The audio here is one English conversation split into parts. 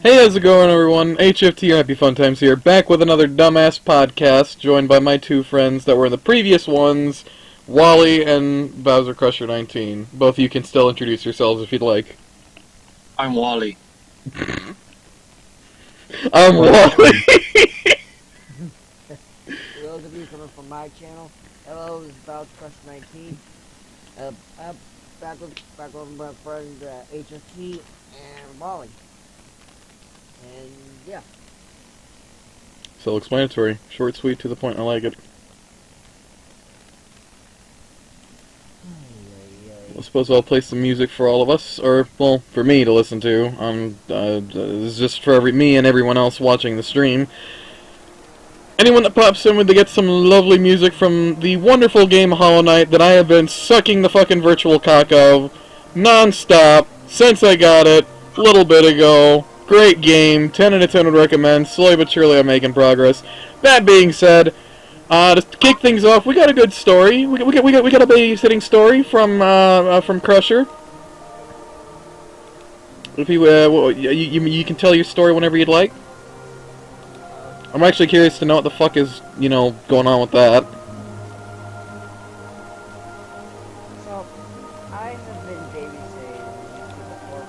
Hey, how's it going, everyone? HFT Happy Fun Times here, back with another dumbass podcast, joined by my two friends that were in the previous ones, Wally and Bowser Crusher 19. Both of you can still introduce yourselves if you'd like. I'm Wally. I'm Wally. For those of you coming from my channel, hello, this is Bowser Crush 19. Back with my friend HFT and Wally. And yeah. Self-explanatory. Short, sweet, to the point. I like it. I suppose I'll play some music for all of us, or, well, for me to listen to. This is just for me and everyone else watching the stream. Anyone that pops in to get some lovely music from the wonderful game Hollow Knight that I have been sucking the fucking virtual cock of non-stop since I got it a little bit ago. Great game, 10 out of 10 would recommend. Slowly but surely I'm making progress. That being said, to kick things off, we got a good story. We got a babysitting story from Crusher. If you can tell your story whenever you'd like. I'm actually curious to know what the fuck is, going on with that. So, I have been babysitting for,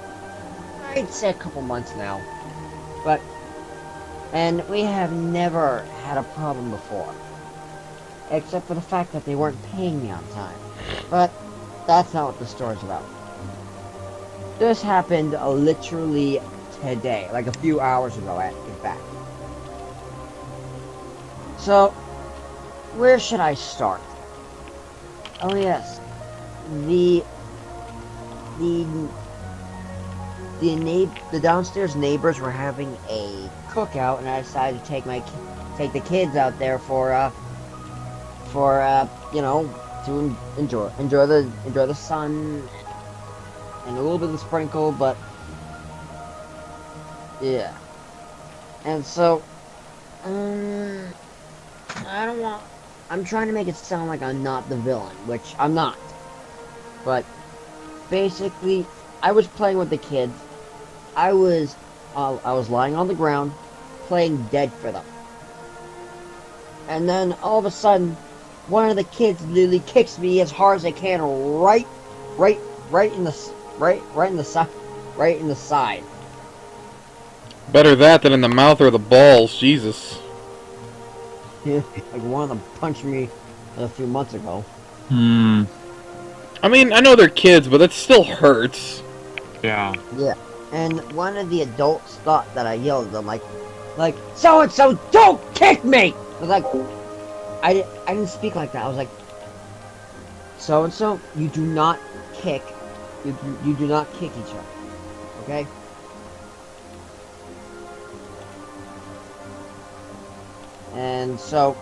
I'd say a couple months now. And we have never had a problem before. Except for the fact that they weren't paying me on time. But, that's not what the story's about. This happened literally today, like a few hours ago, in fact. So, where should I start? Oh yes, the downstairs neighbors were having a cookout, and I decided to take the kids out there to enjoy the sun and a little bit of the sprinkle, but yeah, and so I'm trying to make it sound like I'm not the villain, which I'm not. But basically, I was playing with the kids. I was lying on the ground, playing dead for them. And then all of a sudden, one of the kids literally kicks me as hard as they can, right in the side. Better that than in the mouth or the balls, Jesus. Yeah, like one of them punched me a few months ago. I mean, I know they're kids, but that still hurts. Yeah. Yeah. And one of the adults thought that I yelled at them, like, so-and-so, don't kick me! I was like, I didn't speak like that. I was like, so-and-so, you do not kick. You do not kick each other. Okay? And so,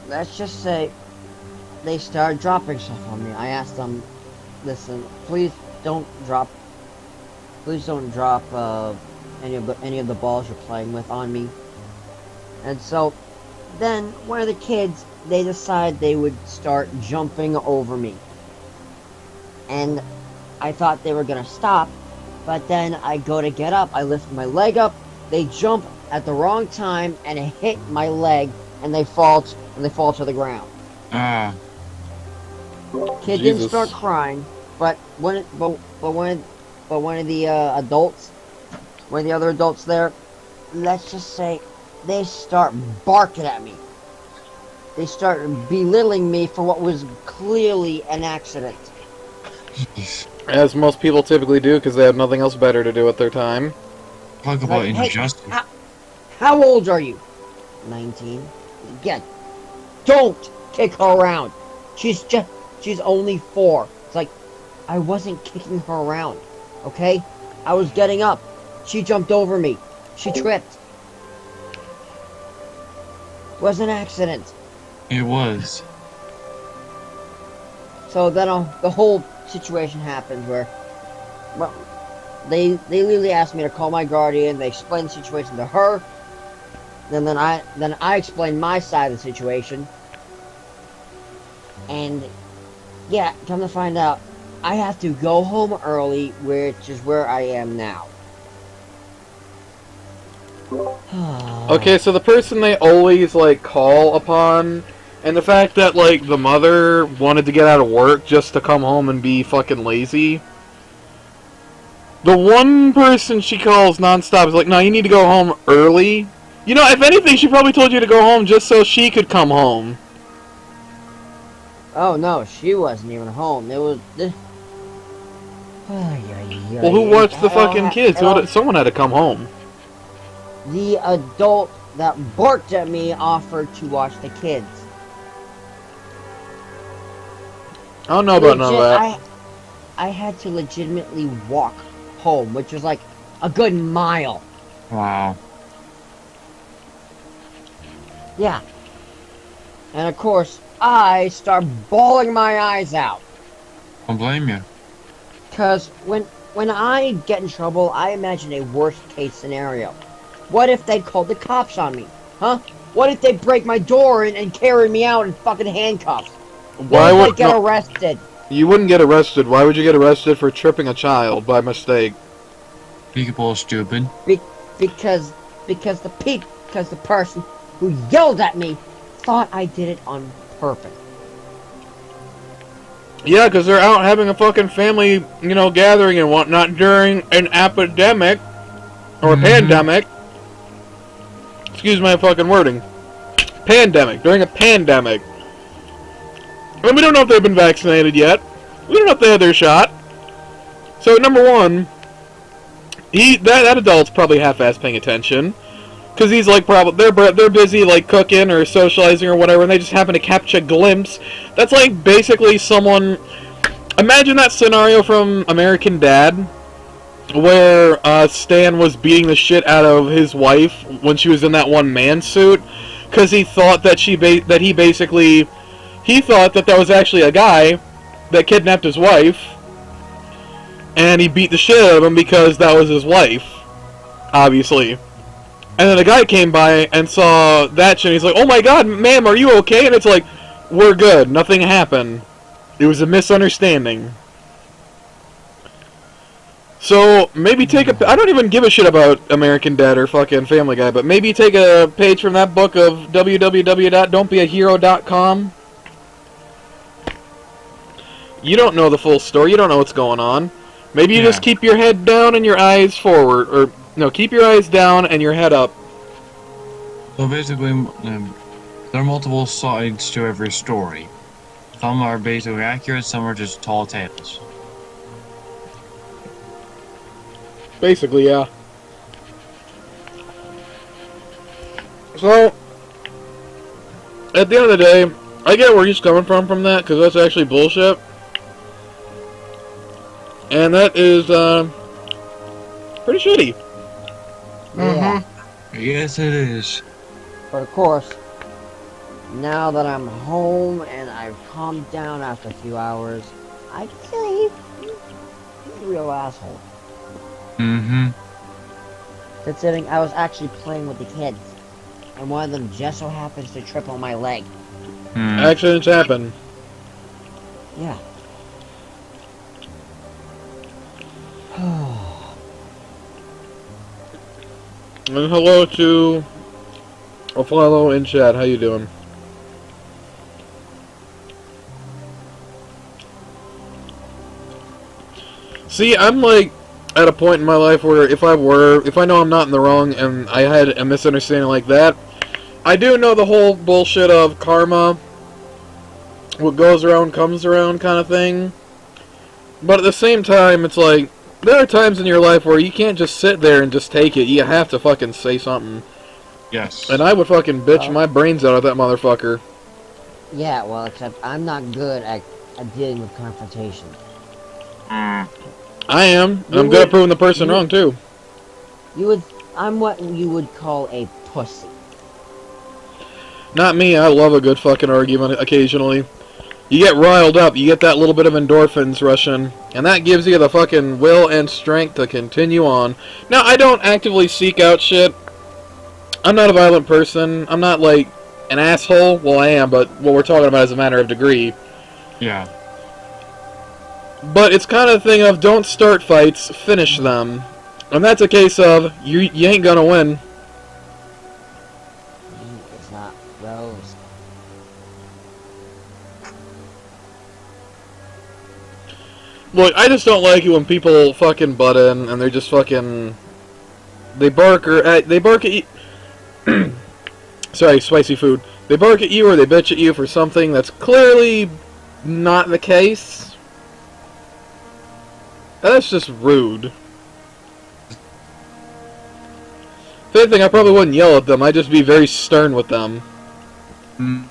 let's just say they started dropping stuff on me. I asked them, listen, please don't drop any of the balls you're playing with on me. And so, then one of the kids, they decided they would start jumping over me. And I thought they were gonna stop. But then I go to get up, I lift my leg up, they jump at the wrong time, and it hit my leg, and they fall to the ground. Kid Jesus. didn't start crying, but one of the adults, one of the other adults there, let's just say, they start barking at me. They start belittling me for what was clearly an accident. As most people typically do, because they have nothing else better to do with their time. Talk about Like, hey, injustice. how old are you? 19. Again, don't kick her around. She's only 4. It's like, I wasn't kicking her around, okay? I was getting up. She jumped over me. She tripped. It was an accident. It was. So then the whole situation happened where, well, they literally asked me to call my guardian. They explained the situation to her. Then I explained my side of the situation. And yeah, come to find out, I have to go home early, which is where I am now. Okay, so the person they always, like, call upon, and the fact that, like, the mother wanted to get out of work just to come home and be fucking lazy. The one person she calls nonstop is like, no, you need to go home early. You know, if anything, she probably told you to go home just so she could come home. Oh no, she wasn't even home. It was. Well, who watched the fucking kids? Someone had to come home. The adult that barked at me offered to watch the kids. I don't know about none of that. I had to legitimately walk home, which was like a good mile. Wow. Yeah. And of course, I start bawling my eyes out. Don't blame you. Because when I get in trouble, I imagine a worst case scenario. What if they called the cops on me? Huh? What if they break my door and carry me out in fucking handcuffs? Why would I would get arrested? You wouldn't get arrested. Why would you get arrested for tripping a child by mistake? People are stupid. Because the person who yelled at me thought I did it on purpose. Yeah, because they're out having a fucking family, you know, gathering and whatnot during an epidemic or a pandemic. Excuse my fucking wording. Pandemic. During a pandemic. And we don't know if they've been vaccinated yet. We don't know if they had their shot. So, number one, that adult's probably half-assed paying attention. Because he's like, they're busy like cooking or socializing or whatever, and they just happen to catch a glimpse. That's like basically someone. Imagine that scenario from American Dad, where Stan was beating the shit out of his wife when she was in that one man suit, because he thought that he thought that was actually a guy that kidnapped his wife, and he beat the shit out of him because that was his wife, obviously. And then a guy came by and saw that shit, and he's like, oh my god, ma'am, are you okay? And it's like, we're good, nothing happened. It was a misunderstanding. So, maybe take a... I don't even give a shit about American Dad or fucking Family Guy, but maybe take a page from that book of www.don'tbeahero.com. You don't know the full story, you don't know what's going on. Maybe you just keep your head down and your eyes forward, or... No, keep your eyes down and your head up. So basically, there are multiple sides to every story. Some are basically accurate, some are just tall tales. Basically, yeah. So, at the end of the day, I get where he's coming from that, because that's actually bullshit. And that is, pretty shitty. Yeah. Yes, it is. But of course, now that I'm home and I've calmed down after a few hours, I can say he's a real asshole. Considering I was actually playing with the kids, and one of them just so happens to trip on my leg. Accidents happen. Yeah. And hello to Beefalo in chat. How you doing? See, I'm like at a point in my life where if I know I'm not in the wrong and I had a misunderstanding like that, I do know the whole bullshit of karma, what goes around comes around kind of thing. But at the same time, it's like, there are times in your life where you can't just sit there and just take it. You have to fucking say something. Yes. And I would fucking bitch my brains out of that motherfucker. Yeah, well, except I'm not good at dealing with confrontation. I am. And I'm good at proving the person wrong, too. I'm what you would call a pussy. Not me. I love a good fucking argument occasionally. You get riled up, you get that little bit of endorphins rushing, and that gives you the fucking will and strength to continue on. Now, I don't actively seek out shit. I'm not a violent person. I'm not, like, an asshole. Well, I am, but what we're talking about is a matter of degree. Yeah. But it's kind of a thing of don't start fights, finish them. And that's a case of you ain't gonna win. It's not rose. Look, I just don't like it when people fucking butt in and they're just fucking... They bark at you... Sorry, spicy food. They bark at you or they bitch at you for something that's clearly not the case. That's just rude. If anything, I probably wouldn't yell at them. I'd just be very stern with them. And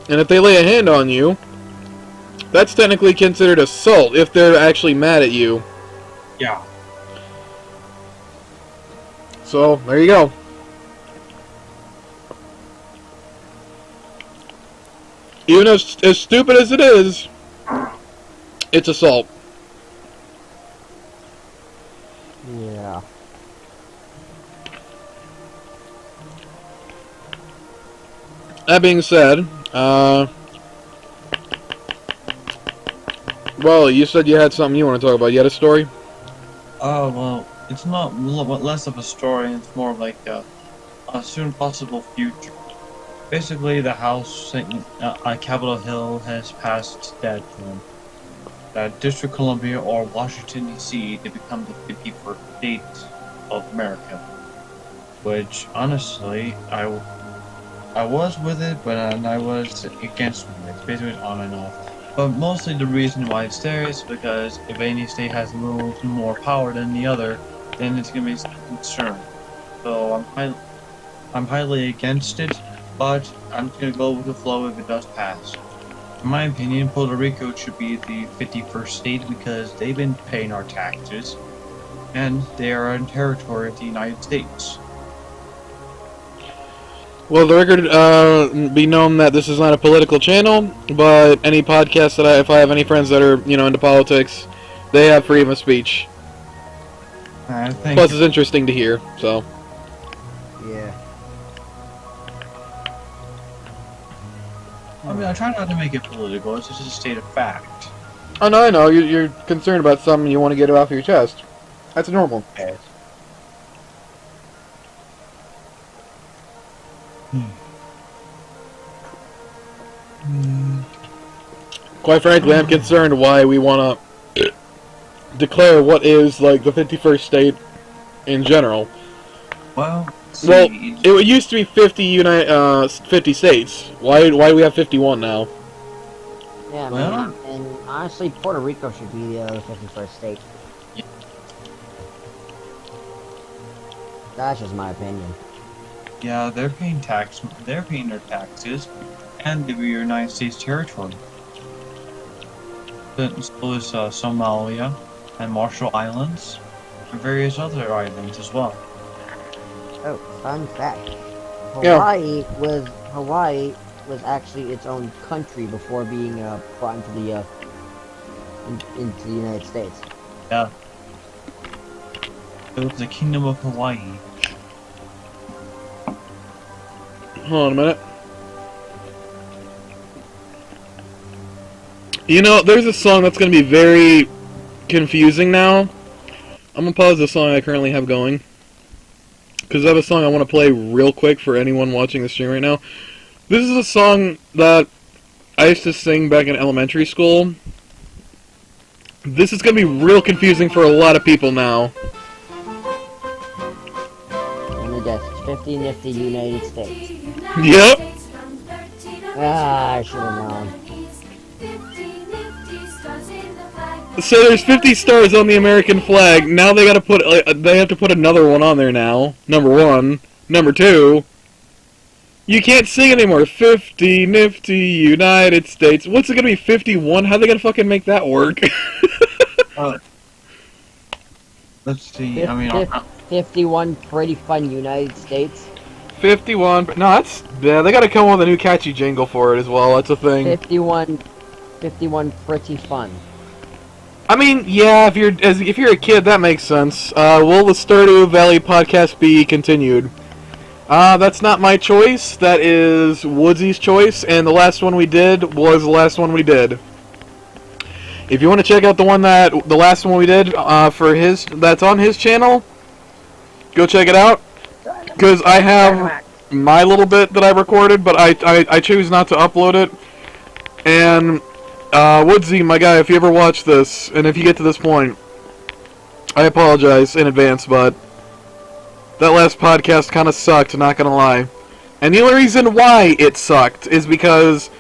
if they lay a hand on you, that's technically considered assault if they're actually mad at you. Yeah. So, there you go. Even as stupid as it is, it's assault. Yeah. That being said, well, you said you had something you want to talk about. You had a story? Oh, well, it's not less of a story, it's more of like a soon possible future. Basically, the House on Capitol Hill has passed that District of Columbia or Washington, D.C. to become the 51st state of America. Which, honestly, I was with it, but I was against it. It's basically on and off. But mostly the reason why it's there is because if any state has a little more power than the other, then it's going to be a concern. So I'm highly against it, but I'm just going to go with the flow if it does pass. In my opinion, Puerto Rico should be the 51st state because they've been paying our taxes, and they are in territory of the United States. Well, the record be known that this is not a political channel, but any podcast that if I have any friends that are, into politics, they have freedom of speech. Plus, it's interesting to hear, so. Yeah. I mean, I try not to make it political, it's just a state of fact. Oh, no, I know. You're concerned about something you want to get it off your chest. That's normal. Okay. Quite frankly, I'm concerned why we want to declare what is, like, the 51st state in general. Well, it used to be 50 states. Why do we have 51 now? Yeah, man. And honestly, Puerto Rico should be the 51st state. Yeah. That's just my opinion. Yeah, they're paying their taxes, and they're United States territory. So is Somalia, and Marshall Islands, and various other islands as well. Oh, fun fact. Yeah. Hawaii was actually its own country before being brought into the into the United States. Yeah. It was the Kingdom of Hawaii. Hold on a minute. There's a song that's going to be very confusing now. I'm going to pause the song I currently have going, because I have a song I want to play real quick for anyone watching the stream right now. This is a song that I used to sing back in elementary school. This is going to be real confusing for a lot of people now. And the death, 50 nifty United States. Yep. Ah, I should have known. So there's 50 stars on the American flag. Now they have to put another one on there now. Number one. Number two. You can't sing anymore. 50 nifty United States. What's it gonna be? 51? How are they gonna fucking make that work? Let's see. I mean, 51 pretty fun United States. 51. No, they gotta come up with a new catchy jingle for it as well. That's a thing. 51 pretty fun. I mean, yeah, if you're a kid, that makes sense. Will the Stardew Valley podcast be continued? That's not my choice. That is Woodsy's choice, and the last one we did was the last one we did. If you want to check out the last one we did for his, that's on his channel, go check it out. Because I have my little bit that I recorded, but I choose not to upload it. And Woodsy, my guy, if you ever watch this, and if you get to this point, I apologize in advance, but that last podcast kind of sucked, not gonna lie. And the only reason why it sucked is because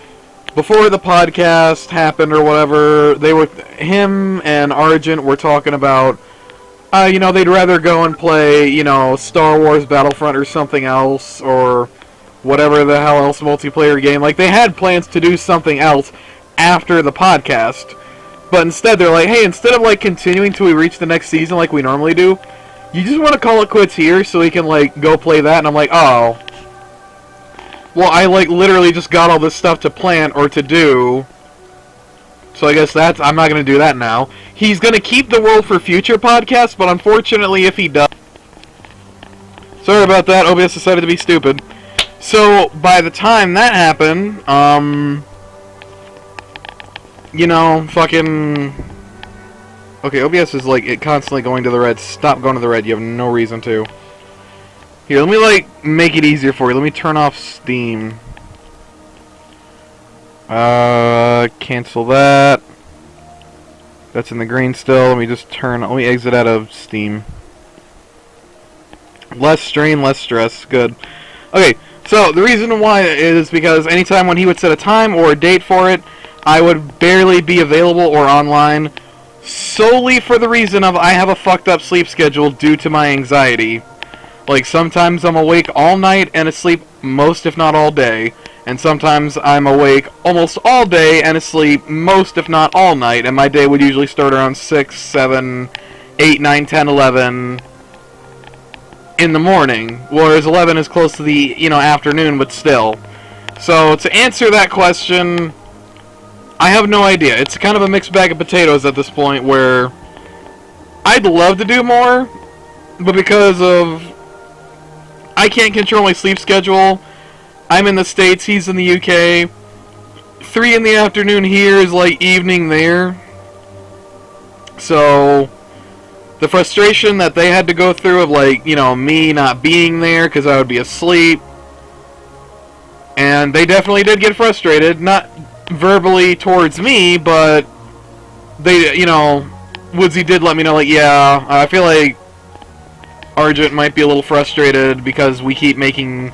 before the podcast happened or whatever, him and Argent were talking about, they'd rather go and play, Star Wars Battlefront or something else, or whatever the hell else multiplayer game. Like, they had plans to do something else after the podcast, but instead they're like, hey, instead of, like, continuing till we reach the next season like we normally do, you just want to call it quits here so we can, like, go play that? And I'm like, oh. Well, I, like, literally just got all this stuff to plan or to do. So I guess I'm not going to do that now. He's going to keep the world for future podcasts, but unfortunately if he does... Sorry about that, OBS decided to be stupid. So, by the time that happened, fucking... Okay, OBS is, like, constantly going to the red. Stop going to the red. You have no reason to. Here, let me, like, make it easier for you. Let me turn off Steam. Cancel that. That's in the green still. Let me exit out of Steam. Less strain, less stress. Good. Okay, so the reason why is because anytime when he would set a time or a date for it, I would barely be available or online. Solely for the reason of I have a fucked up sleep schedule due to my anxiety. Like, sometimes I'm awake all night and asleep most if not all day. And sometimes I'm awake almost all day and asleep most if not all night. And my day would usually start around 6, 7, 8, 9, 10, 11 in the morning. Whereas 11 is close to the, afternoon, but still. So, to answer that question... I have no idea. It's kind of a mixed bag of potatoes at this point where I'd love to do more, but because of I can't control my sleep schedule. I'm in the States, he's in the UK. 3 in the afternoon here is like evening there. So the frustration that they had to go through of like, me not being there because I would be asleep. And they definitely did get frustrated, not verbally towards me, but they, Woodsy did let me know, like, yeah, I feel like Argent might be a little frustrated because we keep making,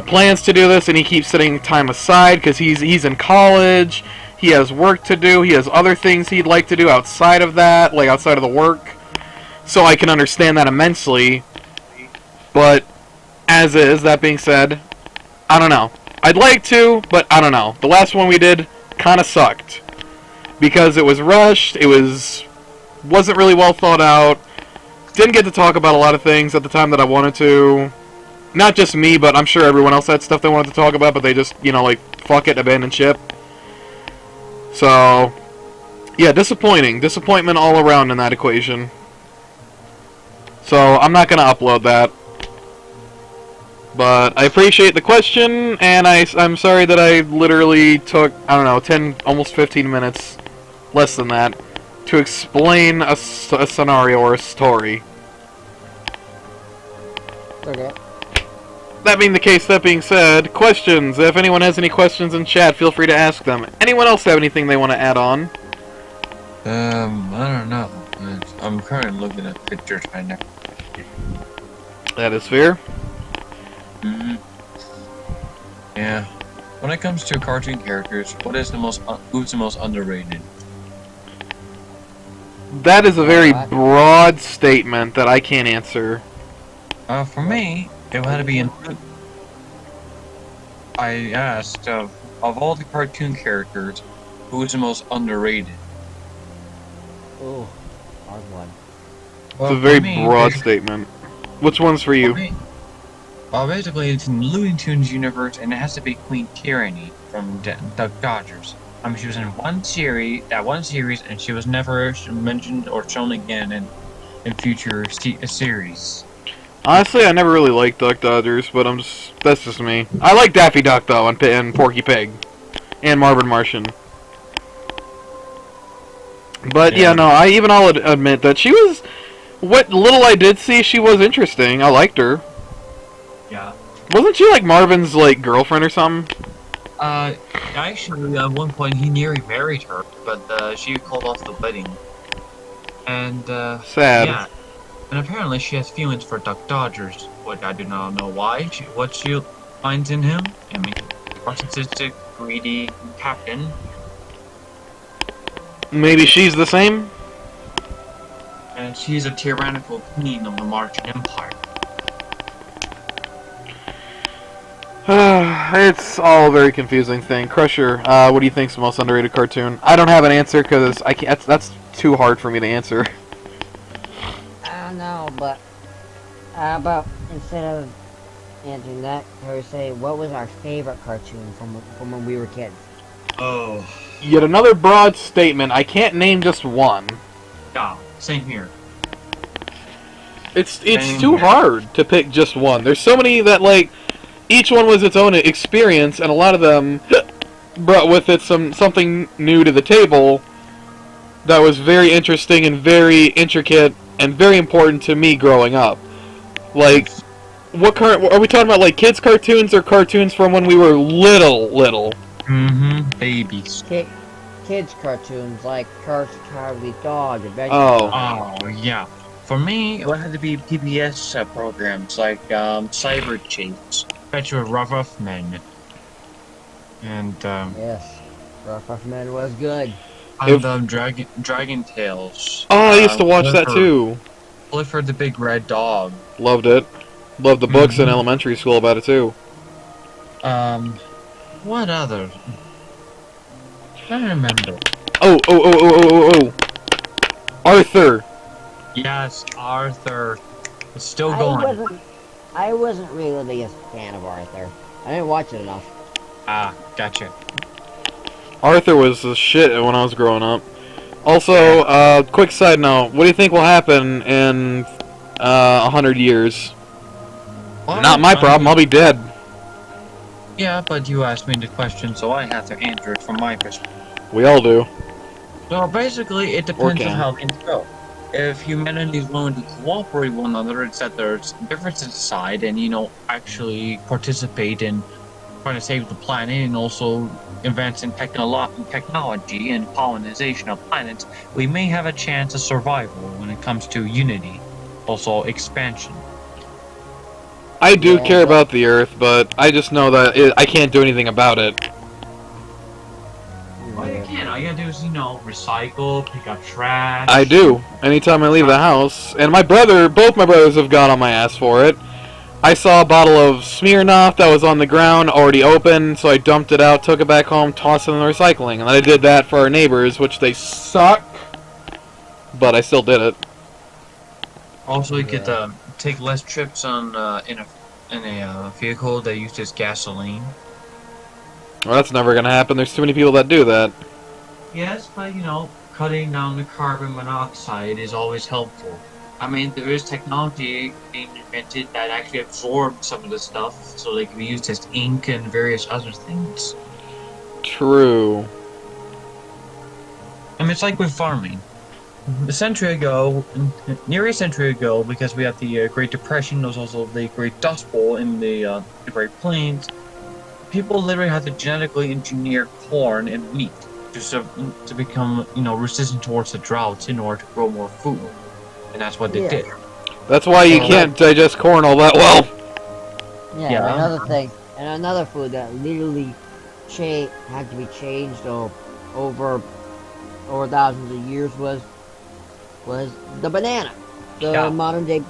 plans to do this, and he keeps setting time aside because he's in college, he has work to do, he has other things he'd like to do outside of that, like outside of the work, so I can understand that immensely, but as is, that being said, I don't know. I'd like to, but I don't know. The last one we did kind of sucked. Because it was rushed, wasn't really well thought out, didn't get to talk about a lot of things at the time that I wanted to. Not just me, but I'm sure everyone else had stuff they wanted to talk about, but they just, like, fuck it, abandon ship. So, yeah, disappointing. Disappointment all around in that equation. So, I'm not going to upload that. But I appreciate the question, and I'm sorry that I literally took, 10, almost 15 minutes, less than that, to explain a scenario or a story. Okay. That being the case, that being said, questions. If anyone has any questions in chat, feel free to ask them. Anyone else have anything they want to add on? I don't know. I'm currently looking at pictures right now. That is fair. Yeah. When it comes to cartoon characters, who's the most underrated? That is a very broad statement that I can't answer. For me, it had to be I asked, of all the cartoon characters, who is the most underrated? Oh, hard one. It's a very broad statement. Which one's for you? Well, basically, it's in Looney Tunes universe, and it has to be Queen Tyranny from Duck Dodgers. She was in that one series, and she was never mentioned or shown again in future series. Honestly, I never really liked Duck Dodgers, but that's just me. I like Daffy Duck though, and Porky Pig, and Marvin Martian. But yeah, no, I'll admit that she was. What little I did see, she was interesting. I liked her. Yeah. Wasn't she like Marvin's like girlfriend or something? Actually, at one point he nearly married her, but she called off the wedding. And Sad. yeah. And apparently she has feelings for Duck Dodgers, which I do not know why. What she finds in him. I mean, narcissistic, greedy captain. Maybe she's the same? And she's a tyrannical queen of the Martian Empire. It's all a very confusing thing. Crusher, what do you think's the most underrated cartoon? I don't have an answer because I can't. That's too hard for me to answer. I don't know, but how about instead of answering that, can we say what was our favorite cartoon from when we were kids? Oh. Yet another broad statement. I can't name just one. Yeah, same here. It's too hard to pick just one. There's so many that like each one was its own experience, and a lot of them brought with it something new to the table that was very interesting and very intricate and very important to me growing up. Like, what are we talking about? Like kids' cartoons or cartoons from when we were little? Mm-hmm. Babies. Kids cartoons like Cowardly Dog, Adventure. Oh, yeah. For me, it had to be PBS programs like Cyber Chase, Adventure of Rough Men, and Yes, Rough Men was good. and Dragon Tales. Oh, I used to watch that too. Clifford the Big Red Dog. Loved it. Loved the books in elementary school about it too. What other? I don't remember. Oh. Arthur. Yes, Arthur. It's still going. I wasn't really the biggest fan of Arthur. I didn't watch it enough. Ah, gotcha. Arthur was the shit when I was growing up. Also, quick side note, what do you think will happen in 100 years? Well, Not my problem, I'll be dead. Yeah, but you asked me the question, so I have to answer it from my perspective. We all do. So basically, it depends on how things go. If humanity is willing to cooperate with one another and set their differences aside and, actually participate in trying to save the planet and also advance in technology and colonization of planets, we may have a chance of survival when it comes to unity, also expansion. I do care about the Earth, but I just know that I can't do anything about it. Well, you can. All you gotta do is, recycle, pick up trash. I do. Anytime I leave the house. And both my brothers have got on my ass for it. I saw a bottle of Smirnoff that was on the ground, already open, so I dumped it out, took it back home, tossed it in the recycling. And I did that for our neighbors, which they suck. But I still did it. Also, you could take less trips on in a vehicle that uses gasoline. Well, that's never gonna happen. There's too many people that do that. Yes, but cutting down the carbon monoxide is always helpful. I mean, there is technology being invented that actually absorbs some of the stuff, so they can be used as ink and various other things. True. I mean, it's like with farming. Nearly a century ago, because we had the Great Depression, there was also the Great Dust Bowl in the Great Plains. People literally had to genetically engineer corn and wheat to become, resistant towards the droughts in order to grow more food, and that's what they did. That's why you can't digest corn all that well. Yeah. Another food that literally had to be changed over thousands of years was the banana. The modern day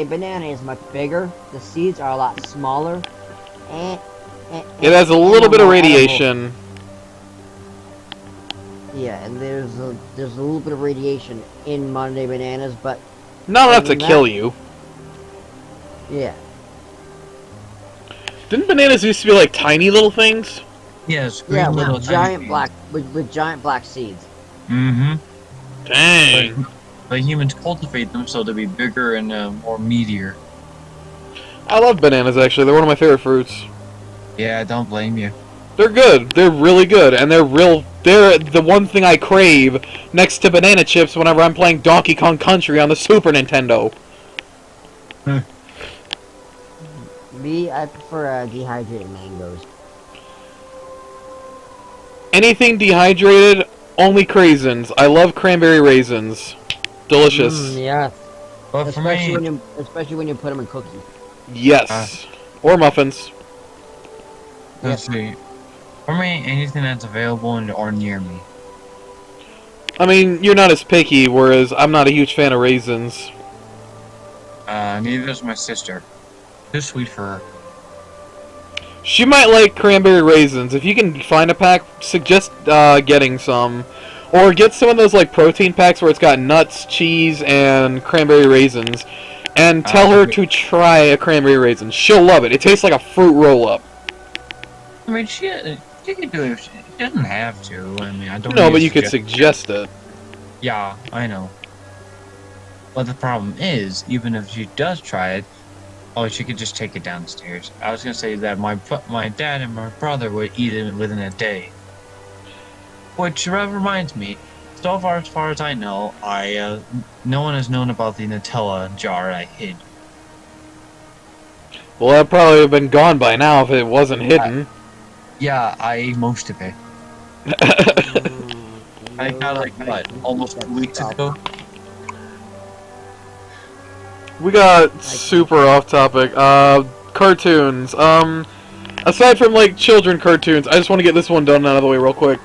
banana is much bigger. The seeds are a lot smaller, and it has a little bit of radiation. Edible. Yeah, and there's a little bit of radiation in modern day bananas, but not enough to kill you. Yeah. Didn't bananas used to be like tiny little things? Yes. With giant black seeds. Mm-hmm. Dang. But humans cultivate them so they'll be bigger and more meatier. I love bananas, actually. They're one of my favorite fruits. Yeah, don't blame you. They're good. They're really good, and they're the one thing I crave next to banana chips whenever I'm playing Donkey Kong Country on the Super Nintendo. Me, I prefer dehydrated mangoes. Anything dehydrated, only craisins. I love cranberry raisins. Delicious. Yeah. But for me, Especially when you put them in cookies. Yes. Or muffins. let's see. For me, anything that's available or near me. I mean, you're not as picky, whereas I'm not a huge fan of raisins. Neither is my sister. Too sweet for her. She might like cranberry raisins. If you can find a pack, suggest getting some. Or get some of those like protein packs where it's got nuts, cheese, and cranberry raisins. And tell her to try a cranberry raisin. She'll love it. It tastes like a fruit roll-up. I mean, she can do it. She doesn't have to. I mean, I don't. No, but you could suggest it. Yeah, I know. But the problem is, even if she does try it, she could just take it downstairs. I was gonna say that my dad and my brother would eat it within a day. Which reminds me, so far as I know, no one has known about the Nutella jar I hid. Well, that'd probably have been gone by now if it wasn't hidden. Yeah, I ate most of it. I got almost 2 weeks ago. We got super off topic. Cartoons. Aside from like children cartoons, I just want to get this one done out of the way real quick.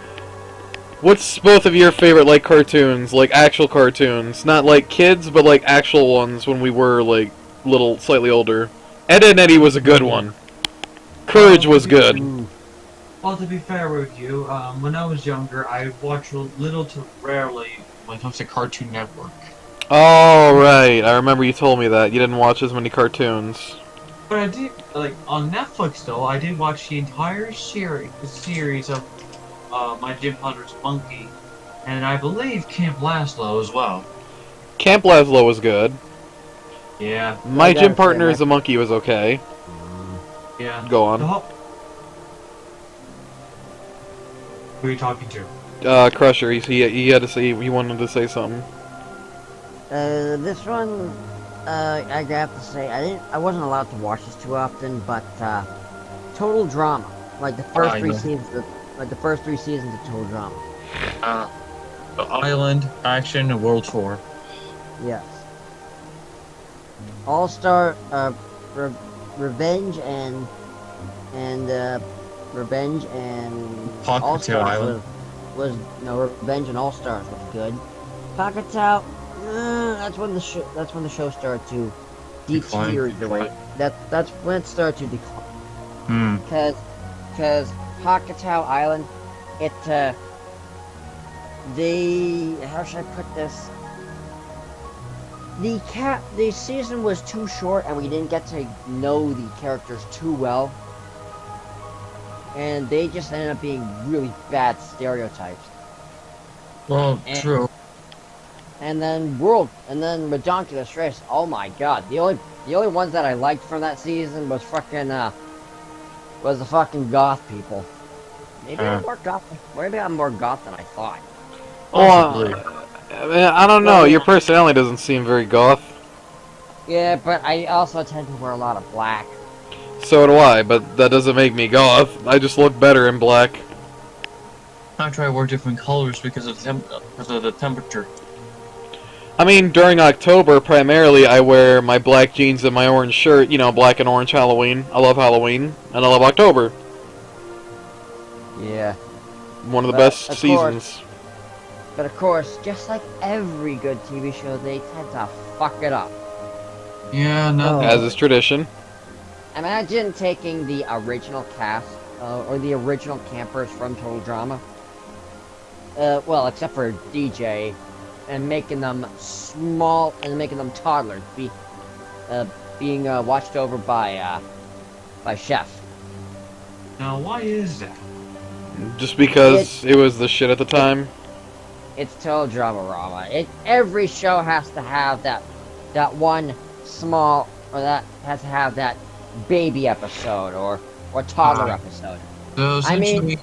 What's both of your favorite like cartoons, like actual cartoons, not like kids, but like actual ones when we were like little, slightly older? Ed and Eddie was a good one. Courage was good. Well, to be fair with you, when I was younger, I watched little to rarely when it comes to Cartoon Network. Oh, right. I remember you told me that. You didn't watch as many cartoons. But I did, on Netflix though, I did watch the entire series of My Gym Hunter's Monkey, and I believe Camp Laszlo as well. Camp Laszlo was good. Yeah. My Gym Partner is a Monkey was okay. Yeah. Go on. Who are you talking to? Crusher. He had to say, he wanted to say something. This one, I have to say, I wasn't allowed to watch this too often, but Total Drama, like the first three seasons of Total Drama. The Island, Action, and World Tour. Yes. All Star, Revenge and Pocket Island was Revenge and All Stars was good. Pocket Town, that's when the show started to deteriorate. That's when it started to decline. Because Pocket Town Island, how should I put this? The season was too short, and we didn't get to know the characters too well. And they just ended up being really bad stereotypes. Well, true. And then Redonkulous Race. Oh my god, the only ones that I liked from that season was the fucking goth people. Maybe I'm more goth. Maybe I'm more goth than I thought. I don't know. Your personality doesn't seem very goth. Yeah, but I also tend to wear a lot of black. So do I, but that doesn't make me goth. I just look better in black. I try to wear different colors because of the temperature. I mean, during October, primarily, I wear my black jeans and my orange shirt. You know, black and orange Halloween. I love Halloween, and I love October. Yeah. One of the best seasons. But of course, just like every good TV show, they tend to fuck it up. Yeah, no. As is tradition. Imagine taking the original cast, or the original campers from Total Drama, well, except for DJ, and making them small, and making them toddlers, being watched over by Chef. Now, why is that? Just because it was the shit at the time? It's Total Drama-rama. Every show has to have that one small, or that has to have that baby episode or toddler episode. So essentially,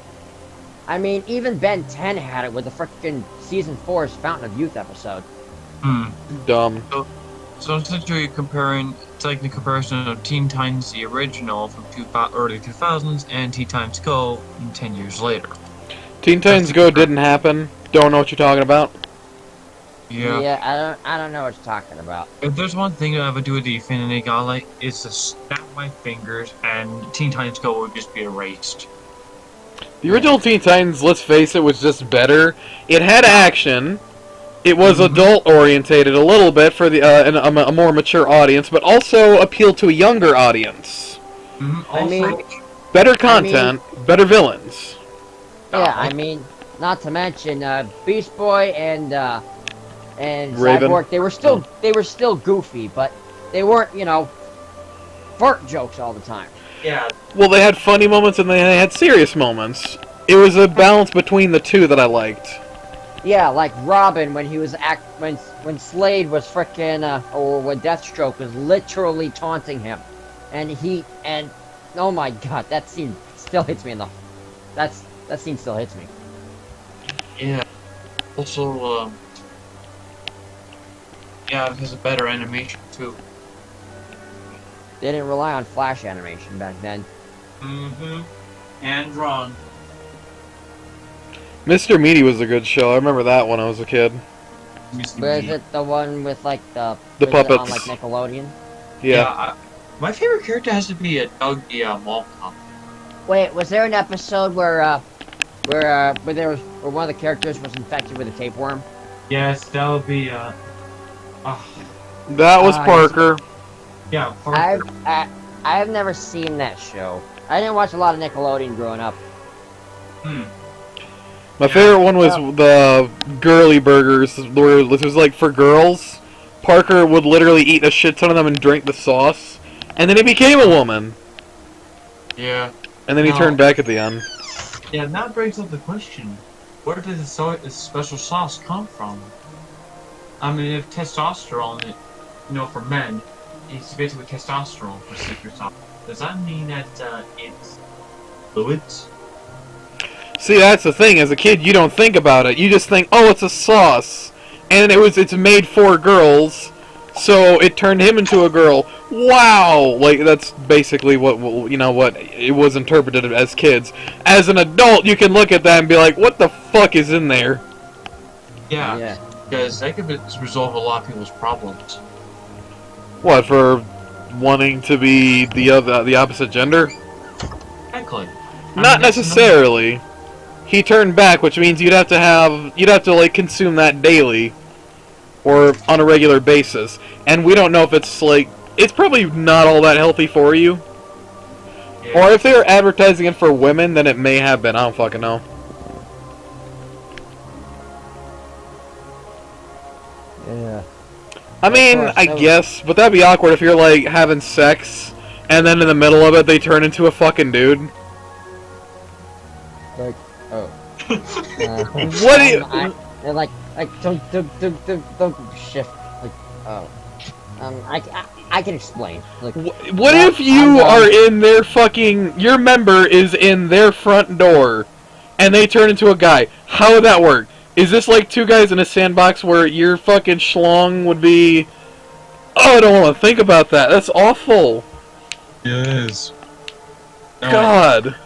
I mean, even Ben 10 had it with the frickin' season 4's Fountain of Youth episode. Dumb. So essentially, it's like the comparison of Teen Titans the original from early 2000s and Teen Titans Go 10 years later. Teen Titans Go didn't happen. Don't know what you're talking about. Yeah. I don't know what you're talking about. If there's one thing that I would do with the Infinity Gauntlet, it's to snap my fingers and Teen Titans Go would just be erased. The original Teen Titans, let's face it, was just better. It had action. It was adult-orientated a little bit for a more mature audience, but also appealed to a younger audience. I mean, better content, better villains. Yeah, I mean, not to mention Beast Boy and Raven. Cyborg. They were still goofy, but they weren't, you know, fart jokes all the time. Yeah. Well, they had funny moments and they had serious moments. It was a balance between the two that I liked. Yeah, like Robin when he was when Slade was frickin' or when Deathstroke was literally taunting him, and oh my god, that scene still hits me in the that scene still hits me. Yeah. Also, yeah, it has a better animation too. They didn't rely on flash animation back then. And drawn. Mr. Meaty was a good show. I remember that when I was a kid. But is it the one with like the puppets on like Nickelodeon? Yeah. My favorite character has to be Doug the Mall Cop. Wait, was there an episode where one of the characters was infected with a tapeworm? Yes, that would be That was Parker. Yeah, Parker. I've never seen that show. I didn't watch a lot of Nickelodeon growing up. My favorite one was the girly burgers, where it was like for girls. Parker would literally eat a shit ton of them and drink the sauce, and then he became a woman. Yeah. And then he turned back at the end. Yeah, and that brings up the question: where did this special sauce come from? I mean, if testosterone, you know, for men, it's basically testosterone for secret sauce. Does that mean that it's fluids? See, that's the thing. As a kid, you don't think about it. You just think, oh, it's a sauce. And it's made for girls, so it turned him into a girl. Wow! Like, that's basically what it was interpreted as kids. As an adult, you can look at that and be like, what the fuck is in there? Yeah. Because that could resolve a lot of people's problems. What, for wanting to be the opposite gender? Exactly. Not necessarily. He turned back, which means you'd have to like consume that daily or on a regular basis. And we don't know if it's probably not all that healthy for you. Yeah. Or if they were advertising it for women, then it may have been. I don't fucking know. Yeah. I mean, I guess, but that'd be awkward if you're like having sex and then in the middle of it they turn into a fucking dude. Like, oh. What do you? They're like don't shift. Like, oh. I can explain. Like, what if you are in their fucking? Your member is in their front door, and they turn into a guy. How would that work? Is this like two guys in a sandbox where your fucking schlong would be? Oh, I don't want to think about that. That's awful. It is. No, God.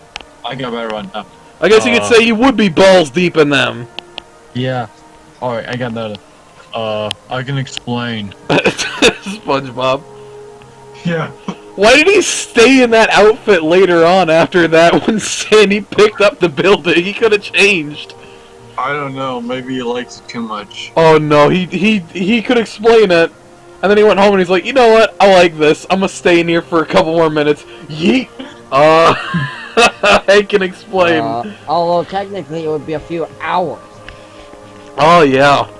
I got a better one. I guess you could say you would be balls deep in them. Yeah. Alright, I got that. I can explain. SpongeBob. Yeah. Why did he stay in that outfit later on after that when Sandy picked up the building? He could have changed. I don't know, maybe he likes it too much. Oh no, he could explain it. And then he went home and he's like, you know what, I like this. I'm gonna stay in here for a couple more minutes. Yeet! I can explain. Although technically it would be a few hours. Oh yeah.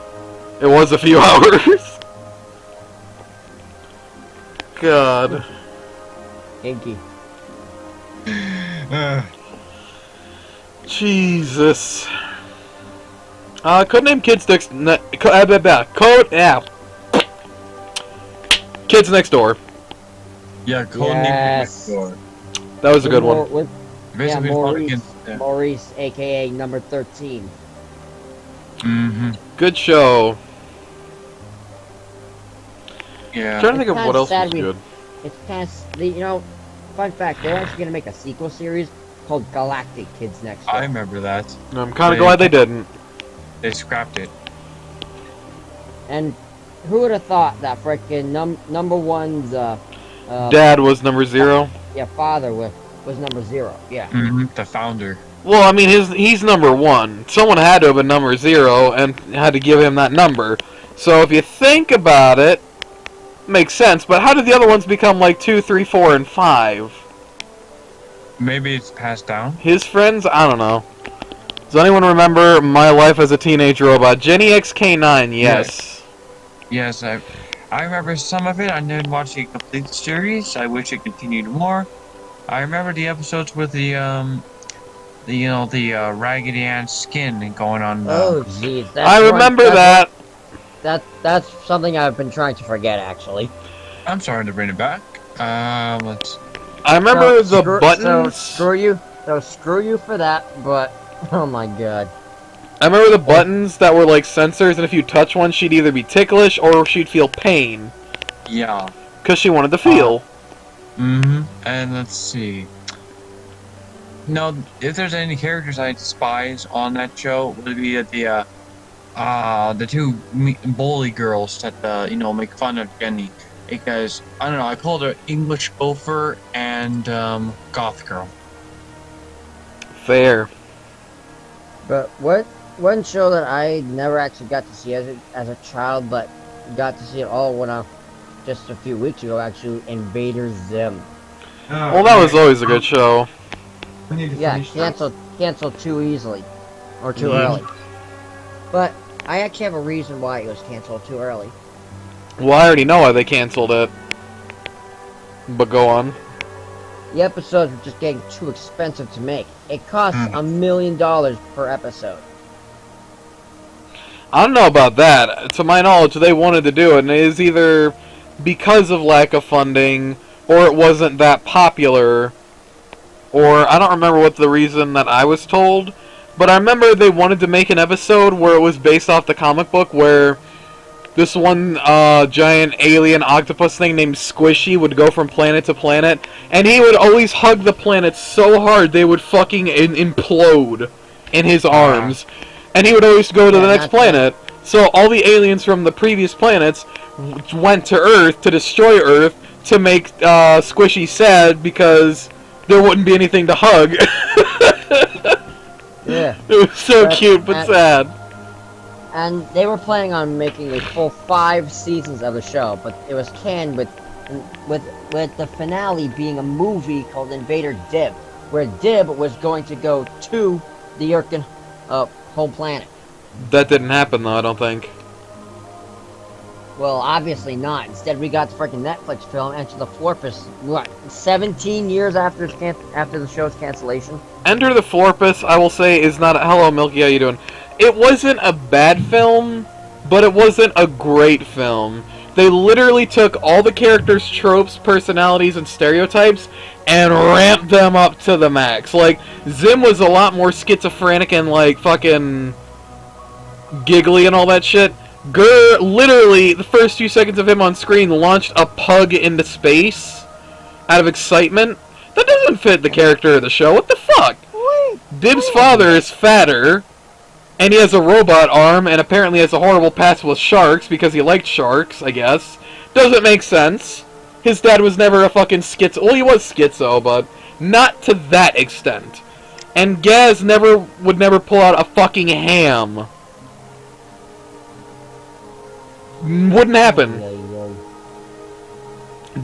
It was a few hours. God. Inky. Jesus. Codename Kids Next... Code... Yeah. Kids Next Door. Yeah, codename Yes. Door. That was a good one. Basically, fought against. Yeah. Maurice, aka number 13. Mm-hmm. Good show. Yeah. I'm trying to think It's of kinda what else sad was we- good. It's kind of, you know, fun fact, they're actually going to make a sequel series called Galactic Kids Next Door. I remember that. I'm kind of glad they didn't. They scrapped it. And who would have thought that freaking number one's, Dad was number 0. yeah, father was number 0. Yeah. Mm-hmm. The founder. Well, I mean, he's number 1. Someone had to have been number 0 and had to give him that number. So if you think about it, makes sense. But how did the other ones become like 2, 3, 4, and 5? Maybe it's passed down. His friends? I don't know. Does anyone remember My Life as a Teenage Robot? Jenny XK9, yes. Yes, I remember some of it. I didn't watch the complete series. I wish it continued more. I remember the episodes with the Raggedy Ann skin going on. Oh, jeez. I remember that. That's something I've been trying to forget, actually. I'm sorry to bring it back. Let's. I remember So, the buttons. screw you. So screw you for that, but oh my god. I remember the buttons that were like sensors, and if you touch one, she'd either be ticklish or she'd feel pain. Yeah. Because she wanted to feel. Mm-hmm. And let's see. No, if there's any characters I despise on that show, would it be the two bully girls that make fun of Jenny, because I don't know, I called her English Gopher and Goth Girl. Fair. But one show that I never actually got to see as a child, but got to see it all when just a few weeks ago, actually, Invader Zim. Well, that was always a good show. We need to Yeah, finish that. canceled too easily. Or too Mhm. early. But I actually have a reason why it was canceled too early. Well, I already know why they canceled it. But go on. The episodes were just getting too expensive to make. It costs $1 million per episode. I don't know about that. To my knowledge, they wanted to do it, and it is either because of lack of funding, or it wasn't that popular, or I don't remember what the reason that I was told, but I remember they wanted to make an episode where it was based off the comic book, where this one giant alien octopus thing named Squishy would go from planet to planet, and he would always hug the planet so hard they would fucking implode in his arms. And he would always go to the next planet. So all the aliens from the previous planets went to Earth to destroy Earth to make Squishy sad because there wouldn't be anything to hug. Yeah. It was so cute but sad. And they were planning on making a full 5 seasons of the show, but it was canned with the finale being a movie called Invader Dib, where Dib was going to go to the Yurkin home planet. That didn't happen though, I don't think. Well, obviously not. Instead, we got the freaking Netflix film Enter the Florpus, what, 17 years after the show's cancellation? Enter the Florpus, I will say, is not... Hello, Milky, how you doing? It wasn't a bad film, but it wasn't a great film. They literally took all the characters' tropes, personalities, and stereotypes, and ramped them up to the max. Like, Zim was a lot more schizophrenic and, like, fucking giggly and all that shit. Gur, literally, the first few seconds of him on screen launched a pug into space out of excitement. That doesn't fit the character of the show. What the fuck? Dib's father is fatter, and he has a robot arm, and apparently has a horrible past with sharks because he liked sharks, I guess. Doesn't make sense. His dad was never a fucking schizo. Well, he was schizo, but not to that extent. And Gaz would never pull out a fucking ham. Wouldn't happen.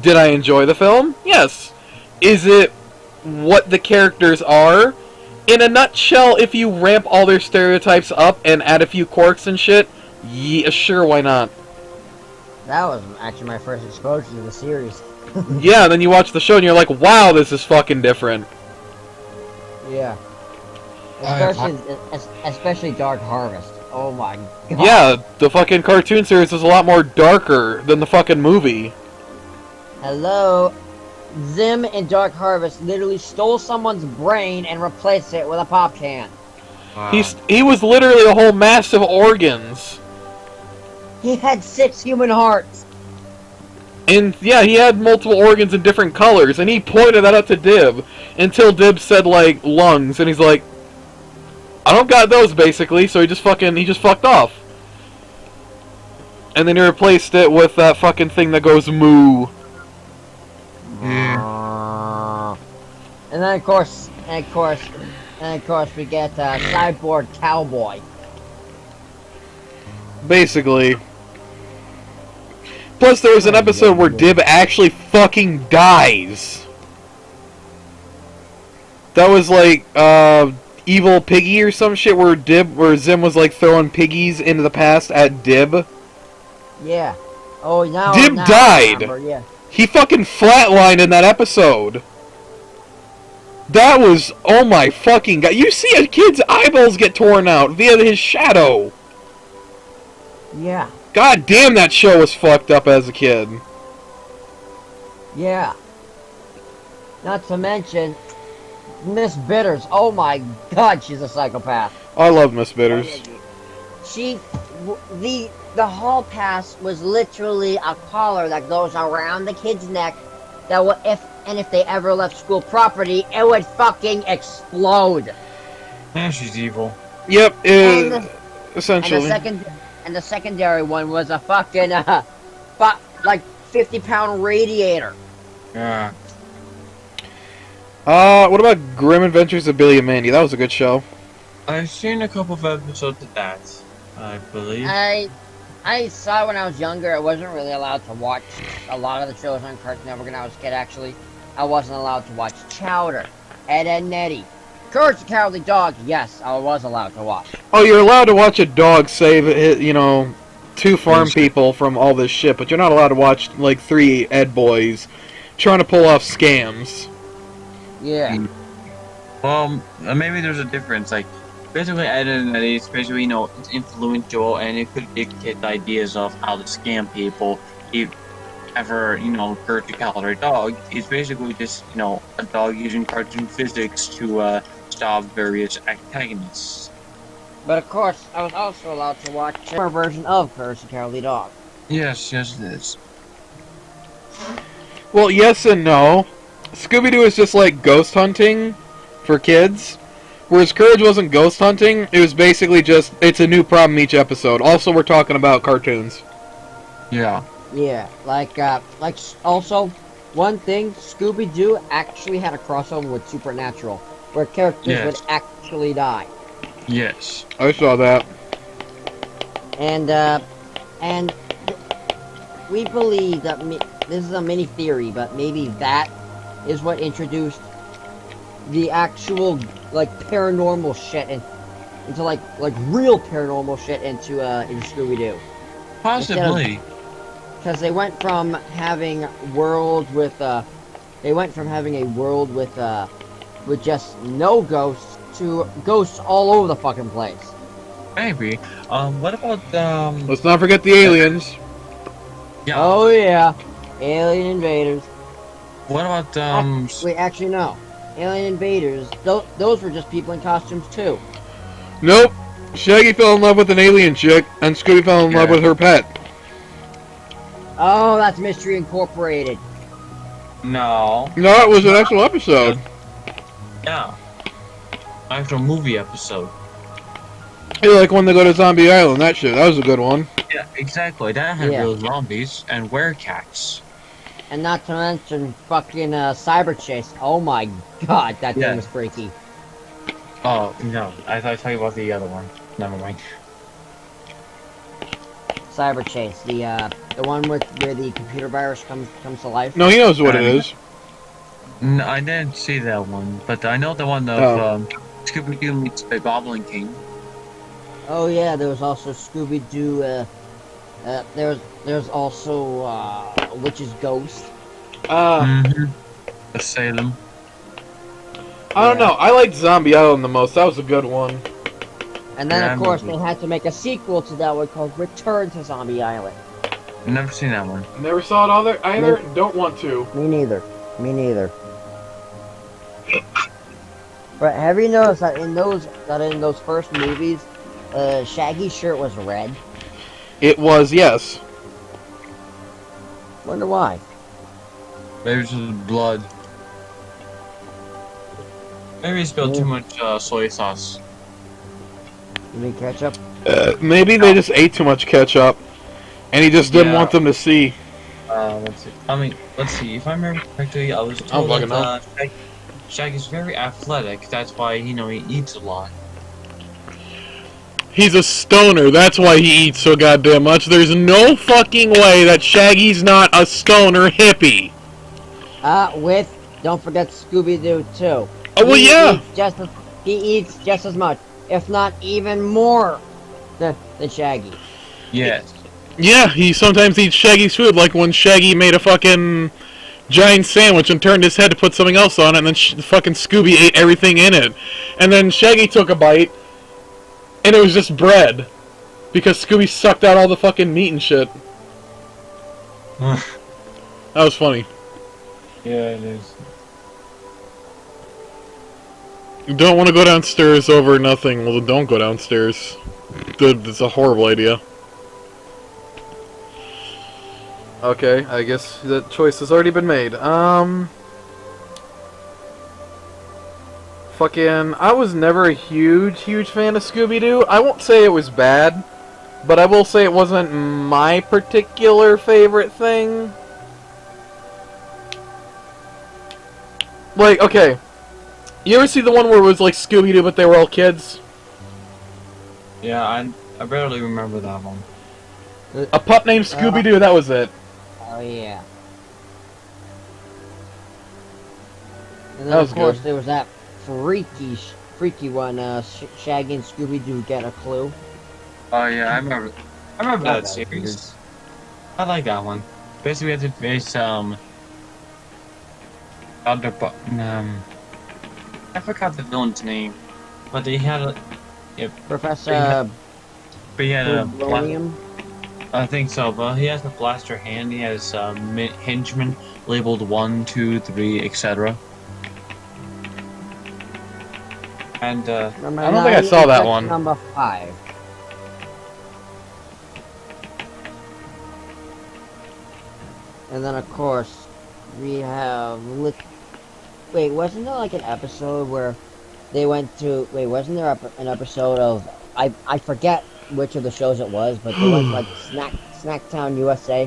Did I enjoy the film? Yes. Is it what the characters are? In a nutshell, if you ramp all their stereotypes up and add a few quirks and shit, yeah, sure, why not? That was actually my first exposure to the series. Yeah, then you watch the show and you're like, wow, this is fucking different. Yeah. Especially Dark Harvest. Oh my god. Yeah, the fucking cartoon series is a lot more darker than the fucking movie. Hello. Zim in Dark Harvest literally stole someone's brain and replaced it with a pop can. Wow. He was literally a whole mass of organs. He had 6 human hearts. And yeah, he had multiple organs in different colors, and he pointed that out to Dib until Dib said like lungs, and he's like, I don't got those basically, so he just fucked off. And then he replaced it with that fucking thing that goes moo. Yeah. And then of course we get Cyborg Cowboy. Basically. Plus, there was an episode where Dib actually fucking dies. That was like, Evil Piggy or some shit where Zim was like throwing piggies into the past at Dib. Yeah. Oh, now Dib now I died! remember, yeah. He fucking flatlined in that episode. That was, oh my fucking god. You see a kid's eyeballs get torn out via his shadow. Yeah. God damn, that show was fucked up as a kid. Yeah. Not to mention Miss Bitters. Oh my god, she's a psychopath. I love Miss Bitters. The hall pass was literally a collar that goes around the kid's neck that will, if they ever left school property, it would fucking explode. Yeah, she's evil. Yep, essentially. And the secondary one was a fucking like 50-pound radiator. Yeah. What about Grim Adventures of Billy and Mandy? That was a good show. I've seen a couple of episodes of that, I believe. I saw it when I was younger. I wasn't really allowed to watch a lot of the shows on Cartoon Network when I was a kid, actually. I wasn't allowed to watch Chowder, Ed, Edd n Eddy. Courage the Cowardly Dog, yes, I was allowed to watch. Oh, you're allowed to watch a dog save, two farm people from all this shit, but you're not allowed to watch, like, 3 Ed boys trying to pull off scams. Yeah. Well, maybe there's a difference. Like, basically, Ed, Edd n Eddy is basically, it's influential, and it could dictate the ideas of how to scam people. If ever, Courage the Cowardly Dog is basically just, a dog using cartoon physics to stop various antagonists. But of course, I was also allowed to watch a version of Courage the Cowardly Dog. Yes, it is. Well, yes and no. Scooby-Doo is just like ghost hunting for kids. Whereas Courage wasn't ghost hunting, it was basically just, it's a new problem each episode. Also, we're talking about cartoons. Yeah. Yeah, also, one thing, Scooby-Doo actually had a crossover with Supernatural, where characters would actually die. Yes. I saw that. And we believe that, this is a mini theory, but maybe that is what introduced the actual, paranormal shit into real paranormal shit into Scooby-Doo. Possibly. Because they went from having a world with just no ghosts to ghosts all over the fucking place. Maybe. What about, Let's not forget the aliens. Yeah. Oh yeah. Alien invaders. What about, Actually no. Alien invaders, those were just people in costumes too. Nope. Shaggy fell in love with an alien chick, and Scooby fell in love with her pet. Oh, that's Mystery Incorporated. No. No, it was an actual episode. Yeah. Actual movie episode. Yeah, like when they go to Zombie Island, that shit. That was a good one. Yeah, exactly. That had real zombies and werecats. And not to mention fucking Cyber Chase. Oh my god, that thing was freaky. Oh, no. I thought I was talking about the other one. Never mind. Cyber Chase, the one where the computer virus comes to life. No, he knows what it is. No, I didn't see that one, but I know the one of Scooby-Doo meets the Goblin King. Oh yeah, there was also Scooby-Doo. There's also Witch's Ghost. The Salem. I don't know. I liked Zombie Island the most. That was a good one. And then, of course, they had to make a sequel to that one called Return to Zombie Island. Never seen that one. Never saw it either. Don't want to. Me neither. Me neither. But have you noticed that in those first movies, Shaggy's shirt was red? It was, yes. Wonder why. Maybe it's just blood. Maybe he spilled too much soy sauce. You mean ketchup? Maybe they just ate too much ketchup, and he just didn't want them to see. Let's see. I mean, let's see. If I remember correctly, I was told that Shaggy's very athletic. That's why, you know, he eats a lot. He's a stoner, that's why he eats so goddamn much. There's no fucking way that Shaggy's not a stoner hippie. Don't forget Scooby-Doo, too. Oh, well, yeah. He eats just as much, if not even more, than Shaggy. Yes. Yeah, he sometimes eats Shaggy's food, like when Shaggy made a fucking giant sandwich and turned his head to put something else on it, and then fucking Scooby ate everything in it. And then Shaggy took a bite, and it was just bread. Because Scooby sucked out all the fucking meat and shit. That was funny. Yeah, it is. You don't want to go downstairs over nothing. Well, don't go downstairs. It's a horrible idea. Okay, I guess that choice has already been made. Fucking, I was never a huge fan of Scooby-Doo. I won't say it was bad, but I will say it wasn't my particular favorite thing. Like, okay. You ever see the one where it was like Scooby-Doo, but they were all kids? Yeah, I barely remember that one. A pup named Scooby-Doo, that was it. Oh, yeah. And That then, was of course, good. there was that freaky one, Shaggy and Scooby-Doo Get a Clue. Oh yeah, I remember that series. I like that one. Basically, we had to face I forgot the villain's name, but he had a Professor but he had a William. I think so, but he has a blaster hand. He has henchmen labeled 1, 2, 3, etc. And I don't think I saw that one. Number 5. And then, of course, we have... Wait, wasn't there like an episode where they went to... Wait, wasn't there an episode of... I forget which of the shows it was, but they went to like Snacktown, USA,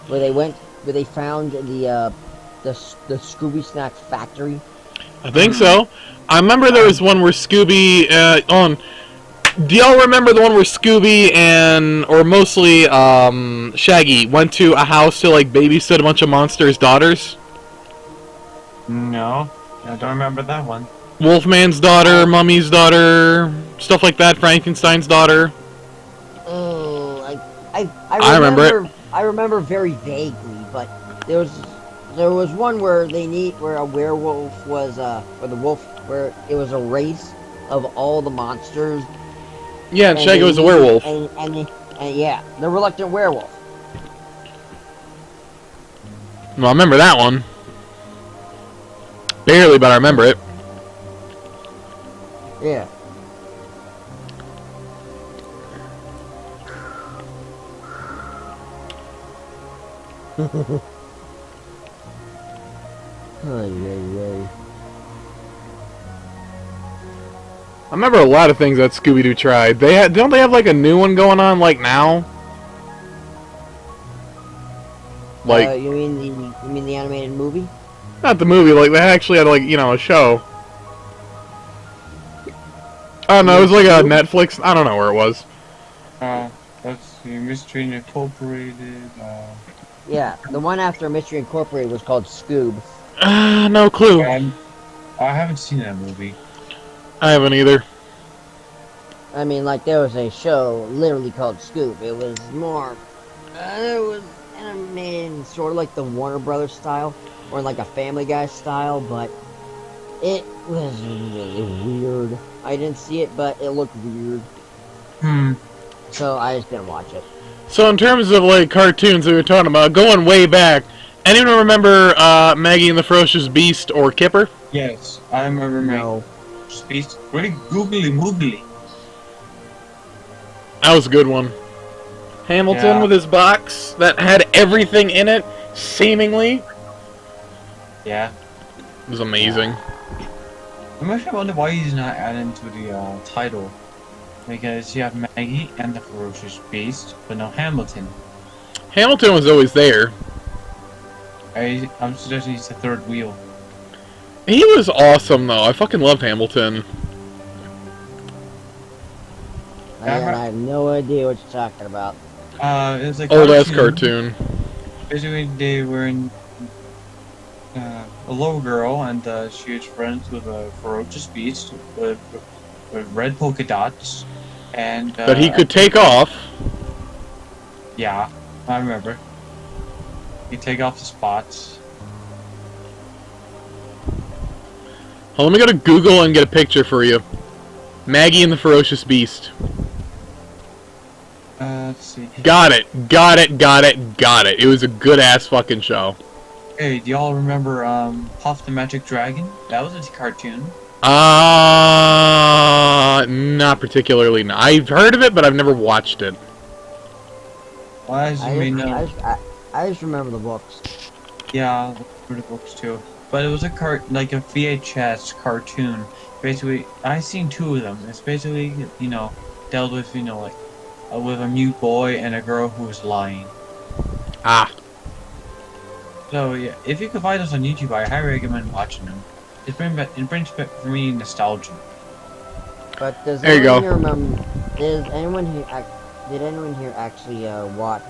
where they found the Scooby Snack factory. I think so. I remember there was one where Scooby, do y'all remember the one where Scooby or mostly, Shaggy went to a house to, like, babysit a bunch of monsters' daughters? no, I don't remember that one. Wolfman's daughter, Mummy's daughter, stuff like that, Frankenstein's daughter. Oh, I remember it. I remember very vaguely, but there was one where where a werewolf was where it was a race of all the monsters. Yeah, and Shaggy was a werewolf. And yeah, the reluctant werewolf. Well, I remember that one. Barely, but I remember it. Yeah. I remember a lot of things that Scooby-Doo tried. Don't they have like a new one going on like now? Like you mean the animated movie? not the movie, like they actually had like, you know, a show. I don't know, it was like a Netflix, I don't know where it was. Let's see, Mystery Incorporated. Yeah, the one after Mystery Incorporated was called Scoob. No clue. I haven't seen that movie. I haven't either. I mean, like, there was a show literally called Scoob. It was more... it was animated sort of like the Warner Brothers style, or like a Family Guy style, but it was really weird. I didn't see it, but it looked weird. So I just didn't watch it. So in terms of like cartoons that we were talking about, going way back, Anyone remember Maggie and the Ferocious Beast or Kipper? Yes, I remember No. Speech really googly moogly. That was a good one. Hamilton Yeah. with his box that had everything in it, seemingly. Yeah. It was amazing. I'm actually wondering why he's not added to the title. Because you have Maggie and the Ferocious Beast, but no Hamilton. Hamilton was always there. I'm suggesting he's the third wheel. He was awesome, though. I fucking loved Hamilton. Again, I have no idea what you're talking about. It was like Old-ass cartoon. Basically, they were in a little girl, and she was friends with a ferocious beast with red polka dots, and That he could take off. Yeah, I remember. You take off the spots. Hold on, let me go to Google and get a picture for you. Maggie and the Ferocious Beast. Let's see. Got it. Got it. Got it. Got it. It was a good-ass fucking show. Hey, do y'all remember Puff the Magic Dragon? That was a cartoon. Not particularly. No. I've heard of it, but I've never watched it. Well, as you may know. I just remember the books. Yeah, for the books too. But it was like a VHS cartoon. Basically, I've seen two of them. It's basically, dealt with, like, with a mute boy and a girl who was lying. Ah. So yeah, if you can find us on YouTube, I highly recommend watching them. It brings back for me nostalgia. But does There you anyone go. here remember? Did anyone here actually watch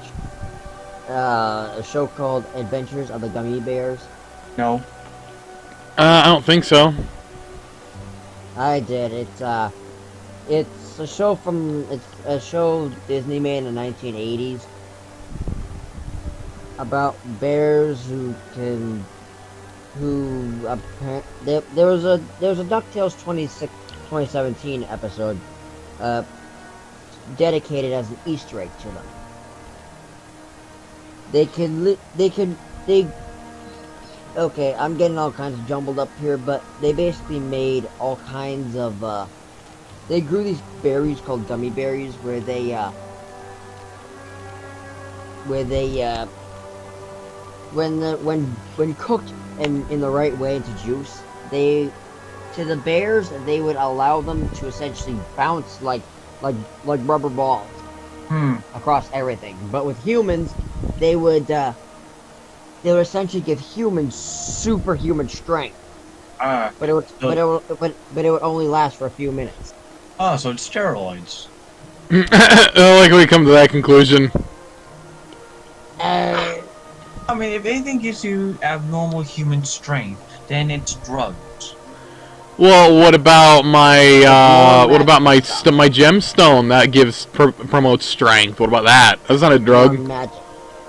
a show called Adventures of the Gummy Bears? No. I don't think so. I did. It's a show Disney made in the 1980s about bears there was a DuckTales 2017 episode dedicated as an Easter egg to them. Okay, I'm getting all kinds of jumbled up here, but they basically made all kinds of they grew these berries called gummy berries where when cooked in the right way into juice, to the bears they would allow them to essentially bounce like rubber balls across everything. But with humans, they would essentially give humans superhuman strength. But it would only last for a few minutes. Oh, so it's steroids. I don't like we come to that conclusion. I mean, if anything gives you abnormal human strength, then it's drugs. Well, what about my my gemstone that promotes strength? What about that? That's not a drug. Magic.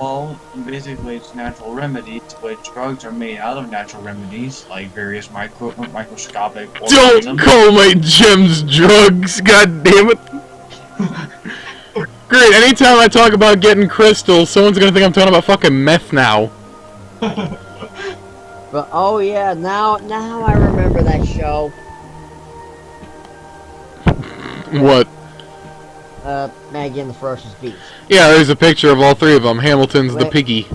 Well, basically it's natural remedies, but drugs are made out of natural remedies, like various microscopic Don't organisms. call my gems drugs, god damn it. Great, anytime I talk about getting crystals, someone's gonna think I'm talking about fucking meth now. But oh yeah, now I remember that show. What? Maggie and the Ferocious Beast. Yeah, there's a picture of all three of them. Hamilton's the Wait. piggy.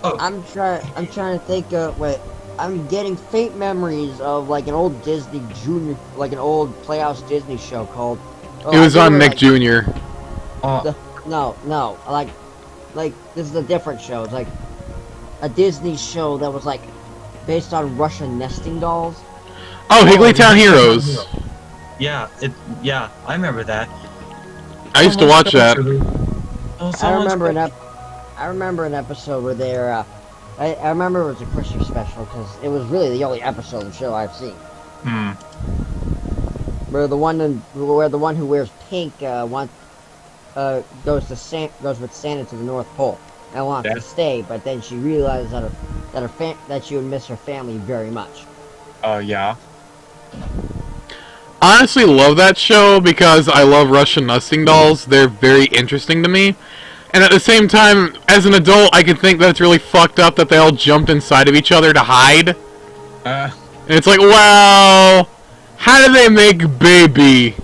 I'm trying to think wait. I'm getting faint memories of like an old Disney Junior, like an old Playhouse Disney show called. It was on Nick Jr. Jr. No, like this is a different show. It's like a Disney show that was like based on Russian nesting dolls. Oh, Higglytown Heroes. Yeah, I remember that. I used to watch that. I remember an episode where they're. I remember it was a Christmas special because it was really the only episode of the show I've seen. Where the one who wears pink goes with Santa to the North Pole and wants to stay, but then she realizes that she would miss her family very much. Yeah. Honestly, love that show because I love Russian nesting dolls. They're very interesting to me. And at the same time, as an adult, I can think that it's really fucked up that they all jumped inside of each other to hide. And it's like, well, how do they make baby?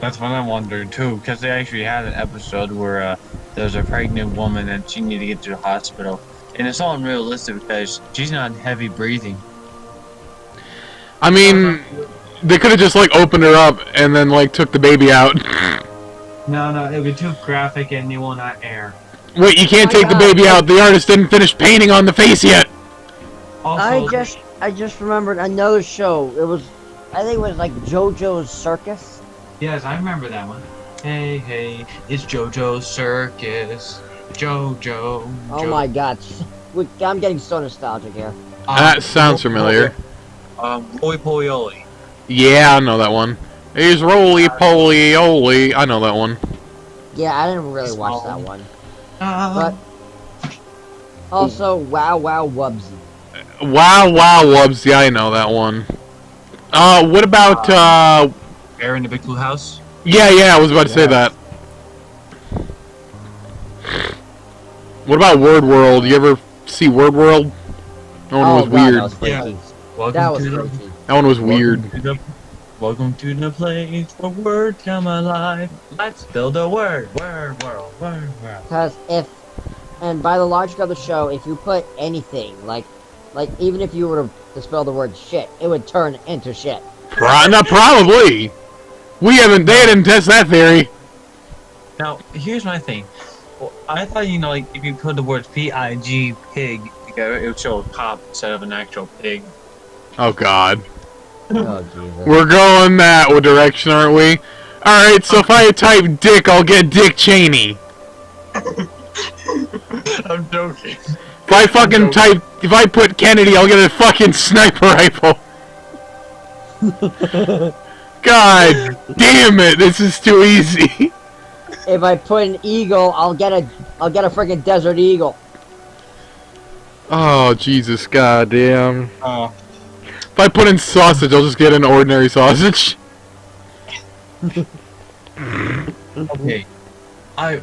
That's what I wondered too, because they actually had an episode where there's a pregnant woman and she needed to get to the hospital. And it's all unrealistic because she's not heavy breathing. I mean, they could have just, like, opened her up and then, like, took the baby out. No, it would be too graphic and you will not air. Wait, you can't take the baby out. The artist didn't finish painting on the face yet. Also, I just remembered another show. I think it was like JoJo's Circus. yes, I remember that one. Hey, it's JoJo's Circus. JoJo. Oh my god. I'm getting so nostalgic here. That sounds familiar. Roly Poly Oly. Yeah, I know that one. He's roly poly oly. I know that one. Yeah, I didn't really watch that one. But also, Wow Wow Wubsy. Wow Wow Wubs. Yeah, I know that one. What about, Bear in the Big Blue House? Yeah, I was about to say that. What about Word World? You ever see Word World? That one was weird. That was freaky. Yeah. That was freaky. That one was weird. Welcome to the place where words come alive. Let's build a word world. Because and by the logic of the show, if you put anything, like even if you were to spell the word shit, it would turn into shit. Not probably. They didn't test that theory. Now, here's my thing. Well, I thought, like, if you put the words P-I-G, pig, together, it would show a cop instead of an actual pig. Oh, God. Oh, Jesus. We're going that direction, aren't we? Alright, so if I type Dick, I'll get Dick Cheney. I'm joking. If I put Kennedy, I'll get a fucking sniper rifle. God damn it, this is too easy. If I put an eagle, I'll get a freaking desert eagle. Oh, Jesus, goddamn. Oh. If I put in sausage, I'll just get an ordinary sausage. Okay. I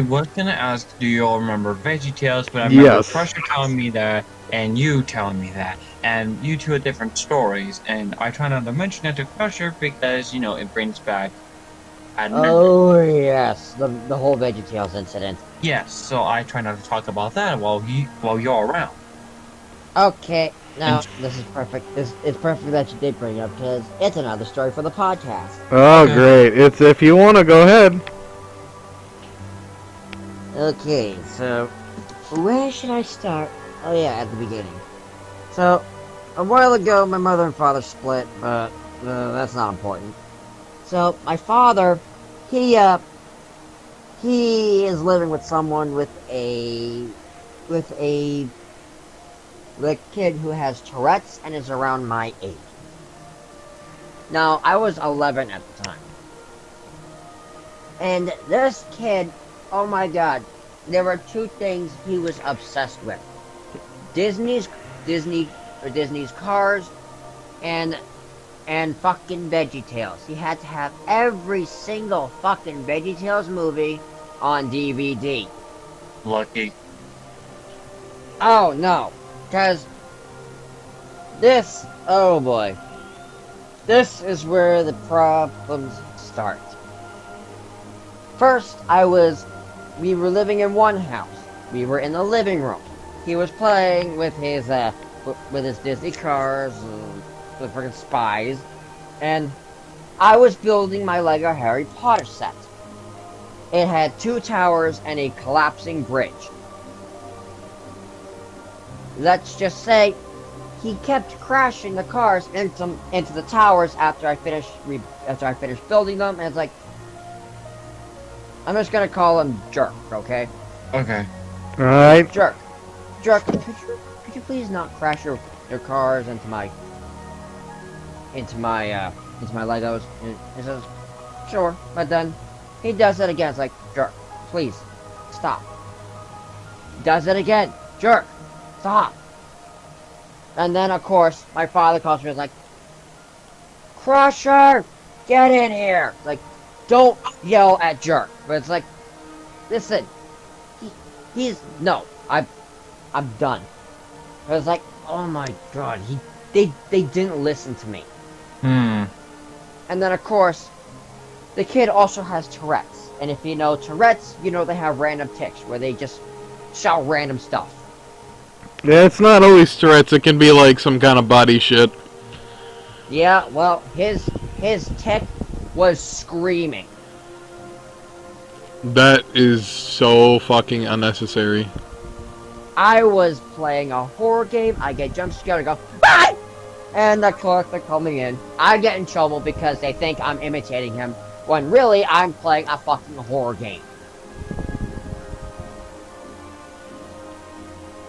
was gonna ask, do you all remember VeggieTales? But I remember Crusher telling me that, and you telling me that, and you two are different stories. And I try not to mention it to Crusher because it brings back. Oh yes, the whole VeggieTales incident. Yes, so I try not to talk about that while you're around. Okay, now this is perfect. It's perfect that you did bring it up because it's another story for the podcast. Oh, Okay. great. It's if you want to go ahead. Okay, so where should I start? Oh yeah, at the beginning. So a while ago, my mother and father split, but that's not important. So my father, he is living with someone with a kid who has Tourette's and is around my age. Now I was 11 at the time, and this kid, oh my God, there were two things he was obsessed with: Disney's cars, and fucking VeggieTales. He had to have every single fucking VeggieTales movie on DVD. Lucky. Oh no, because oh boy, this is where the problems start. First, we were living in one house. We were in the living room. He was playing with his Disney cars, the freaking spies, and I was building my Lego Harry Potter set. It had 2 towers and a collapsing bridge. Let's just say, he kept crashing the cars into the towers after I finished building them, and it's like, I'm just gonna call him Jerk, okay? Okay. Alright. Jerk, could you please not crash your cars into my Legos? And he says, sure, but then he does it again. It's like, Jerk, please, stop. He does it again. Jerk, stop. And then, of course, my father calls me and is like, Crusher, get in here. It's like, don't yell at jerk. But it's like, listen, no, I'm done. I was like, oh my god, they didn't listen to me. And then of course, the kid also has Tourette's. And if you know Tourette's, you know they have random tics where they just shout random stuff. Yeah, it's not always Tourette's. It can be like some kind of body shit. Yeah, well, his tic was screaming. That is so fucking unnecessary. I was playing a horror game, I get jump scared, I go, ah! And of course they're coming in. I get in trouble because they think I'm imitating him, when really I'm playing a fucking horror game.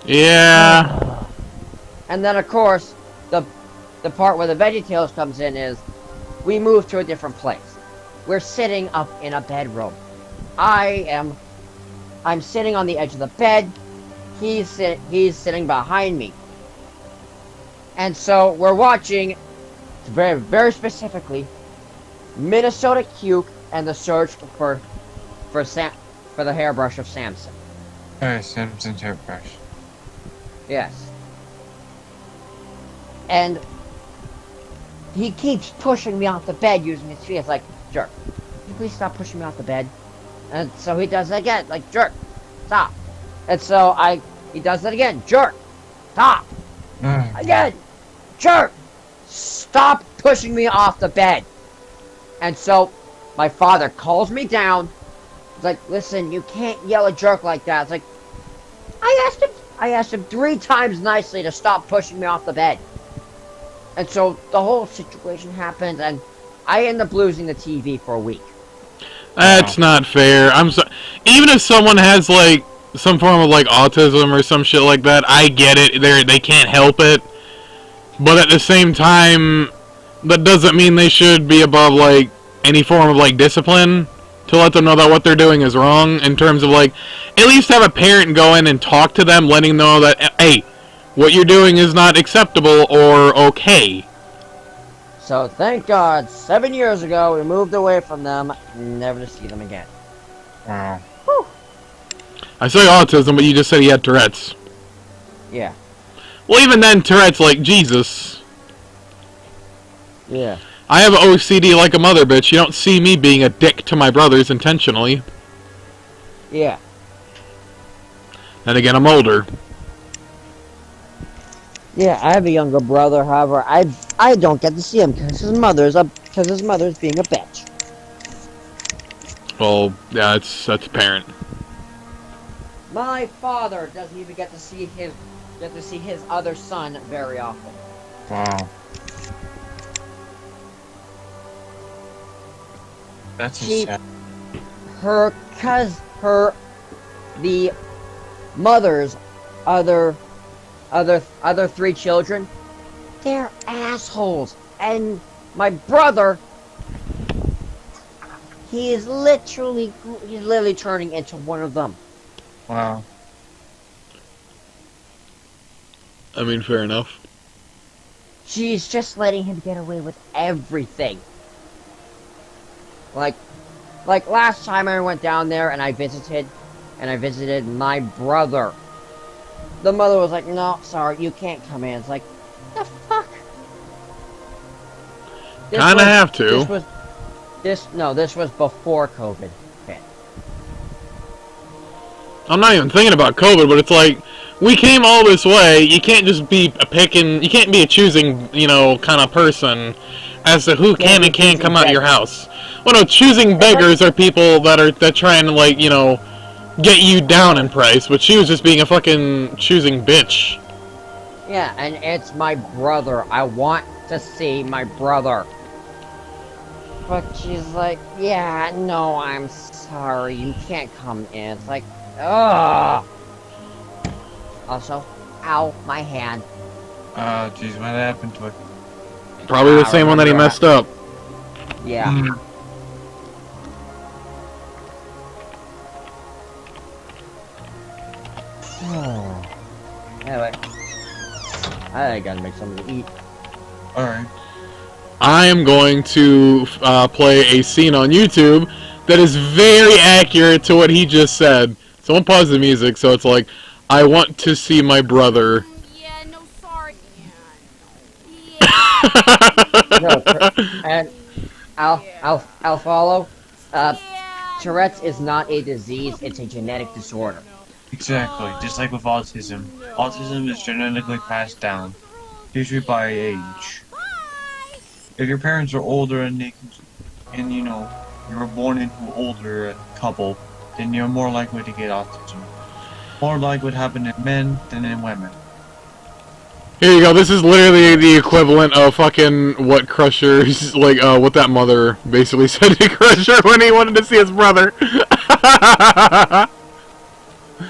Yeah. And then of course, the part where the VeggieTales comes in is, we move to a different place. We're sitting up in a bedroom. I'm sitting on the edge of the bed. He's sitting behind me. And so we're watching, very, very specifically, Minnesota Cuke and the search for the hairbrush of Samson. Alright, Samson's hairbrush. Yes. And he keeps pushing me off the bed using his feet. It's like, jerk, can you please stop pushing me off the bed? And so he does it again, like, jerk, stop. And so he does it again, jerk, stop. Again, jerk, stop pushing me off the bed. And so my father calls me down. He's like, listen, you can't yell at jerk like that. It's like, I asked him 3 times nicely to stop pushing me off the bed. And so the whole situation happens, and I end up losing the TV for a week. That's not fair. I'm so. Even if someone has like some form of like autism or some shit like that, I get it. They can't help it. But at the same time, that doesn't mean they should be above like any form of like discipline to let them know that what they're doing is wrong. In terms of like, at least have a parent go in and talk to them, letting them know that, hey, what you're doing is not acceptable or okay. So thank God, 7 years ago we moved away from them, never to see them again. Wow. Whew. I say autism, but you just said he had Tourette's. Yeah. Well, even then, Tourette's, like, Jesus. Yeah. I have OCD like a mother bitch. You don't see me being a dick to my brothers intentionally. Yeah. And again, I'm older. Yeah, I have a younger brother, however, I don't get to see him because his mother's being a bitch. Well, yeah, that's apparent. My father doesn't even get to see his other son very often. Wow. That's sad. The mother's other 3 children, they're assholes. And my brother, he's literally turning into one of them. Wow. I mean, fair enough. She's just letting him get away with everything. Like last time I went down there and I visited my brother. The mother was like, no, sorry, you can't come in. It's like, the fuck? Kinda have to. This was before COVID hit. I'm not even thinking about COVID, but it's like, we came all this way. You can't just be you can't be a choosing, kind of person as to who can and can't come out your house. Well, no, choosing beggars are people that trying to, get you down in price, but she was just being a fucking choosing bitch. Yeah, and it's my brother. I want to see my brother. But she's like, yeah, no, I'm sorry, you can't come in. It's like, ugh. Also, ow, my hand. Oh, jeez, what happened to it? Probably the same one that he messed up. Yeah. Anyway, I gotta make something to eat. Alright. I am going to play a scene on YouTube that is very accurate to what he just said. Someone pause the music, so it's like, I want to see my brother. Yeah, no, sorry. Yeah. No, and I'll follow. Tourette's is not a disease; it's a genetic disorder. Exactly, just like with autism. Autism is genetically passed down, usually by age. If your parents are older and you know, you were born into an older couple, then you're more likely to get autism. More likely to happen in men than in women. Here you go, this is literally the equivalent of fucking what Crusher's, like, what that mother basically said to Crusher when he wanted to see his brother.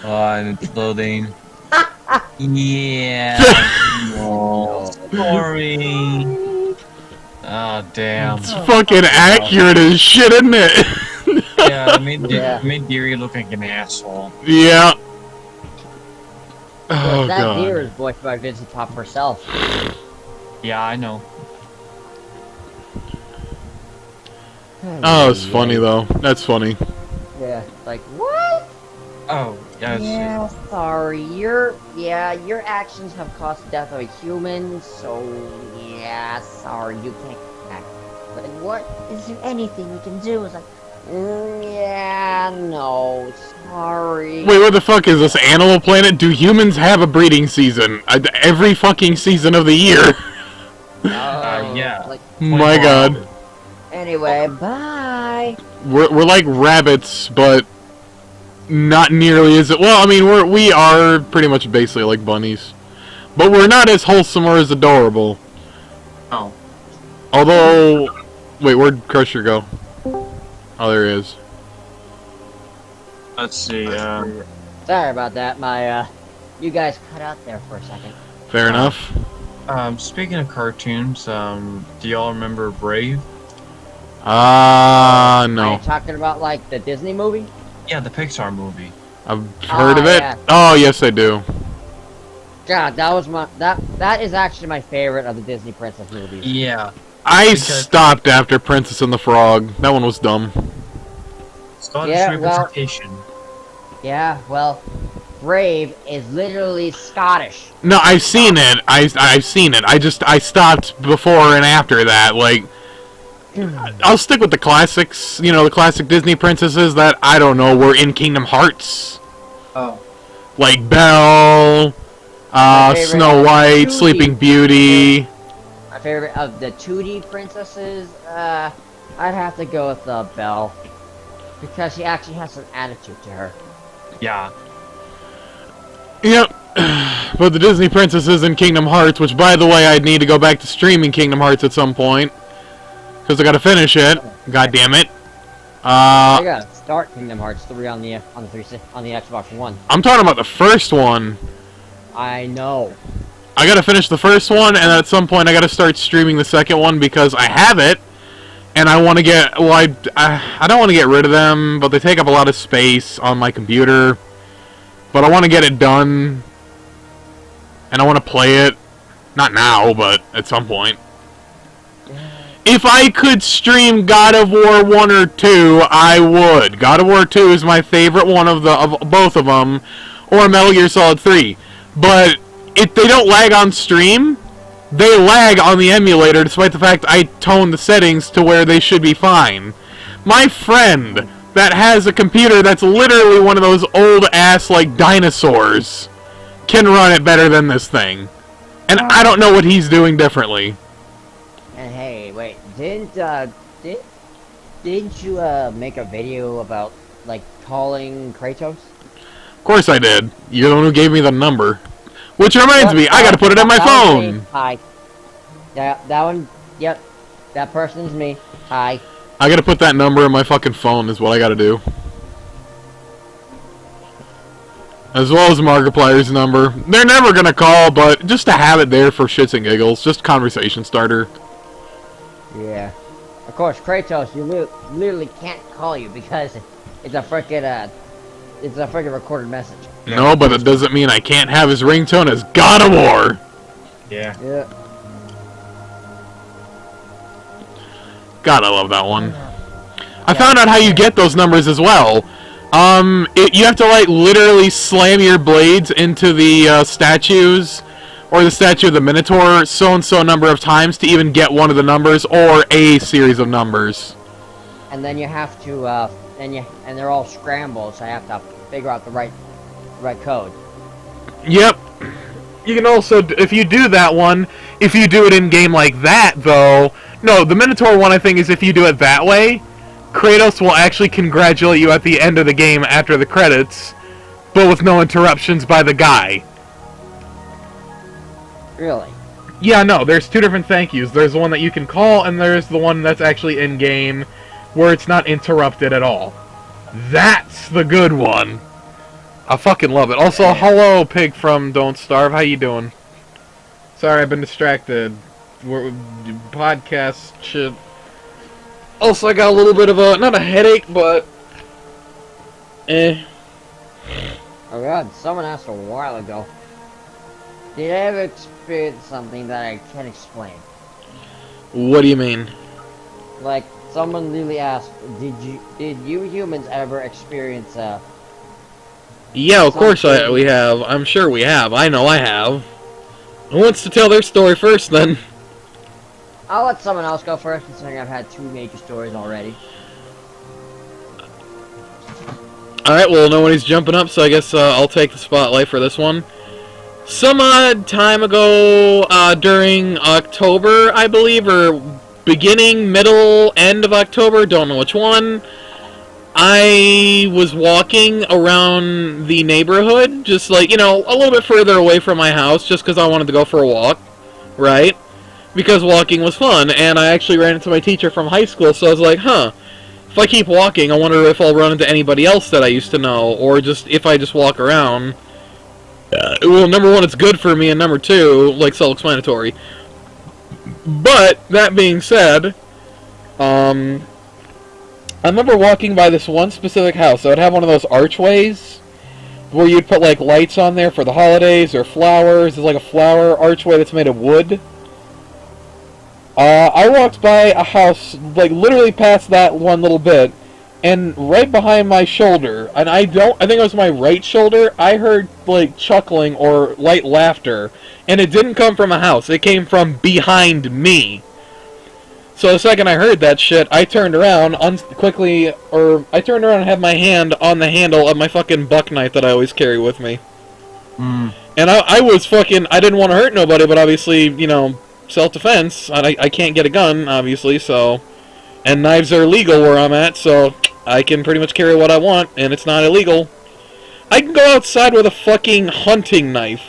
And it's loading. Yeah. No. Sorry. Oh, damn. It's fucking accurate as shit, isn't it? Yeah, it made Deary look like an asshole. Yeah. Oh, that God. deer is voiced by Vincent Pop herself. Yeah, I know. Oh, it's funny, though. That's funny. Yeah, like, what? Oh, yes. Yeah, sorry. Your actions have caused the death of a human, so yeah, sorry, you can't act. But what? Is there anything we can do? It's like, yeah, no, sorry. Wait, what the fuck is this, Animal Planet? Do humans have a breeding season? Every fucking season of the year. Yeah. Like, My God. anyway, bye. We're like rabbits, but not nearly as... Well, I mean, we are pretty much basically like bunnies. But we're not as wholesome or as adorable. Oh. Although... Wait, where'd Crusher go? Oh, there he is. Let's see, Sorry about that, you guys cut out there for a second. Fair enough. Speaking of cartoons, do y'all remember Brave? No. Are you talking about, like, the Disney movie? Yeah, the Pixar movie. I've heard of it. Yeah. Oh, yes, I do. God, that was that is actually my favorite of the Disney princess movies. Yeah. I stopped after Princess and the Frog. That one was dumb. Scottish Yeah, well- representation. Yeah, well, Brave is literally Scottish. No, I've seen it. I've seen it. I stopped before and after that. Like, I'll stick with the classics. You know, the classic Disney princesses that, I don't know, were in Kingdom Hearts. Oh. Like Belle, My favorite Snow White, Beauty. Sleeping Beauty. My favorite of the 2D princesses, I'd have to go with Belle. Because she actually has some attitude to her. Yeah. Yep. But the Disney princesses in Kingdom Hearts, which, by the way, I'd need to go back to streaming Kingdom Hearts at some point. Because I gotta finish it. God damn it. I gotta start Kingdom Hearts 3 on the Xbox One. I'm talking about the first one. I know. I gotta finish the first one, and at some point I gotta start streaming the second one because I have it, and I want to get, well, I don't want to get rid of them, but they take up a lot of space on my computer, but I want to get it done, and I want to play it, not now, but at some point. If I could stream God of War 1 or 2, I would. God of War 2 is my favorite one of both of them, or Metal Gear Solid 3, but if they don't lag on stream, they lag on the emulator, despite the fact I toned the settings to where they should be fine. My friend that has a computer that's literally one of those old-ass, like, dinosaurs can run it better than this thing. And I don't know what he's doing differently. And hey, wait, didn't you make a video about, like, calling Kratos? Of course I did. You're the one who gave me the number. Which reminds me, I gotta put it on my That was me. phone! Hi. Yeah, that one, yep. That person's me. Hi. I gotta put that number in my fucking phone is what I gotta do. As well as Markiplier's number. They're never gonna call, but just to have it there for shits and giggles. Just conversation starter. Yeah. Of course, Kratos, you literally can't call you because it's a frickin' recorded message. No, but it doesn't mean I can't have his ringtone as God of War! Yeah. Yeah. God, I love that one. I found out how you get those numbers as well. You have to, like, literally slam your blades into the statues, or the statue of the Minotaur, so-and-so number of times to even get one of the numbers, or a series of numbers. And then you have to, and they're all scrambled, so I have to figure out the right code. Yep. You can also, if you do that one, if you do it in-game like that, though... No, the Minotaur one, I think, is if you do it that way, Kratos will actually congratulate you at the end of the game after the credits, but with no interruptions by the guy. Really? Yeah, no, there's two different thank yous. There's the one that you can call, and there's the one that's actually in-game, where it's not interrupted at all. That's the good one. I fucking love it. Also, hello, Pig from Don't Starve. How you doing? Sorry, I've been distracted. Podcast shit. Also, I got a little bit of a, not a headache, but... Oh god, someone asked a while ago. Did I ever experience something that I can't explain? What do you mean? Like, someone literally asked, did you humans ever experience, Yeah, of course we have. I'm sure we have. I know I have. Who wants to tell their story first, then? I'll let someone else go first, considering I've had 2 major stories already. Alright, well, nobody's jumping up, so I guess I'll take the spotlight for this one. Some odd time ago, during October, I believe, or beginning, middle, end of October, don't know which one, I was walking around the neighborhood, just like, you know, a little bit further away from my house, just because I wanted to go for a walk, right? Because walking was fun, and I actually ran into my teacher from high school, so I was like, huh, if I keep walking, I wonder if I'll run into anybody else that I used to know, or just, if I just walk around. Well, number one, it's good for me, and number two, like, self-explanatory. But, that being said, I remember walking by this one specific house. I would have one of those archways where you'd put, like, lights on there for the holidays or flowers. There's, like, a flower archway that's made of wood. I walked by a house, like, literally past that one little bit, and right behind my shoulder, and I think it was my right shoulder, I heard, like, chuckling or light laughter, and it didn't come from a house. It came from behind me. So the second I heard that shit, I turned around and had my hand on the handle of my fucking buck knife that I always carry with me. And I was fucking, I didn't want to hurt nobody, but obviously, you know, self-defense, I can't get a gun, obviously, so, and knives are legal where I'm at, so I can pretty much carry what I want, and it's not illegal. I can go outside with a fucking hunting knife.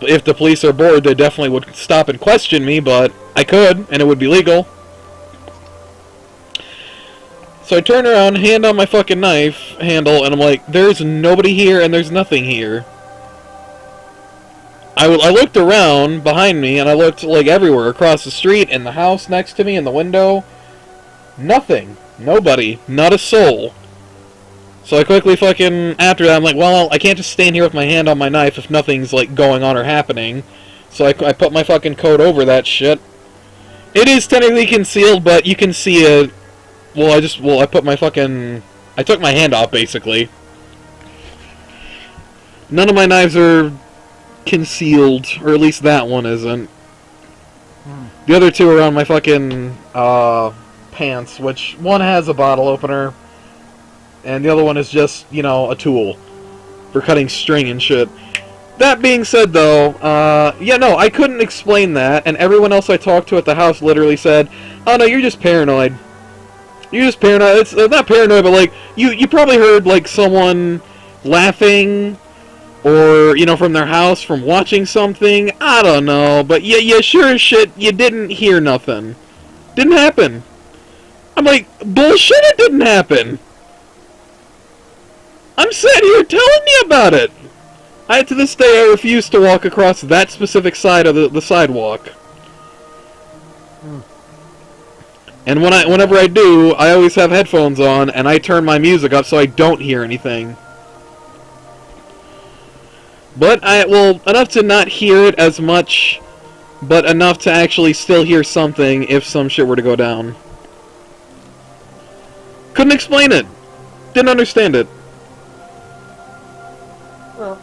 If the police are bored, they definitely would stop and question me, but I could, and it would be legal. So I turn around, hand on my fucking knife handle, and I'm like, there's nobody here, and there's nothing here. I looked around behind me, and I looked, like, everywhere, across the street, in the house next to me, in the window. Nothing. Nobody. Not a soul. So I quickly fucking, after that, I'm like, well, I can't just stand here with my hand on my knife if nothing's, like, going on or happening. So I put my fucking coat over that shit. It is technically concealed, but you can see it. Well, I put my fucking, I took my hand off, basically. None of my knives are concealed, or at least that one isn't. The other two are on my fucking pants, which one has a bottle opener, and the other one is just, you know, a tool for cutting string and shit. That being said, though, yeah, no, I couldn't explain that, and everyone else I talked to at the house literally said, oh no, you're just paranoid. You're just paranoid. It's not paranoid, but, like, you probably heard, like, someone laughing, or, you know, from their house, from watching something. I don't know, but yeah, sure as shit, you didn't hear nothing. Didn't happen. I'm like, bullshit, it didn't happen. I'm sitting here telling you about it. To this day, I refuse to walk across that specific side of the sidewalk. And whenever I do, I always have headphones on, and I turn my music up so I don't hear anything. But well, enough to not hear it as much, but enough to actually still hear something if some shit were to go down. Couldn't explain it. Didn't understand it. Well,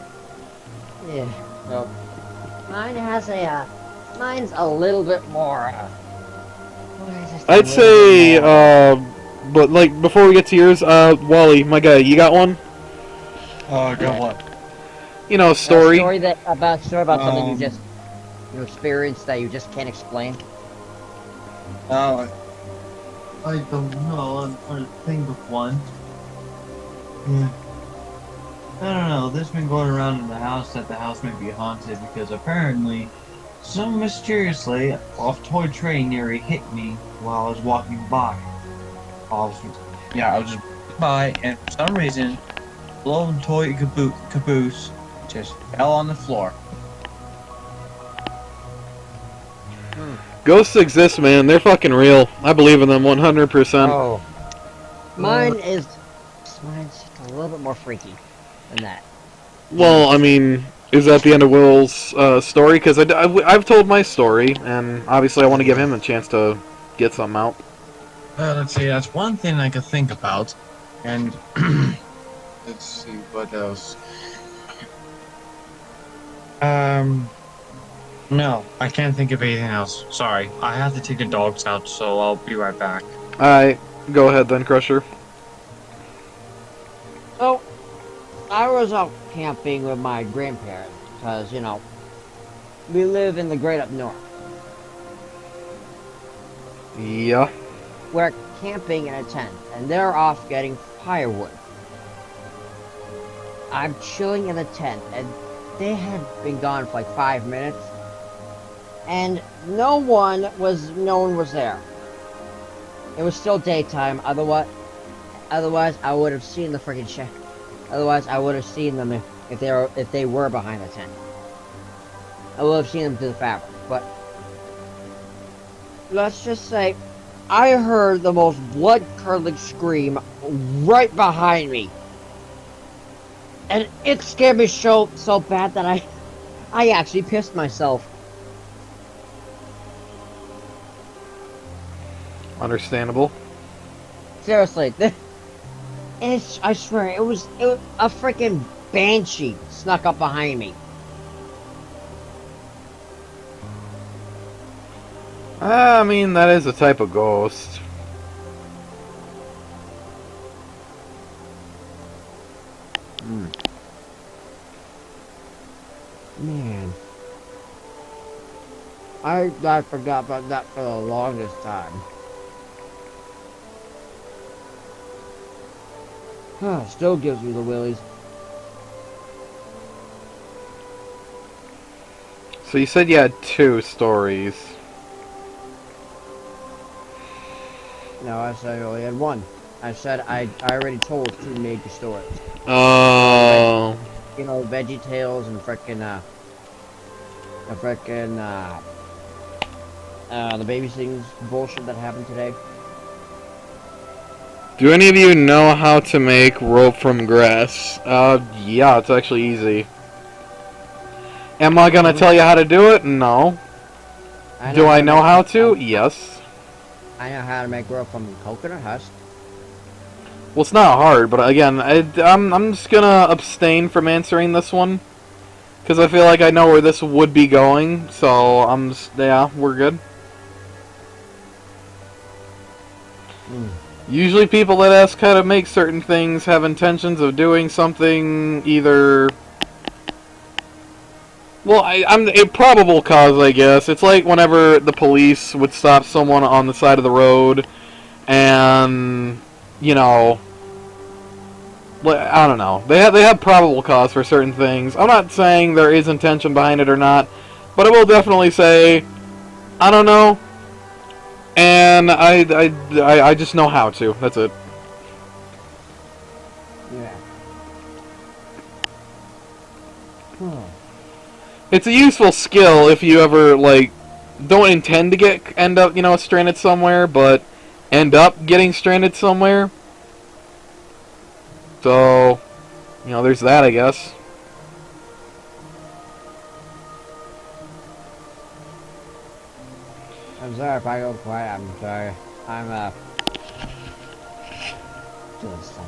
yeah. Well, mine has a, mine's a little bit more, just a I'd little say, bit more. but like before we get to yours, Wally, my guy, you got one? Oh, got what? You know, a A story. story about something you Um, just you experienced that you just can't explain. I don't know. I'm trying to think of one. Yeah. I don't know. There's been going around in the house that the house may be haunted because apparently, some mysteriously, a toy train nearly hit me while I was walking by. I was just by, and for some reason, the little toy caboose just fell on the floor. Ghosts exist, man. They're fucking real. I believe in them 100%. Oh, mine's just a little bit more freaky than that. Well, I mean, is that the end of Will's story? Because I've told my story, and obviously I want to give him a chance to get something out. Let's see. That's one thing I could think about, and let's see what else. No, I can't think of anything else. Sorry, I have to take the dogs out, so I'll be right back. Alright, go ahead then, Crusher. So, I was out camping with my grandparents because we live in the great up north. Yeah. We're camping in a tent, and they're off getting firewood. I'm chilling in the tent, and they had been gone for like 5 minutes, and no one was there. It was still daytime. Otherwise, I would have seen the freaking shed. Otherwise, I would have seen them if they were behind the tent. I would have seen them through the fabric. But let's just say, I heard the most blood-curdling scream right behind me, and it scared me so bad that I actually pissed myself. Understandable. Seriously, I swear, it was a freaking banshee snuck up behind me. I mean, that is a type of ghost. Man, I forgot about that for the longest time. Still gives me the willies. So you said you had 2 stories. No, I said I only had one. I said I already told 2 major stories. Oh. Veggie Tales and the babysitting bullshit that happened today. Do any of you know how to make rope from grass? Yeah, it's actually easy. Am I gonna tell you how to do it? No. Do I know how to? Yes. I know how to make rope from coconut husk. Well, it's not hard, but again, I'm just gonna abstain from answering this one. Because I feel like I know where this would be going, so yeah, we're good. Usually people that ask how to make certain things have intentions of doing something either... Well, I'm a probable cause, I guess. It's like whenever the police would stop someone on the side of the road and, I don't know. They have probable cause for certain things. I'm not saying there is intention behind it or not, but I will definitely say, I don't know. And I just know how to. That's it. Yeah. It's a useful skill if you ever don't intend to end up stranded somewhere, but end up getting stranded somewhere. So, there's that, I guess. I'm sorry if I go quiet. I'm sorry. doing stuff.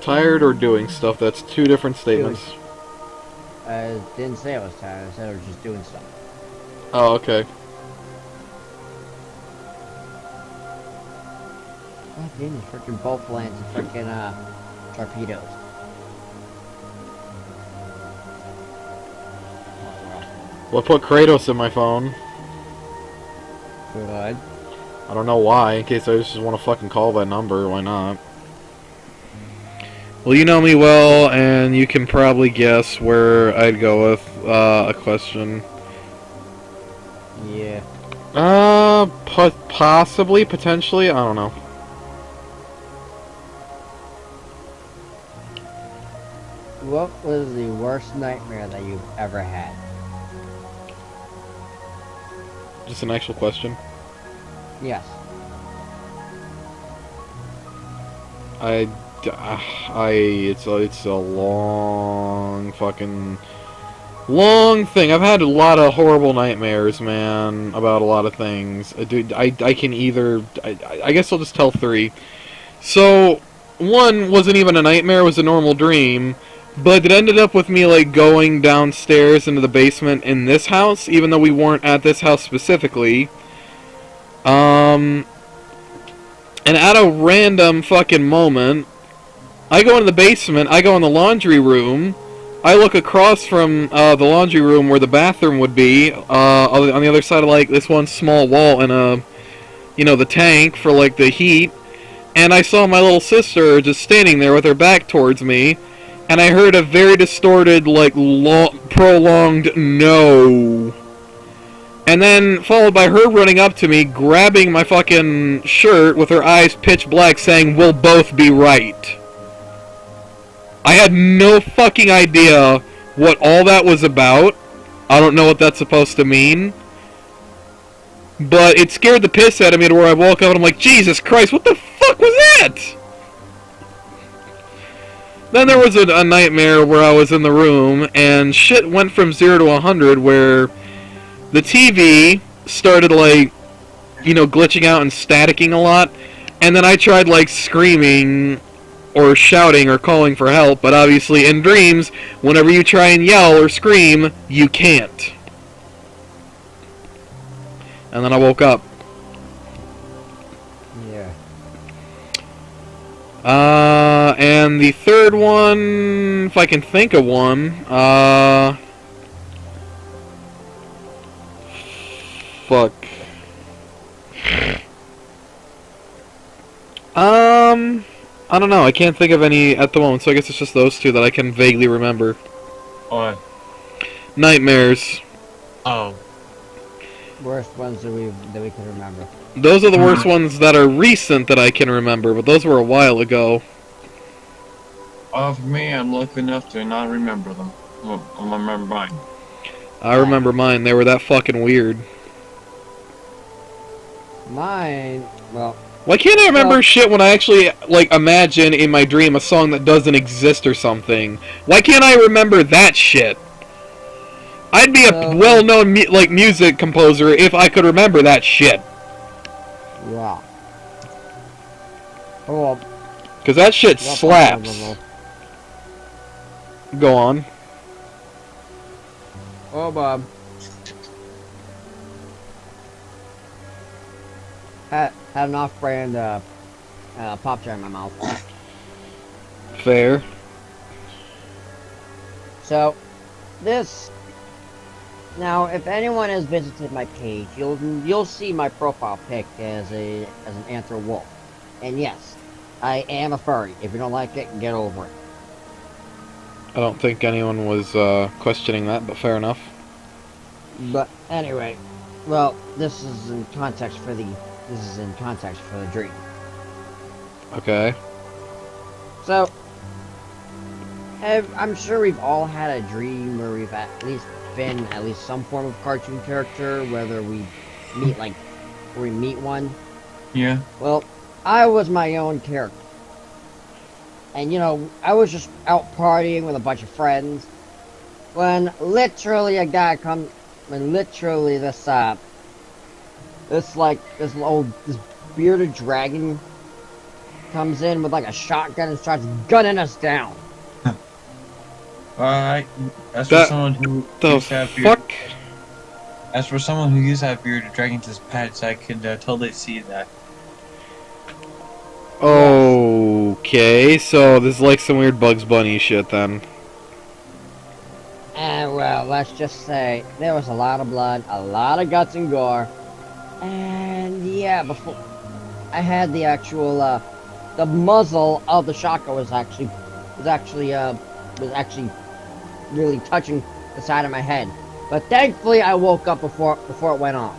Tired or doing stuff? That's two different statements. I didn't say I was tired. I said I was just doing stuff. Oh, okay. God damn, these freaking both lands and freaking torpedoes. Well, I put Kratos in my phone. Good. I don't know why, in case I just want to fucking call that number. Why not? Well, you know me well, and you can probably guess where I'd go with a question. Yeah. Possibly, potentially, I don't know. What was the worst nightmare that you've ever had? Just an actual question. Yes. It's a long thing. I've had a lot of horrible nightmares, man, about a lot of things. Dude, I can either, I guess I'll just tell three. So, one wasn't even a nightmare, it was a normal dream, but it ended up with me, like, going downstairs into the basement in this house, even though we weren't at this house specifically. And at a random fucking moment, I go into the basement, I go in the laundry room, I look across from the laundry room where the bathroom would be, on the other side of, like, this one small wall and, the tank for, like, the heat, and I saw my little sister just standing there with her back towards me, and I heard a very distorted, like, prolonged no. And then, followed by her running up to me, grabbing my fucking shirt with her eyes pitch black, saying, "We'll both be right." I had no fucking idea what all that was about. I don't know what that's supposed to mean. But it scared the piss out of me to where I woke up and I'm like, Jesus Christ, what the fuck was that? Then there was a nightmare where I was in the room and shit went from 0 to 100 where the TV started, like, glitching out and staticking a lot. And then I tried, like, screaming or shouting or calling for help. But obviously, in dreams, whenever you try and yell or scream, you can't. And then I woke up. Yeah. And the third one, if I can think of one, fuck. I don't know. I can't think of any at the moment, so I guess it's just those two that I can vaguely remember. What? Nightmares. Oh. Worst ones that we can remember. Those are the worst ones that are recent that I can remember, but those were a while ago. For me, I'm lucky enough to not remember them. I remember mine. I remember mine. They were that fucking weird. Mine, well... Why can't I remember shit when I actually, like, imagine in my dream a song that doesn't exist or something? Why can't I remember that shit? I'd be a well-known, music composer if I could remember that shit. Yeah. Oh, Because that shit slaps. Go on. oh, Bob. Had an off-brand pop jar in my mouth. Fair. So, this. Now, if anyone has visited my page, you'll see my profile pic as an anthro wolf. And yes, I am a furry. If you don't like it, get over it. I don't think anyone was questioning that, but fair enough. But anyway, well, this is in context for the dream. Okay. So, I'm sure we've all had a dream where we've at least been at least some form of cartoon character, whether we meet one. Yeah. Well, I was my own character. And I was just out partying with a bunch of friends when literally a guy comes, when literally this bearded dragon comes in with like a shotgun and starts gunning us down. Alright, as for That- someone who The used to have fuck? as for someone who used to have bearded dragons as pets, I can totally see that. Okay, so this is like some weird Bugs Bunny shit then. And well, let's just say there was a lot of blood, a lot of guts and gore, and yeah, before I had the actual the muzzle of the shotgun was actually really touching the side of my head. But thankfully, I woke up before it went off.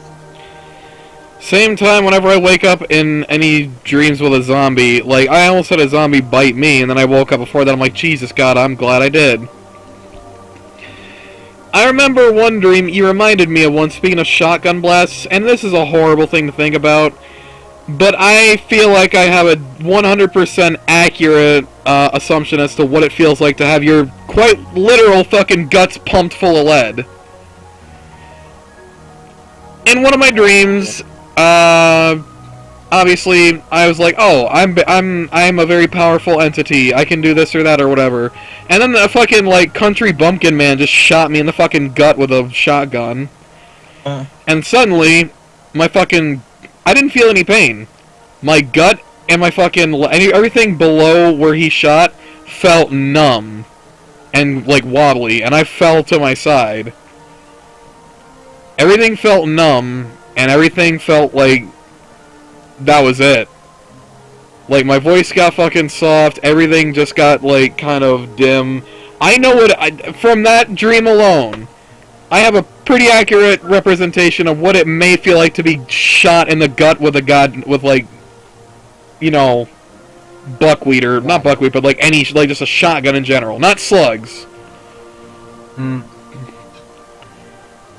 Same time, whenever I wake up in any dreams with a zombie, like, I almost had a zombie bite me, and then I woke up before that, I'm like, Jesus God, I'm glad I did. I remember one dream you reminded me of one, speaking of shotgun blasts, and this is a horrible thing to think about, but I feel like I have a 100% accurate assumption as to what it feels like to have your quite literal fucking guts pumped full of lead. In one of my dreams, obviously, I was like, oh, I'm a very powerful entity. I can do this or that or whatever. And then the fucking, like, country bumpkin man just shot me in the fucking gut with a shotgun. And suddenly, my fucking... I didn't feel any pain. My gut and my fucking... everything below where he shot felt numb. And, like, wobbly. And I fell to my side. Everything felt numb. And everything felt like... that was it. Like, my voice got fucking soft, everything just got, like, kind of dim. I know what... from that dream alone, I have a pretty accurate representation of what it may feel like to be shot in the gut with with, like, you know, buckwheat, or not buckwheat, but, like, any, like, just a shotgun in general. Not slugs.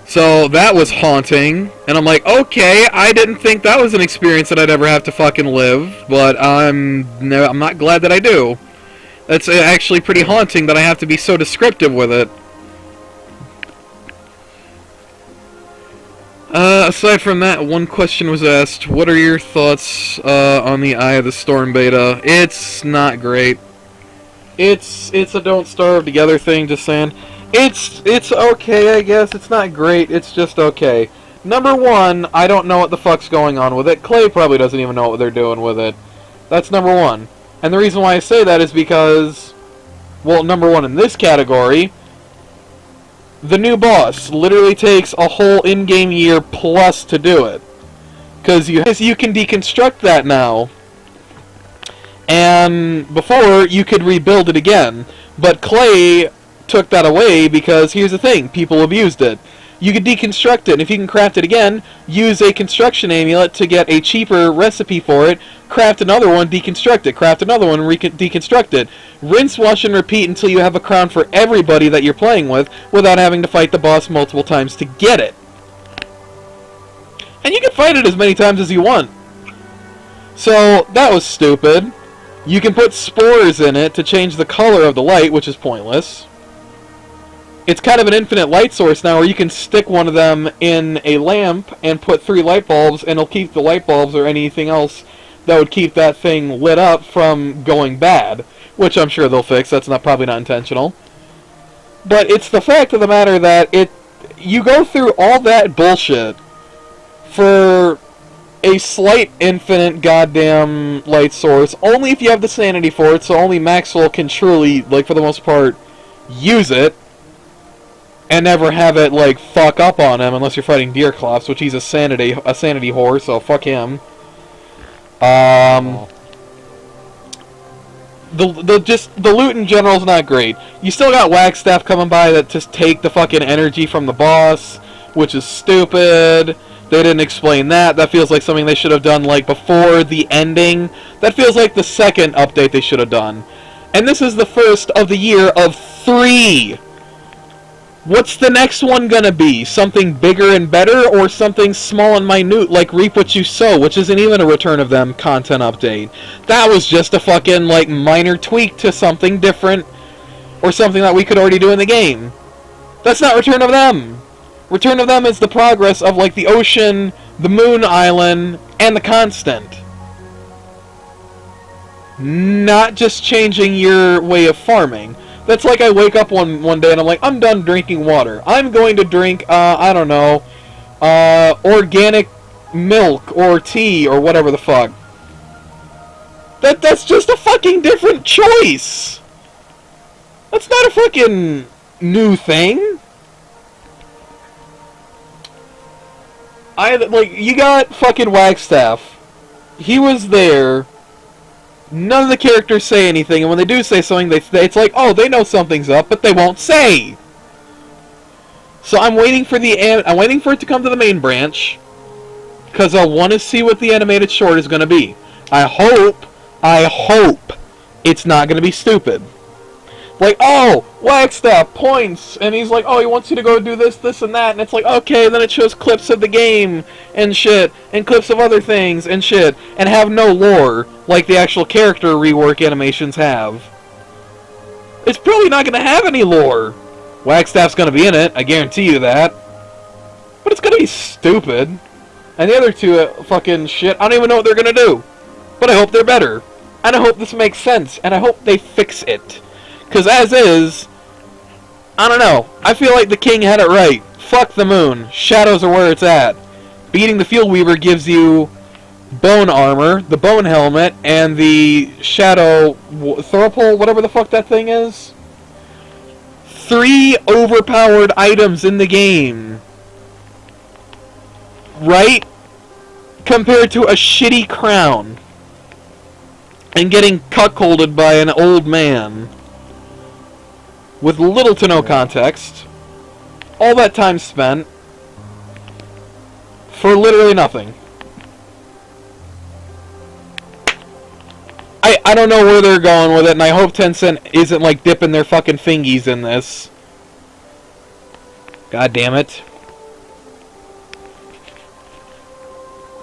So that was haunting, and I'm like, okay, I didn't think that was an experience that I'd ever have to fucking live, but I'm not glad that I do. That's actually pretty haunting that I have to be so descriptive with it. Aside from that, one question was asked, what are your thoughts on the Eye of the Storm beta? It's not great. It's a don't starve together thing, just saying. It's okay, I guess. It's not great, it's just okay. Number one, I don't know what the fuck's going on with it. Klei probably doesn't even know what they're doing with it. That's number one. And the reason why I say that is because, well, number one in this category, the new boss literally takes a whole in-game year plus to do it. Because you can deconstruct that now. And before, you could rebuild it again. But Klei took that away because, here's the thing, people abused it. You could deconstruct it, and if you can craft it again, use a construction amulet to get a cheaper recipe for it, craft another one, deconstruct it, craft another one, deconstruct it. Rinse, wash, and repeat until you have a crown for everybody that you're playing with, without having to fight the boss multiple times to get it. And you can fight it as many times as you want. So, that was stupid. You can put spores in it to change the color of the light, which is pointless. It's kind of an infinite light source now, where you can stick one of them in a lamp and put 3 light bulbs, and it'll keep the light bulbs or anything else that would keep that thing lit up from going bad. Which I'm sure they'll fix, that's probably not intentional. But it's the fact of the matter that you go through all that bullshit for a slight infinite goddamn light source, only if you have the sanity for it, so only Maxwell can truly, like, for the most part, use it. And never have it, like, fuck up on him, unless you're fighting Deerclops, which he's a sanity whore, so fuck him. The loot in general is not great. You still got Wagstaff coming by that just take the fucking energy from the boss, which is stupid. They didn't explain that. That feels like something they should have done, like, before the ending. That feels like the second update they should have done. And this is the first of the year of 3! What's the next one gonna be? Something bigger and better, or something small and minute like Reap What You Sow, which isn't even a Return of Them content update? That was just a fucking, like, minor tweak to something different, or something that we could already do in the game. That's not Return of Them! Return of Them is the progress of, like, the ocean, the moon island, and the constant. not just changing your way of farming. That's like I wake up one day and I'm like, I'm done drinking water. I'm going to drink, I don't know, organic milk or tea or whatever the fuck. That's just a fucking different choice. That's not a fucking new thing. You got fucking Wagstaff. He was there. None of the characters say anything, and when they do say something, it's like, oh, they know something's up, but they won't say. So I'm waiting for it to come to the main branch, because I want to see what the animated short is going to be. I hope it's not going to be stupid. Like, oh, Wagstaff points, and he's like, oh, he wants you to go do this, this, and that, and it's like, okay, then it shows clips of the game, and shit, and clips of other things, and shit, and have no lore, like the actual character rework animations have. It's probably not going to have any lore. Wagstaff's going to be in it, I guarantee you that. But it's going to be stupid. And the other two fucking shit, I don't even know what they're going to do. But I hope they're better. And I hope this makes sense, and I hope they fix it. Because as is, I don't know. I feel like the king had it right. Fuck the moon. Shadows are where it's at. Beating the Field Weaver gives you bone armor, the bone helmet, and the shadow thurple, whatever the fuck that thing is. 3 overpowered items in the game. Right? Compared to a shitty crown. And getting cuckolded by an old man. With little to no context. All that time spent. For literally nothing. I don't know where they're going with it, and I hope Tencent isn't like dipping their fucking fingies in this. God damn it.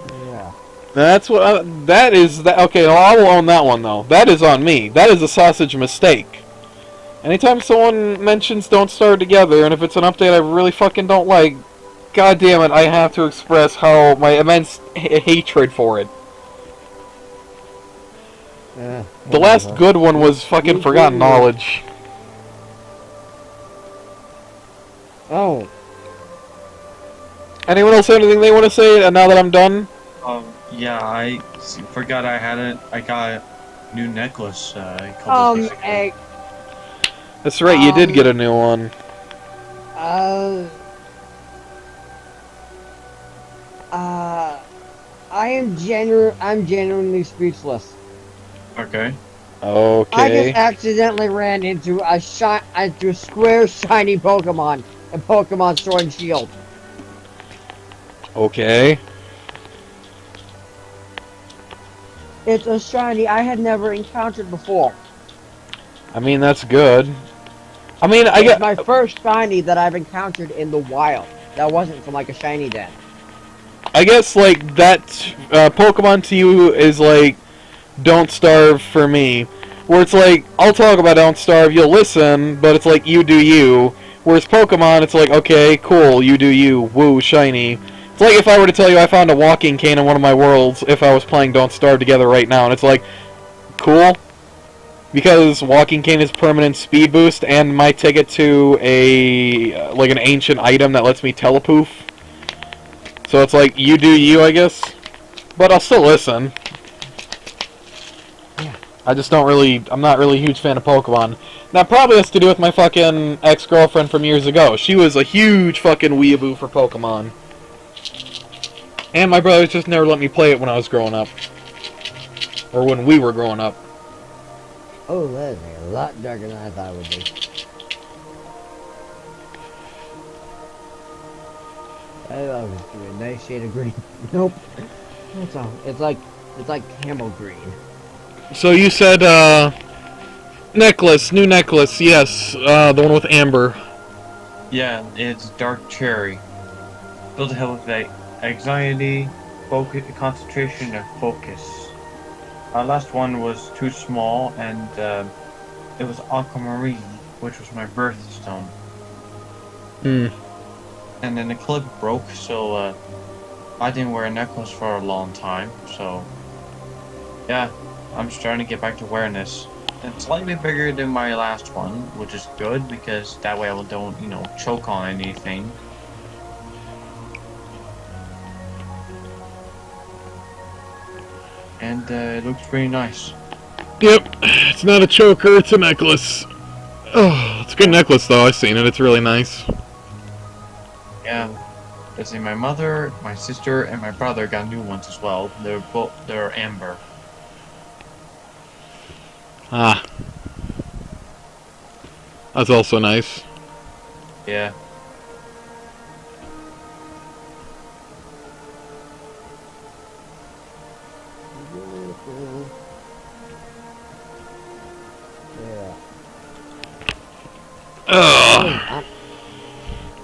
Yeah. That's what that is. Okay, well, I will own that one though. That is on me. That is a sausage mistake. Anytime someone mentions Don't Starve Together, and if it's an update I really fucking don't like, god damn it, I have to express how my immense hatred for it. The last good one was fucking Forgotten Knowledge. Oh. Anyone else have anything they want to say now that I'm done? Yeah, I forgot I had it. I got a new necklace a couple days ago. That's right, you did get a new one. I'm genuinely speechless. Okay. Okay. I just accidentally ran into a square shiny Pokemon in Pokemon Sword and Shield. Okay. It's a shiny I had never encountered before. I mean, that's good. I mean, It's my first shiny that I've encountered in the wild. That wasn't from like a shiny den. I guess like that Pokemon to you is like Don't Starve for me, where it's like I'll talk about Don't Starve, you'll listen, but it's like you do you. Whereas Pokemon, it's like okay, cool, you do you, woo, shiny. It's like if I were to tell you I found a walking cane in one of my worlds if I was playing Don't Starve Together right now, and it's like cool. Because walking cane is permanent speed boost, and my ticket to a like an ancient item that lets me telepoof. So it's like you do you, I guess. But I'll still listen. Yeah. I just don't really. I'm not really a huge fan of Pokemon. That probably has to do with my fucking ex-girlfriend from years ago. She was a huge fucking weeaboo for Pokemon. And my brothers just never let me play it when I was growing up, or when we were growing up. Oh, that is a lot darker than I thought it would be. I thought it was a nice shade of green. Nope. That's all. It's like camel green. So you said necklace, new necklace, yes, the one with amber. Yeah, it's dark cherry. Built to help with anxiety, focus, concentration, and focus. Our last one was too small, and it was aquamarine, which was my birthstone. Hmm. And then the clip broke, so I didn't wear a necklace for a long time. So, yeah, I'm starting to get back to awareness. It's slightly bigger than my last one, which is good because that way I don't, choke on anything. And it looks pretty nice. Yep, it's not a choker, it's a necklace. Oh, it's a good necklace though, I've seen it, it's really nice. Yeah. Let's see, my mother, my sister, and my brother got new ones as well. They're amber. Ah. That's also nice. Yeah. Yeah. Ugh.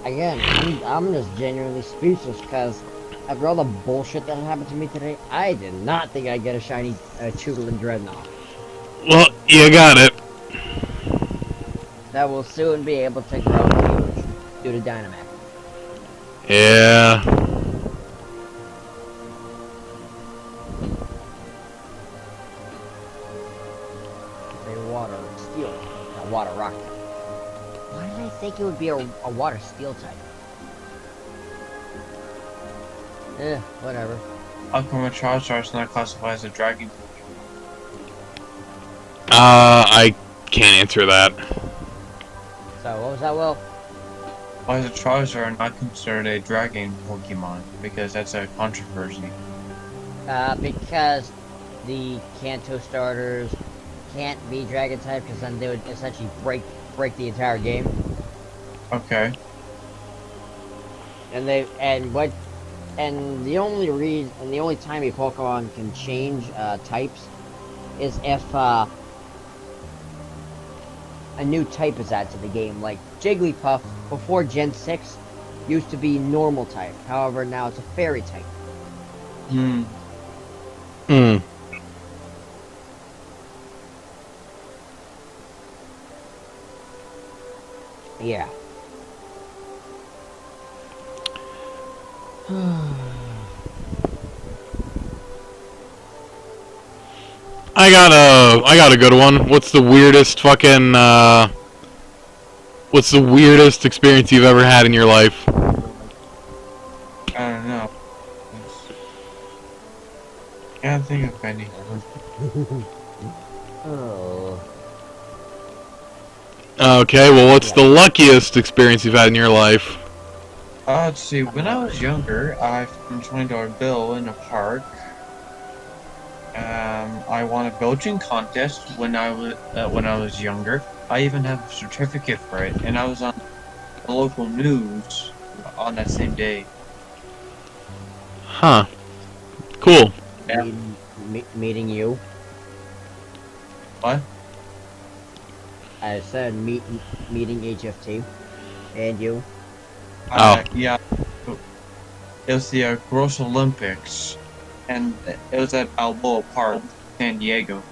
Again, I'm just genuinely speechless because after all the bullshit that happened to me today, I did not think I'd get a shiny Chugalin Dreadnought. Well, you got it. That will soon be able to grow huge due to Dynamax. Yeah. A water steel, a water rock type. Why did I think it would be a water steel type? Whatever. How come a Charizard's not classified as a dragon? I can't answer that. So, what was that, Will? Why is a Charizard not considered a dragon Pokemon? Because that's a controversy. Because the Kanto starters can't be dragon type because then they would essentially break the entire game. Okay. And the only time a Pokemon can change types is if a new type is added to the game. Like Jigglypuff before Gen 6 used to be normal type. However, now it's a fairy type. Hmm. Yeah. I got a good one. What's the weirdest fucking what's the weirdest experience you've ever had in your life? I don't know. Can't think of any. Oh. Okay, well what's the luckiest experience you've had in your life? Let's see. When I was younger, I found a $20 bill in a park. I won a belching contest when I was younger. I even have a certificate for it, and I was on the local news on that same day. Huh. Cool. Yeah. Meeting you. What? I said meeting HFT and you. Yeah. It was the Gross Olympics, and it was at Balboa Park, San Diego.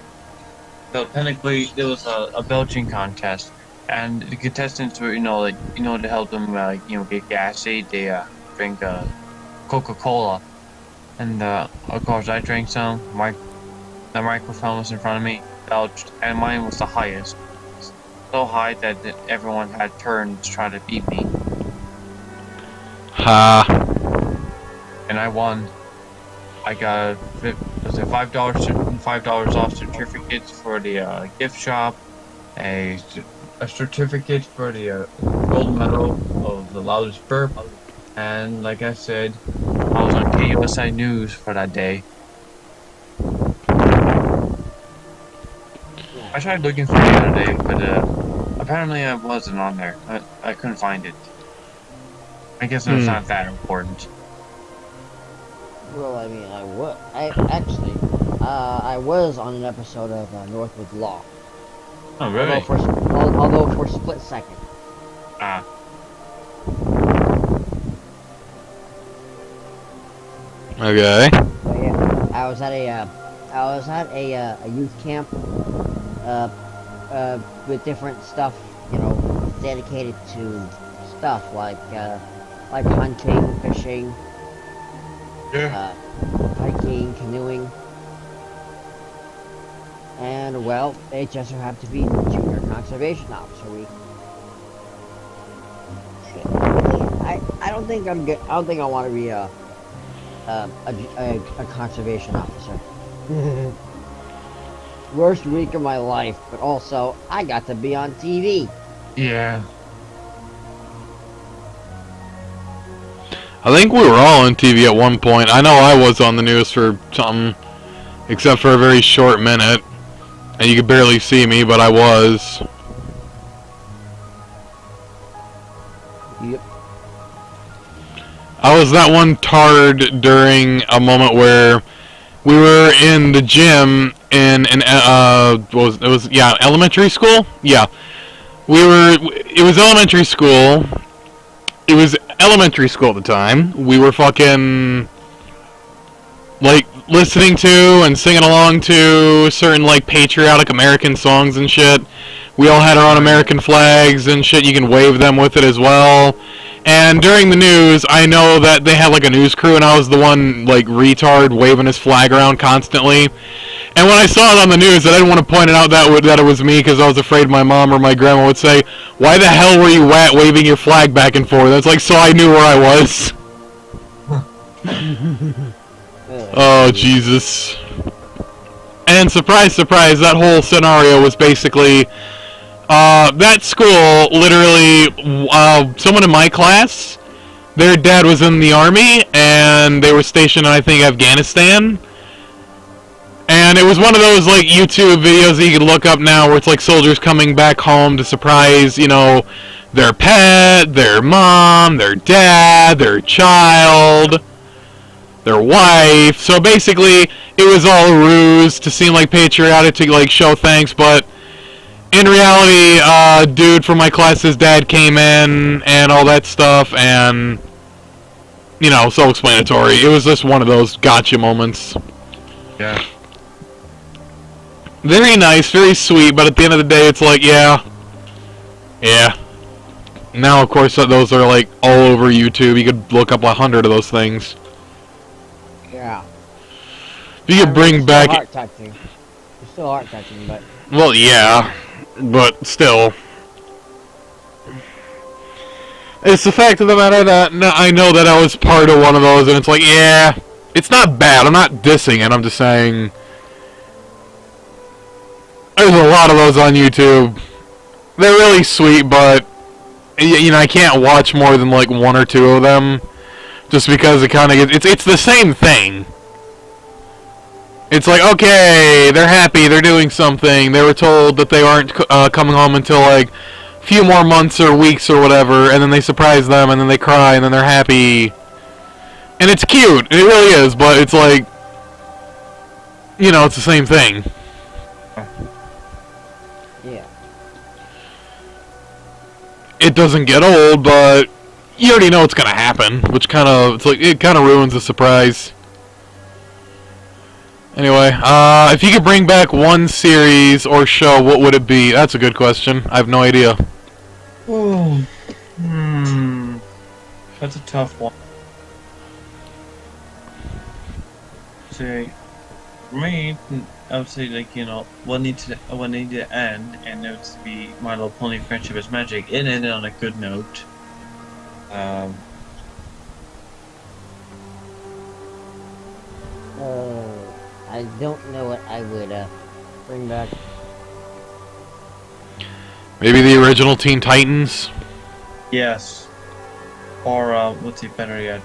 So technically, it was a belching contest, and the contestants were, to help them, get gassy. They drink Coca-Cola, and of course I drank some. The microphone was in front of me, belched, and mine was the highest, so high that everyone had turned to try to beat me. Ha. And I won. I got a $5 off certificates for the gift shop, a certificate for the gold medal of the loudest burp, and like I said, I was on KUSI News for that day. I tried looking for it the other day, but apparently I wasn't on there. I couldn't find it. I guess it's not that important. Well, I mean, I was on an episode of Northwood Law. Oh, really? Although for a split second. Ah. Okay. But yeah, I was at a youth camp, with different stuff, dedicated to stuff like hunting, fishing, Yeah. hiking, canoeing. And well, they just so happen to be junior conservation officer week. I don't think I'm good. I don't think I want to be a conservation officer. Worst week of my life, but also I got to be on TV. Yeah. I think we were all on TV at one point. I know I was on the news for something, except for a very short minute. And you could barely see me, but I was. Yep. I was that one tard during a moment where we were in the gym in an elementary school? Yeah. It was elementary school. It was elementary school at the time. We were fucking like listening to and singing along to certain like patriotic American songs and shit. We all had our own American flags and shit. You can wave them with it as well. And during the news, I know that they had like a news crew, and I was the one like retard waving his flag around constantly. And when I saw it on the news, I didn't want to point it out that it was me because I was afraid my mom or my grandma would say, "Why the hell were you waving your flag back and forth?" It's like, so I knew where I was. Oh, Jesus. And surprise, surprise, that whole scenario was basically, that school, literally, someone in my class, their dad was in the army, and they were stationed in, I think, Afghanistan. And it was one of those, like, YouTube videos that you can look up now where it's, like, soldiers coming back home to surprise, you know, their pet, their mom, their dad, their child, their wife. So basically, it was all a ruse to seem like patriotic, to like show thanks, but in reality, dude from my class's dad came in and all that stuff, and you know, self-explanatory. It was just one of those gotcha moments. Yeah. Very nice, very sweet, but at the end of the day, it's like, yeah. Now, of course, those are like all over YouTube. You could look up 100 of those things. Yeah. If you could bring back... Heart touching. It's still heart touching, but... Well, yeah. But still. It's the fact of the matter that I know that I was part of one of those, and it's like, yeah. It's not bad. I'm not dissing it. I'm just saying... There's a lot of those on YouTube. They're really sweet, but... You know, I can't watch more than like one or two of them. Just because it kind of gets... It's the same thing. It's like, okay, they're happy, they're doing something. They were told that they aren't coming home until like a few more months or weeks or whatever, and then they surprise them, and then they cry, and then they're happy. And it's cute, it really is, but it's like, you know, it's the same thing. Yeah. It doesn't get old, but you already know it's gonna happen, which kind of, it's like, it kind of ruins the surprise. Anyway, if you could bring back one series or show, what would it be? That's a good question. I have no idea. Oh. That's a tough one. Say, for me, I would say, like, you know, what needs to end, and it would be My Little Pony Friendship is Magic. It ended on a good note. I don't know what I would bring back. Maybe the original Teen Titans? Yes. Or, what's it better yet?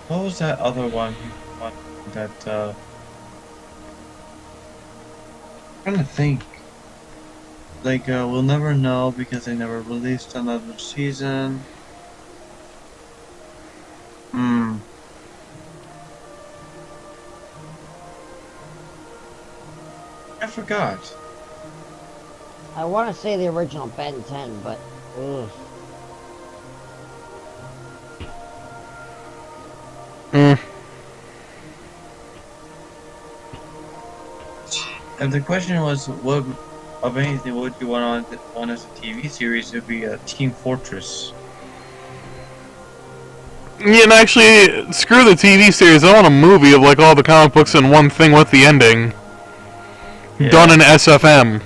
What was that other one that, I'm trying to think. Like, we'll never know because they never released another season. I forgot. I want to say the original Ben 10, but... Ugh. And the question was, what of anything would you want as a TV series? It would be a Team Fortress. Yeah, and actually, screw the TV series. I want a movie of like all the comic books in one thing with the ending. Yeah. Done in SFM.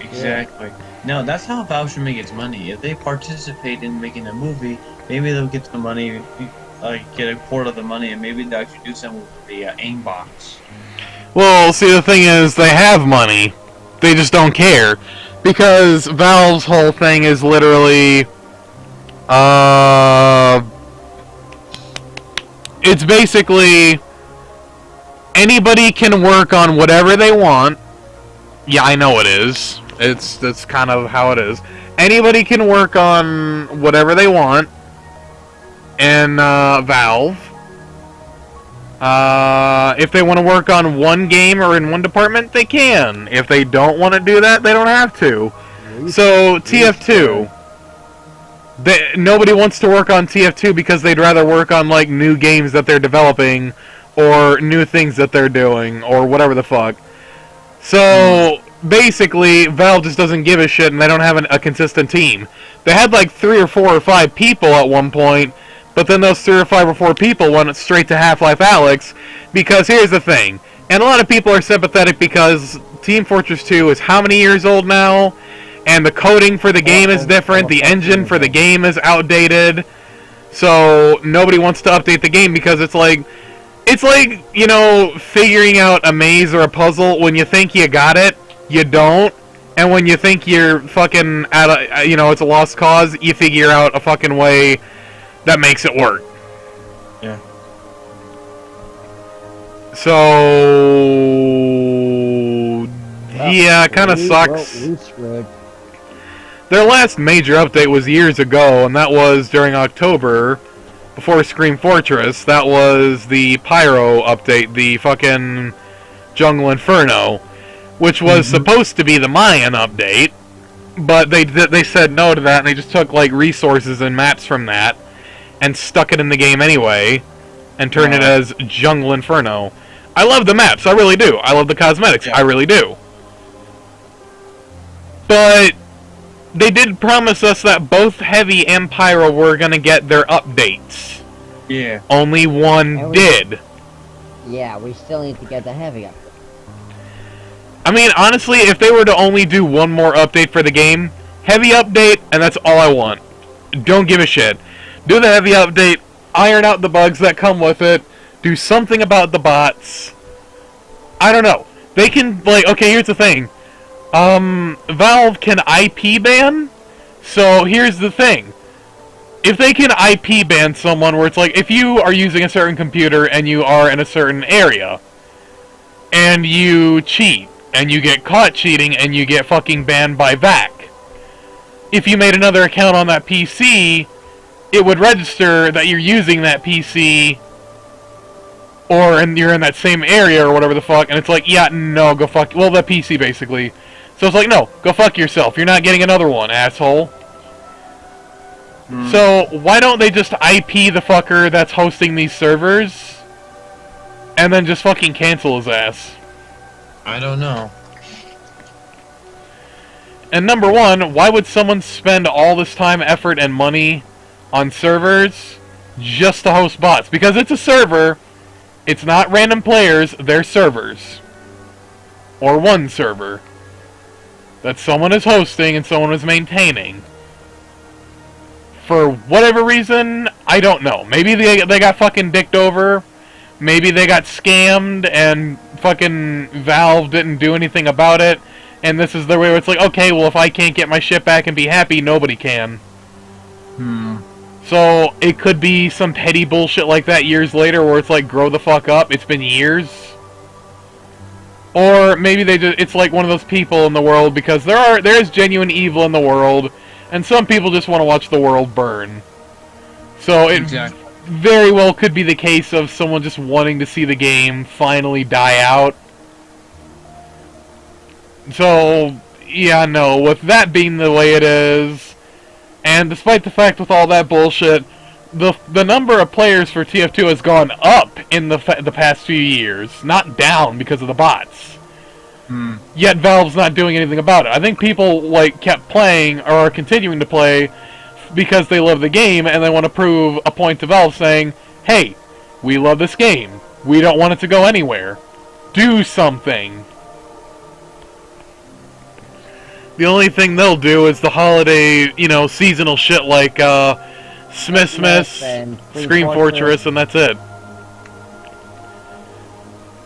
Exactly. No, that's how Valve should make its money. If they participate in making a movie, maybe they'll get the money, get a quarter of the money, and maybe they'll actually do something with the aimbox. Well, see, the thing is, they have money. They just don't care. Because Valve's whole thing is literally... it's basically... anybody can work on whatever they want. Yeah, I know it is. That's kind of how it is. Anybody can work on whatever they want in Valve. If they want to work on one game or in one department, they can. If they don't want to do that, they don't have to. So, TF2. Nobody wants to work on TF2 because they'd rather work on, like, new games that they're developing or new things that they're doing or whatever the fuck. So, basically, Valve just doesn't give a shit and they don't have a consistent team. They had, like, 3 or 4 or 5 people at one point, but then those 3 or 5 or 4 people went straight to Half-Life Alyx, because here's the thing, and a lot of people are sympathetic because Team Fortress 2 is how many years old now, and the coding for the game is different, the engine for the game is outdated, so nobody wants to update the game because it's like, you know, figuring out a maze or a puzzle. When you think you got it, you don't, and when you think you're fucking at a, you know, it's a lost cause, you figure out a fucking way that makes it work. Yeah. So, yeah, it kind of sucks. Their last major update was years ago, and that was during October, before Scream Fortress. That was the Pyro update, the fucking Jungle Inferno, which was supposed to be the Mayan update, but they said no to that, and they just took, like, resources and maps from that, and stuck it in the game anyway, and turned it as Jungle Inferno. I love the maps, I really do. I love the cosmetics, I really do. But they did promise us that both Heavy and Pyro were going to get their updates. Yeah. Only one did. Yeah, we still need to get the Heavy update. I mean, honestly, if they were to only do one more update for the game, Heavy update, and that's all I want. Don't give a shit. Do the Heavy update, iron out the bugs that come with it, do something about the bots. I don't know. They can, like, okay, here's the thing. Valve can IP ban, so here's the thing. If they can IP ban someone where it's like, if you are using a certain computer and you are in a certain area, and you cheat, and you get caught cheating, and you get fucking banned by VAC, if you made another account on that PC, it would register that you're using that PC, or you're in that same area or whatever the fuck, and it's like, yeah, no, go fuck, well, the PC basically. So it's like, no, go fuck yourself, you're not getting another one, asshole. So, why don't they just IP the fucker that's hosting these servers, and then just fucking cancel his ass? I don't know. And number one, why would someone spend all this time, effort, and money on servers just to host bots? Because it's a server, it's not random players, they're servers. Or one server that someone is hosting and someone is maintaining. For whatever reason, I don't know. Maybe they got fucking dicked over. Maybe they got scammed and fucking Valve didn't do anything about it. And this is the way where it's like, okay, well, if I can't get my shit back and be happy, nobody can. So, it could be some petty bullshit like that years later where it's like, grow the fuck up. It's been years. Or maybe it's like one of those people in the world, because there is genuine evil in the world, and some people just want to watch the world burn. So it very well could be the case of someone just wanting to see the game finally die out. So, yeah, no, with that being the way it is, and despite the fact with all that bullshit, the number of players for TF2 has gone up in the past few years, not down because of the bots. Yet Valve's not doing anything about it. I think people like kept playing or are continuing to play because they love the game and they want to prove a point to Valve saying, hey, we love this game. We don't want it to go anywhere. Do something. The only thing they'll do is the holiday, you know, seasonal shit like Smith, and Scream Fortress, and that's it.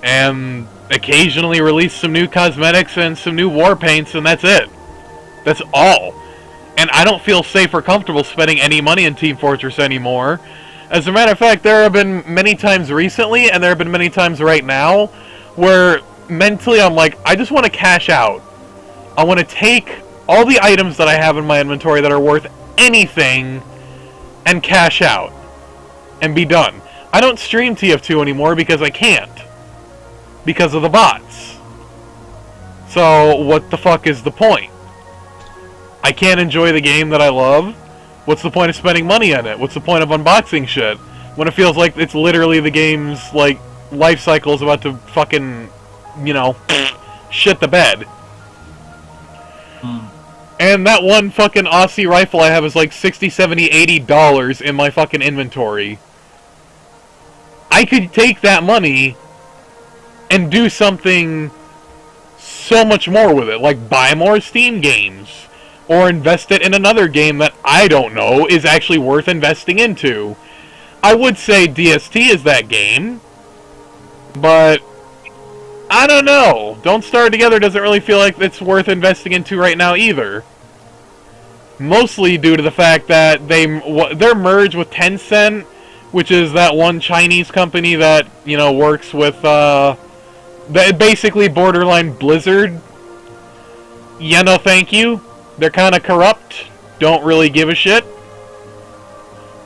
And occasionally release some new cosmetics and some new war paints, and that's it. That's all. And I don't feel safe or comfortable spending any money in Team Fortress anymore. As a matter of fact, there have been many times recently, and there have been many times right now, where mentally I'm like, I just want to cash out. I want to take all the items that I have in my inventory that are worth anything and cash out. And be done. I don't stream TF2 anymore because I can't. Because of the bots. So, what the fuck is the point? I can't enjoy the game that I love. What's the point of spending money on it? What's the point of unboxing shit? When it feels like it's literally the game's, like, life cycle is about to fucking, you know, shit the bed. And that one fucking Aussie rifle I have is like $60, $70, $80 in my fucking inventory. I could take that money and do something so much more with it, like buy more Steam games, or invest it in another game that I don't know is actually worth investing into. I would say DST is that game, but I don't know. Don't Starve Together doesn't really feel like it's worth investing into right now either. Mostly due to the fact that they're merged with Tencent, which is that one Chinese company that, you know, works with basically borderline Blizzard. Yeah, no thank you. They're kind of corrupt. Don't really give a shit.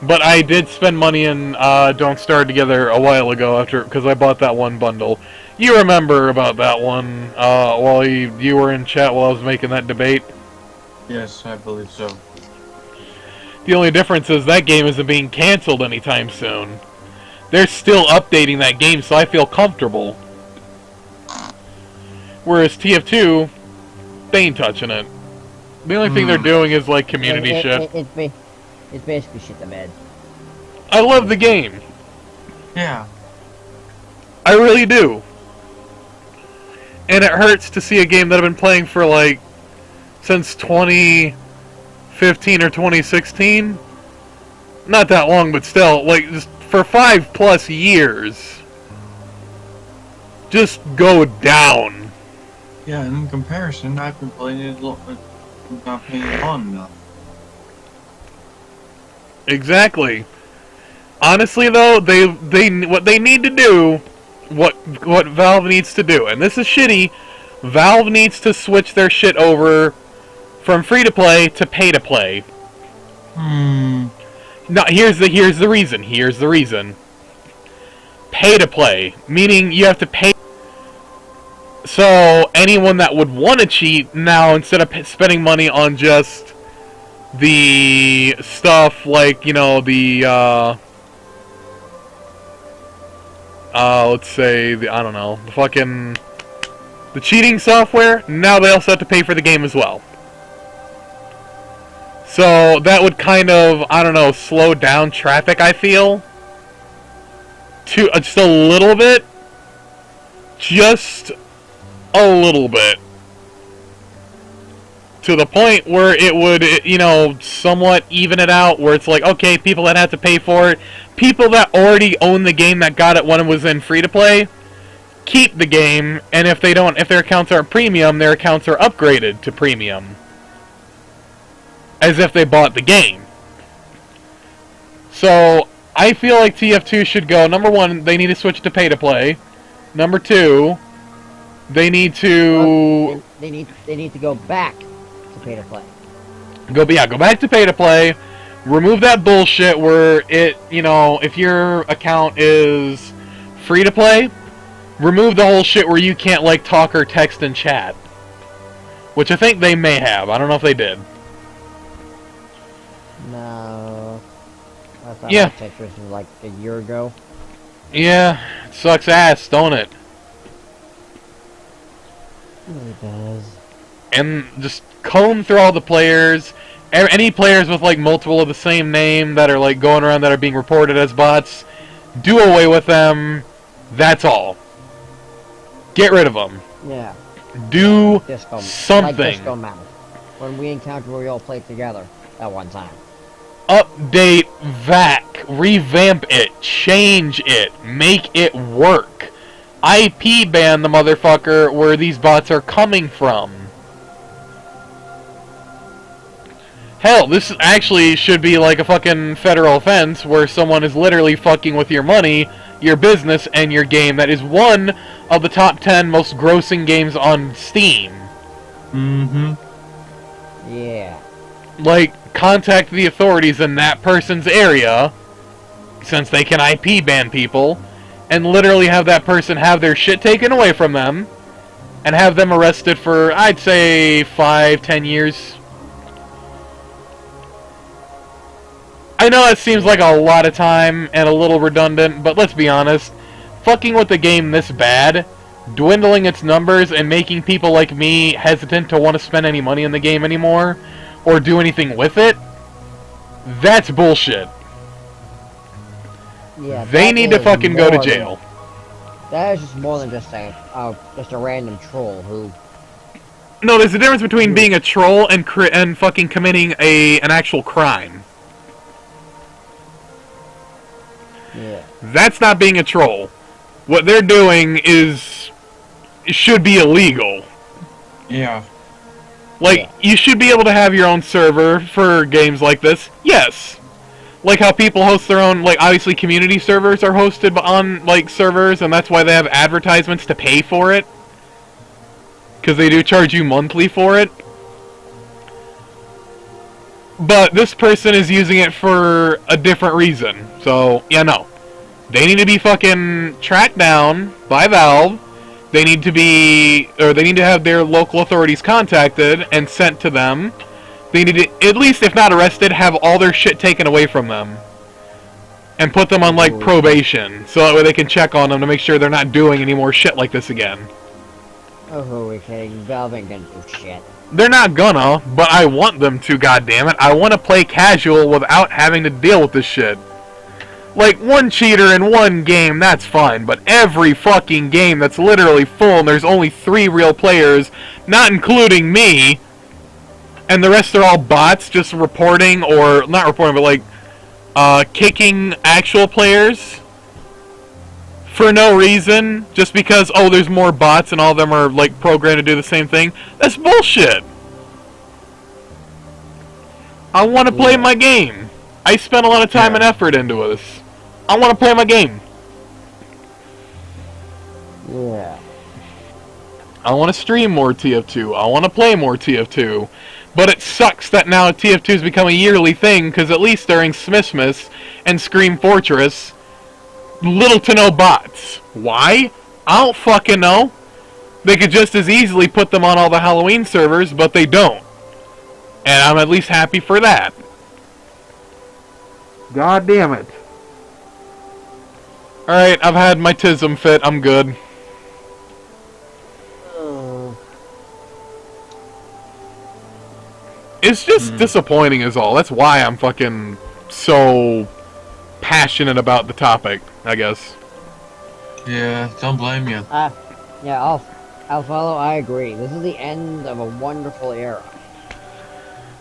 But I did spend money in Don't Starve Together a while ago because I bought that one bundle. You remember about that one while you were in chat while I was making that debate? Yes, I believe so. The only difference is that game isn't being cancelled anytime soon. They're still updating that game, so I feel comfortable. Whereas TF2, they ain't touching it. The only thing they're doing is like community shit. It's basically shit the bed. I love the game. Yeah. I really do. And it hurts to see a game that I've been playing for like since 2015 or 2016. Not that long, but still, like just for 5+ years. Just go down. Yeah, and in comparison, I've been playing it not playing it long enough. Exactly. Honestly, though, what they need to do, what Valve needs to do, and this is shitty. Valve needs to switch their shit over from free to play to pay to play. No, here's the reason. Here's the reason. Pay to play, meaning you have to pay. So anyone that would want to cheat now, instead of spending money on just the stuff like, you know, the let's say the the cheating software, now they also have to pay for the game as well. So that would kind of, I don't know, slow down traffic, I feel, to just a little bit. Just a little bit. To the point where it would, you know, somewhat even it out, where it's like, okay, people that have to pay for it, people that already own the game that got it when it was in free-to-play, keep the game, and if their accounts aren't premium, their accounts are upgraded to premium. As if they bought the game. So, I feel like TF2 should go, number one, they need to switch to pay-to-play. Number two, they need to... They need to go back to pay to play. Go back to pay to play. Remove that bullshit where it, you know, if your account is free to play, remove the whole shit where you can't like talk or text and chat. Which I think they may have. I don't know if they did. No. I thought Yeah. Tetris was like a year ago. Yeah, it sucks ass, don't it? It really does. And just comb through all the players. Any players with like multiple of the same name that are like going around that are being reported as bots, do away with them. That's all. Get rid of them. Yeah. Do Disco, something. Like Disco Mouse. when we encountered where we all played together that one time. Update VAC, revamp it, change it, make it work. IP ban the motherfucker where these bots are coming from. Hell, this actually should be like a fucking federal offense where someone is literally fucking with your money, your business, and your game that is one of the top 10 most grossing games on Steam. Mm-hmm. Yeah. Like, contact the authorities in that person's area, since they can IP ban people, and literally have that person have their shit taken away from them, and have them arrested for, I'd say, 5-10 years. I know it seems like a lot of time and a little redundant, but let's be honest, fucking with the game this bad, dwindling its numbers and making people like me hesitant to want to spend any money in the game anymore, or do anything with it, that's bullshit. Yeah. They need to fucking go to jail. That is just more than just a random troll who... No, there's a difference between being a troll and fucking committing an actual crime. Yeah. That's not being a troll. What they're doing should be illegal. Yeah. Like, you should be able to have your own server for games like this. Yes. Like how people host their own, like, obviously community servers are hosted on, like, servers, and that's why they have advertisements to pay for it. Because they do charge you monthly for it. But this person is using it for a different reason. So, yeah, no. They need to be fucking tracked down by Valve. They need to have their local authorities contacted and sent to them. They need to, at least if not arrested, have all their shit taken away from them. And put them on, like, probation. So that way they can check on them to make sure they're not doing any more shit like this again. Oh, who are we kidding? Valve ain't gonna do shit. They're not gonna, but I want them to, goddammit. I want to play casual without having to deal with this shit. Like, one cheater in one game, that's fine, but every fucking game that's literally full and there's only 3 real players, not including me, and the rest are all bots just reporting, or, not reporting, but like, kicking actual players for no reason, just because, oh, there's more bots and all of them are, like, programmed to do the same thing. That's bullshit! I want to play my game. I spent a lot of time and effort into this. I want to play my game. Yeah. I want to stream more TF2. I want to play more TF2. But it sucks that now TF2 has become a yearly thing, because at least during Smithmas and Scream Fortress, little to no bots. Why? I don't fucking know. They could just as easily put them on all the Halloween servers, but they don't. And I'm at least happy for that. God damn it. Alright, I've had my tism fit. I'm good. It's just disappointing is all. That's why I'm fucking so passionate about the topic, I guess. Yeah, don't blame you. Yeah, I'll follow. I agree. This is the end of a wonderful era.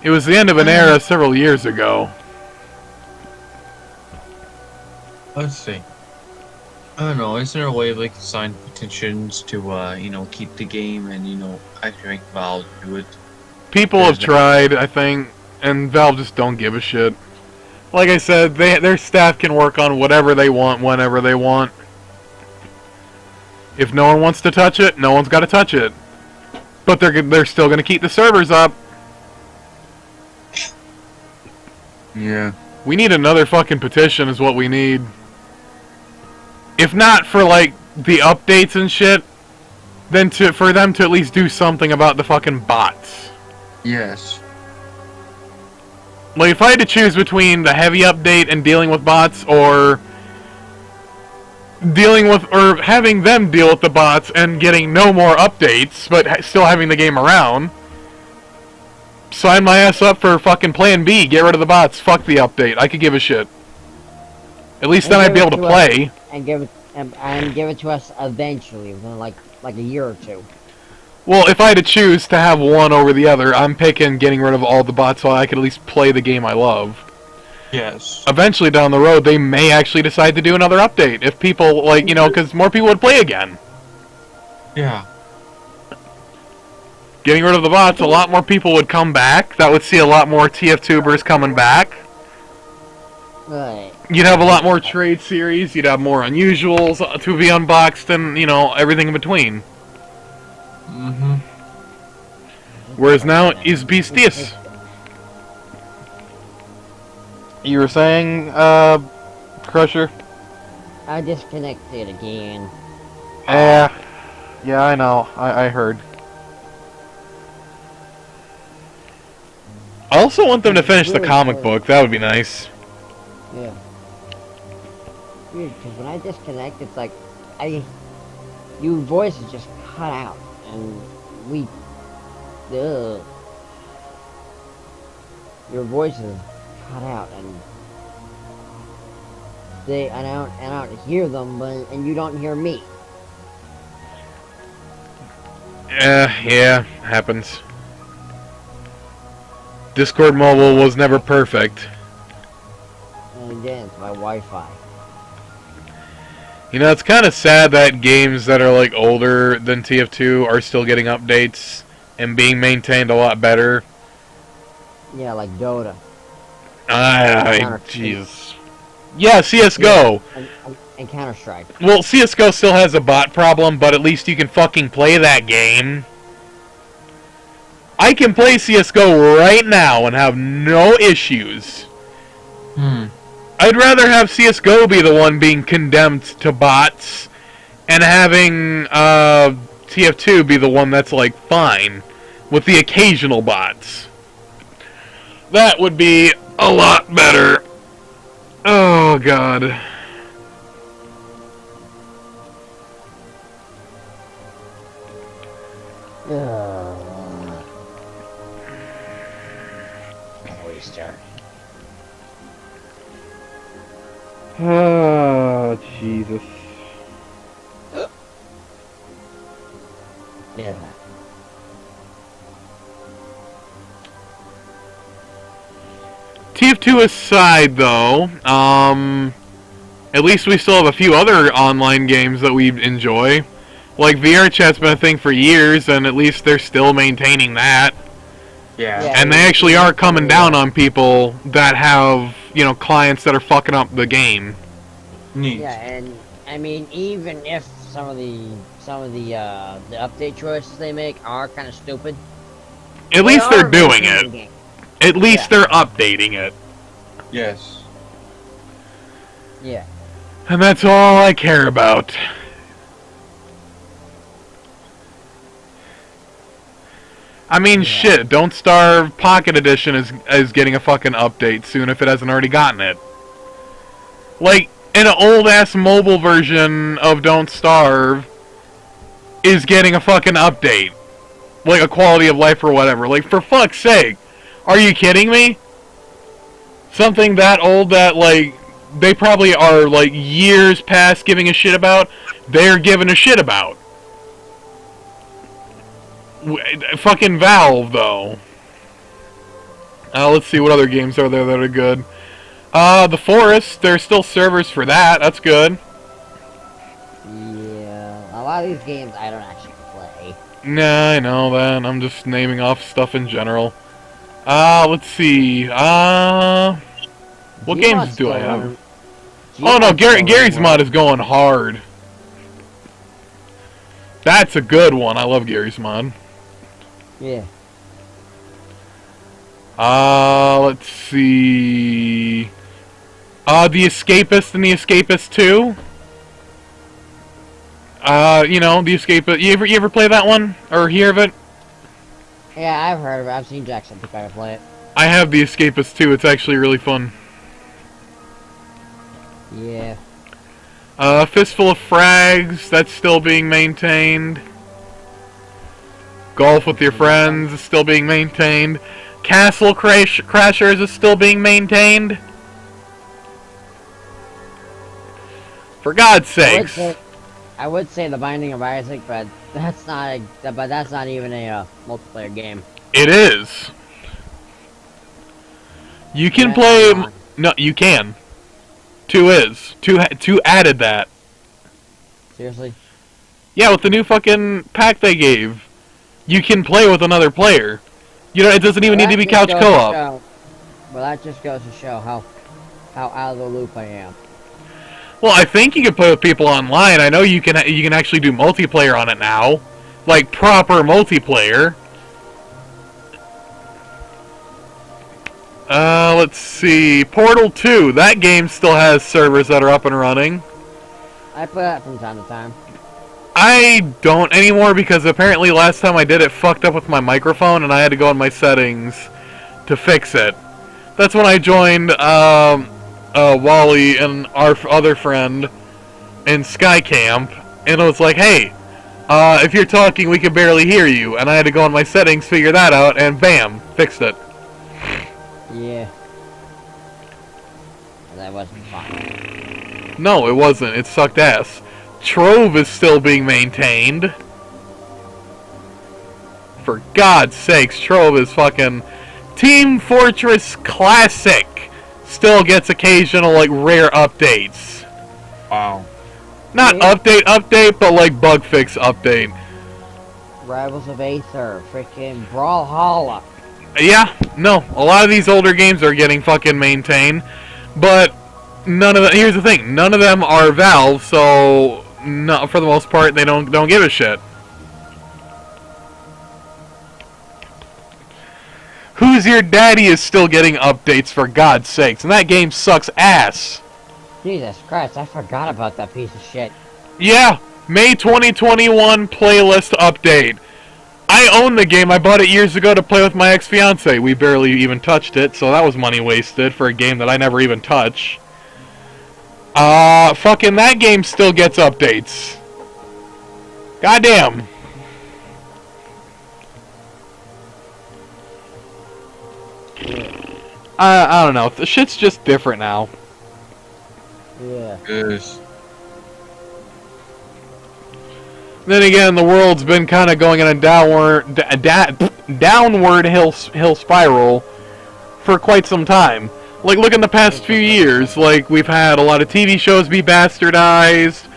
It was the end of an era several years ago. Let's see. I don't know, is there a way of, like, sign petitions to, you know, keep the game and, you know, actually make Valve do it? People have tried, I think, and Valve just don't give a shit. Like I said, their staff can work on whatever they want, whenever they want. If no one wants to touch it, no one's got to touch it. But they're still going to keep the servers up. Yeah. We need another fucking petition is what we need. If not for, like, the updates and shit, then for them to at least do something about the fucking bots. Yes. Like, if I had to choose between the heavy update and dealing with bots, or having them deal with the bots and getting no more updates, but still having the game around, sign my ass up for fucking plan B. Get rid of the bots. Fuck the update. I could give a shit. At least then I'd be able to play. And give it to us eventually, within like a year or two. Well, if I had to choose to have one over the other, I'm picking getting rid of all the bots so I could at least play the game I love. Yes. Eventually down the road, they may actually decide to do another update. If people, like, you know, because more people would play again. Yeah. Getting rid of the bots, a lot more people would come back. That would see a lot more TF-tubers coming back. Right. You'd have a lot more trade series, you'd have more unusuals to be unboxed, and, you know, everything in between. Mm-hmm. Whereas now, is Beastius. You were saying, Crusher? I disconnected again. Yeah, I know. I heard. I also want them to finish the comic book. That would be nice. Yeah. Weird, because when I disconnect, it's like, your voice is just cut out, and your voice is cut out, and I don't hear them, and you don't hear me. Yeah, happens. Discord Mobile was never perfect. And again, it's my Wi-Fi. You know, it's kind of sad that games that are, like, older than TF2 are still getting updates and being maintained a lot better. Yeah, like Dota. Jeez. Yeah, CSGO! And Counter-Strike. Well, CSGO still has a bot problem, but at least you can fucking play that game. I can play CSGO right now and have no issues. I'd rather have CSGO be the one being condemned to bots and having TF2 be the one that's, like, fine with the occasional bots. That would be a lot better. Oh, God. Oyster. Oh, Jesus. Yeah. TF2 aside, though, at least we still have a few other online games that we enjoy. Like, VR chat's been a thing for years, and at least they're still maintaining that. Yeah. And they actually are coming down on people that have, you know, clients that are fucking up the game. Neat. Yeah, and I mean, even if some of the update choices they make are kind of stupid, At least they're doing maintaining it. the game. At least Yeah. they're updating it. Yes. Yeah. And that's all I care about. I mean, shit, Don't Starve Pocket Edition is getting a fucking update soon if it hasn't already gotten it. Like, an old-ass mobile version of Don't Starve is getting a fucking update. Like, a quality of life or whatever. Like, for fuck's sake. Are you kidding me? Something that old that, like, they probably are, like, years past giving a shit about, they're giving a shit about. Fucking Valve, though. Let's see what other games are there that are good. The Forest, there's still servers for that, that's good. Yeah, a lot of these games I don't actually play. Nah, I know that, I'm just naming off stuff in general. Let's see, what games do I have? Oh no, Gary's mod is going hard. That's a good one, I love Gary's mod. Yeah. Let's see. The Escapist and the Escapist 2. You know, the Escapist. You ever play that one or hear of it? Yeah, I've heard of it. I've seen Jackson pick up play it. I have the Escapist 2. It's actually really fun. Yeah. Fistful of Frags. That's still being maintained. Golf with your friends is still being maintained. Castle Crashers is still being maintained. For God's sakes. I would say The Binding of Isaac, but that's not even a multiplayer game. It is. You can Yeah, play. online. No, you can. 2 is. 2 added that. Seriously? Yeah, with the new fucking pack they gave, you can play with another player. You know, it doesn't even need to be couch co-op. Well, that just goes to show how out of the loop I am. Well, I think you can play with people online. I know you can actually do multiplayer on it now, like proper multiplayer. Let's see. Portal 2. That game still has servers that are up and running. I play that from time to time. I don't anymore because apparently last time I did it fucked up with my microphone and I had to go in my settings to fix it. That's when I joined Wally and our other friend in Sky Camp, and it was like, hey, if you're talking we can barely hear you, and I had to go in my settings, figure that out, and bam, fixed it. Yeah. That wasn't fun. No, it wasn't. It sucked ass. Trove is still being maintained. For God's sakes, Trove is fucking... Team Fortress Classic still gets occasional, like, rare updates. Wow. Not update, but like bug fix update. Rivals of Aether, freaking Brawlhalla. Yeah, no, a lot of these older games are getting fucking maintained, but none of them, here's the thing, none of them are Valve, so no, for the most part they don't give a shit. Who's Your Daddy is still getting updates, for God's sakes, and that game sucks ass. Jesus Christ, I forgot about that piece of shit. Yeah, May 2021 playlist update. I own the game. I bought it years ago to play with my ex-fiance. We barely even touched it, so that was money wasted for a game that I never even touch. Fucking that game still gets updates. Goddamn. I don't know. The shit's just different now. Yeah. Yes. Then again, the world's been kind of going in a downward hill spiral for quite some time. Like, look in the past few years. Like, we've had a lot of TV shows be bastardized.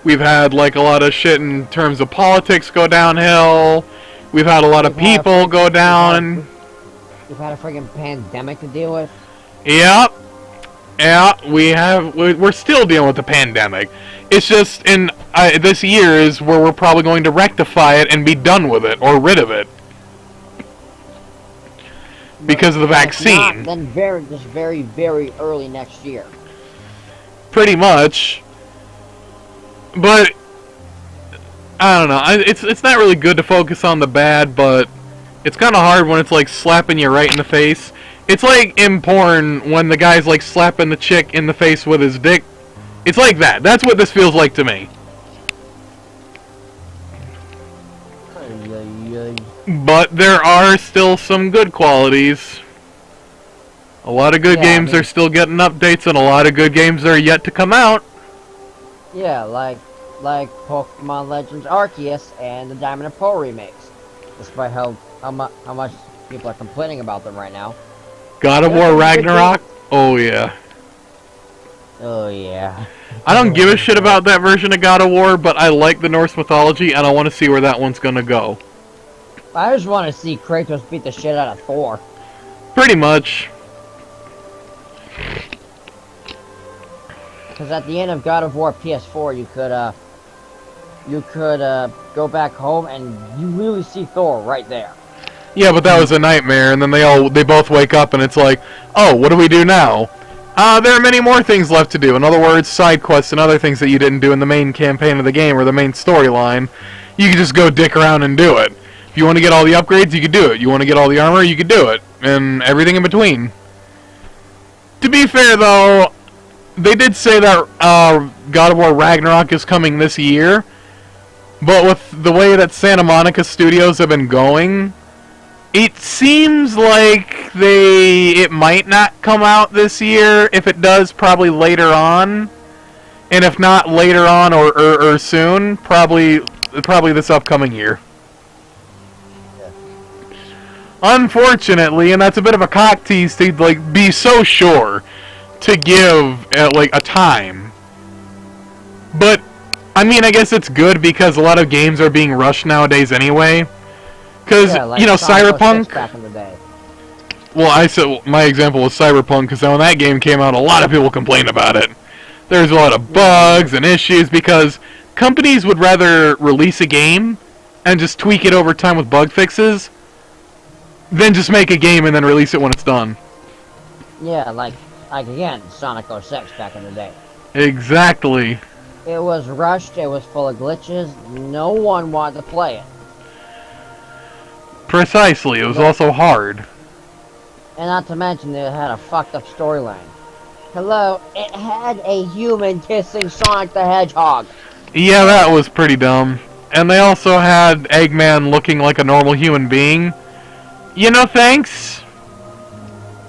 We've had, like, a lot of shit in terms of politics go downhill. We've had a lot of people go down. We've had a friggin' pandemic to deal with. Yep. Yeah, we're still dealing with the pandemic. It's just in this year is where we're probably going to rectify it and be done with it or rid of it because of the vaccine. Then very, very early next year. Pretty much. But I don't know. It's not really good to focus on the bad, but it's kind of hard when it's like slapping you right in the face. It's like in porn when the guy's like slapping the chick in the face with his dick. It's like that. That's what this feels like to me. But there are still some good qualities. A lot of good games are still getting updates, and a lot of good games are yet to come out. Yeah, like Pokemon Legends Arceus and the Diamond and Pearl remakes. Despite how much people are complaining about them right now. God of War Ragnarok? Oh yeah. Oh yeah. I don't give a shit about that version of God of War, but I like the Norse mythology, and I want to see where that one's gonna go. I just want to see Kratos beat the shit out of Thor. Pretty much. Because at the end of God of War PS4, you could go back home and you really see Thor right there. Yeah, but that was a nightmare, and then they both wake up, and it's like, oh, what do we do now? There are many more things left to do. In other words, side quests and other things that you didn't do in the main campaign of the game or the main storyline. You can just go dick around and do it. If you want to get all the upgrades, you can do it. You want to get all the armor, you can do it. And everything in between. To be fair, though, they did say that God of War Ragnarok is coming this year. But with the way that Santa Monica Studios have been going, it seems like it might not come out this year. If it does, probably later on. and if not later on or soon, probably this upcoming year. Yeah. Unfortunately, and that's a bit of a cock tease to like be so sure to give like a time. But I mean, I guess it's good because a lot of games are being rushed nowadays anyway. Because Yeah, like you know, Sonic 06 Cyberpunk. back in the day. Well, I said my example was Cyberpunk because when that game came out, a lot of people complained about it. There's a lot of bugs and issues because companies would rather release a game and just tweak it over time with bug fixes than just make a game and then release it when it's done. Yeah, like again, Sonic 06 back in the day. Exactly. It was rushed, it was full of glitches, no one wanted to play it. Precisely. It was also hard. And not to mention it had a fucked up storyline. Hello, it had a human kissing Sonic the Hedgehog. Yeah, that was pretty dumb. And they also had Eggman looking like a normal human being. You know, thanks.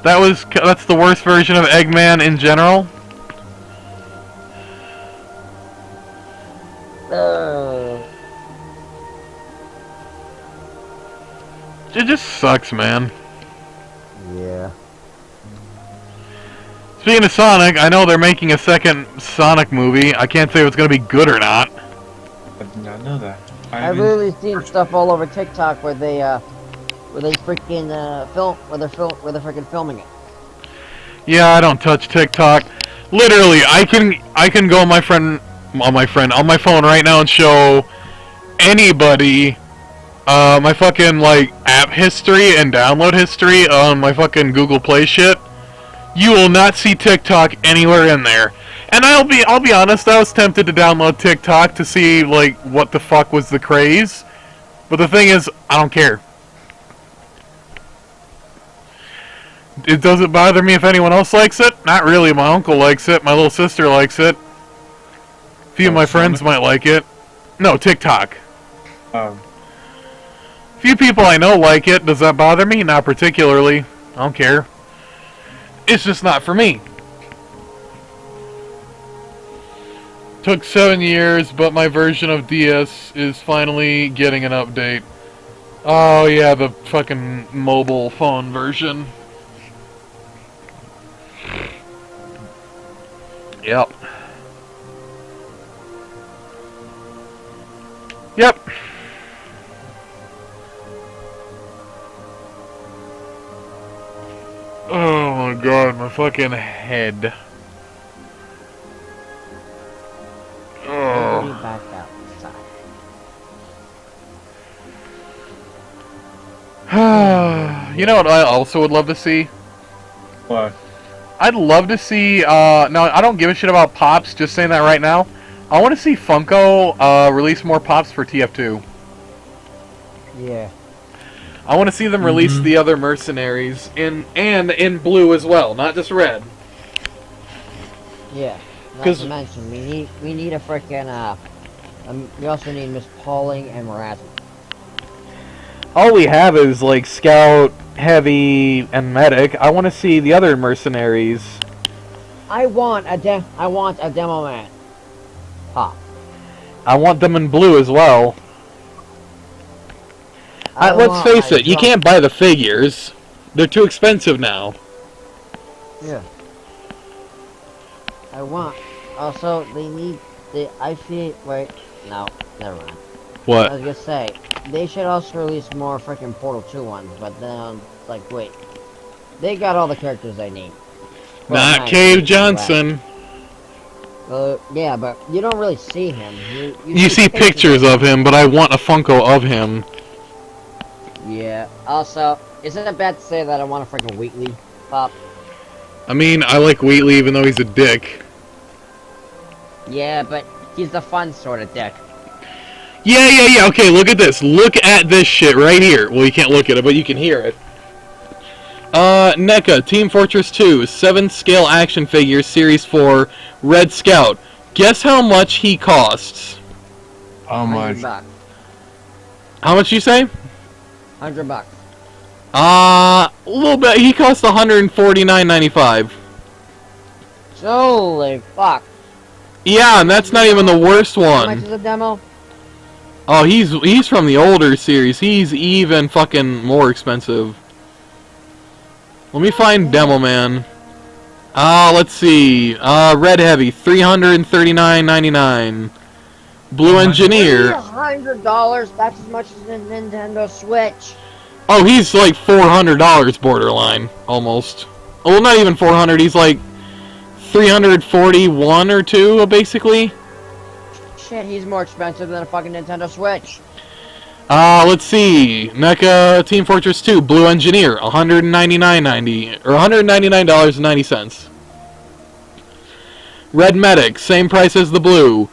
That's the worst version of Eggman in general. It just sucks, man. Yeah. Speaking of Sonic, I know they're making a second Sonic movie. I can't say if it's going to be good or not. I did not know that. I've really seen stuff all over TikTok where they freaking where they're freaking filming it. Yeah, I don't touch TikTok. Literally, I can go on my phone right now and show anybody my fucking like app history and download history on my fucking Google Play shit. You will not see TikTok anywhere in there. And I'll be honest, I was tempted to download TikTok to see like what the fuck was the craze. But the thing is, I don't care. It doesn't bother me if anyone else likes it. Not really. My uncle likes it. My little sister likes it. A few of my friends might like it. No, TikTok. Few people I know like it. Does that bother me? Not particularly. I don't care. It's just not for me. Took 7 years, but my version of DS is finally getting an update. Oh yeah, the fucking mobile phone version. Yep. Yep. Oh my god, my fucking head. Oh. Back outside. You know what I also would love to see? What? I'd love to see, no, I don't give a shit about Pops, just saying that right now. I want to see Funko release more Pops for TF2. Yeah. I want to see them release the other mercenaries in blue as well, not just red. Yeah. Not to mention, we need a frickin' we also need Miss Pauling and Mrazzi. All we have is like Scout, Heavy, and Medic. I want to see the other mercenaries. I want a demo man. Pop. I want them in blue as well. Let's face it, you can't buy the figures. They're too expensive now. Yeah. I want. Also, they need. I feel. Wait. No. Never mind. What? I was gonna say. They should also release more freaking Portal 2 ones, but then, like, wait. They got all the characters they need. Well, Not Cave Johnson. Yeah, but you don't really see him. You see pictures of him, but I want a Funko of him. Yeah. Also, isn't it bad to say that I want a freaking Wheatley Pop? I mean, I like Wheatley even though he's a dick. Yeah, but he's the fun sort of dick. Yeah. Okay, look at this. Look at this shit right here. Well, you can't look at it, but you can hear it. NECA, Team Fortress 2, 7 scale action figures, Series 4, Red Scout. Guess how much he costs? How much? $100. How much you say? $100. A little bit. He costs $149.95. Holy fuck. Yeah, and that's not even the worst How much one. is the demo? Oh, he's from the older series. He's even fucking more expensive. Let me find Demo Man. Let's see. Red Heavy, $339.99. Blue Engineer. $300. That's as much as the Nintendo Switch. Oh, he's like $400 borderline, almost. Well, not even 400. He's like 341 or 2, basically. Shit, he's more expensive than a fucking Nintendo Switch. Let's see. NECA Team Fortress 2 Blue Engineer, $199.90 or $199.90. Red Medic, same price as the blue.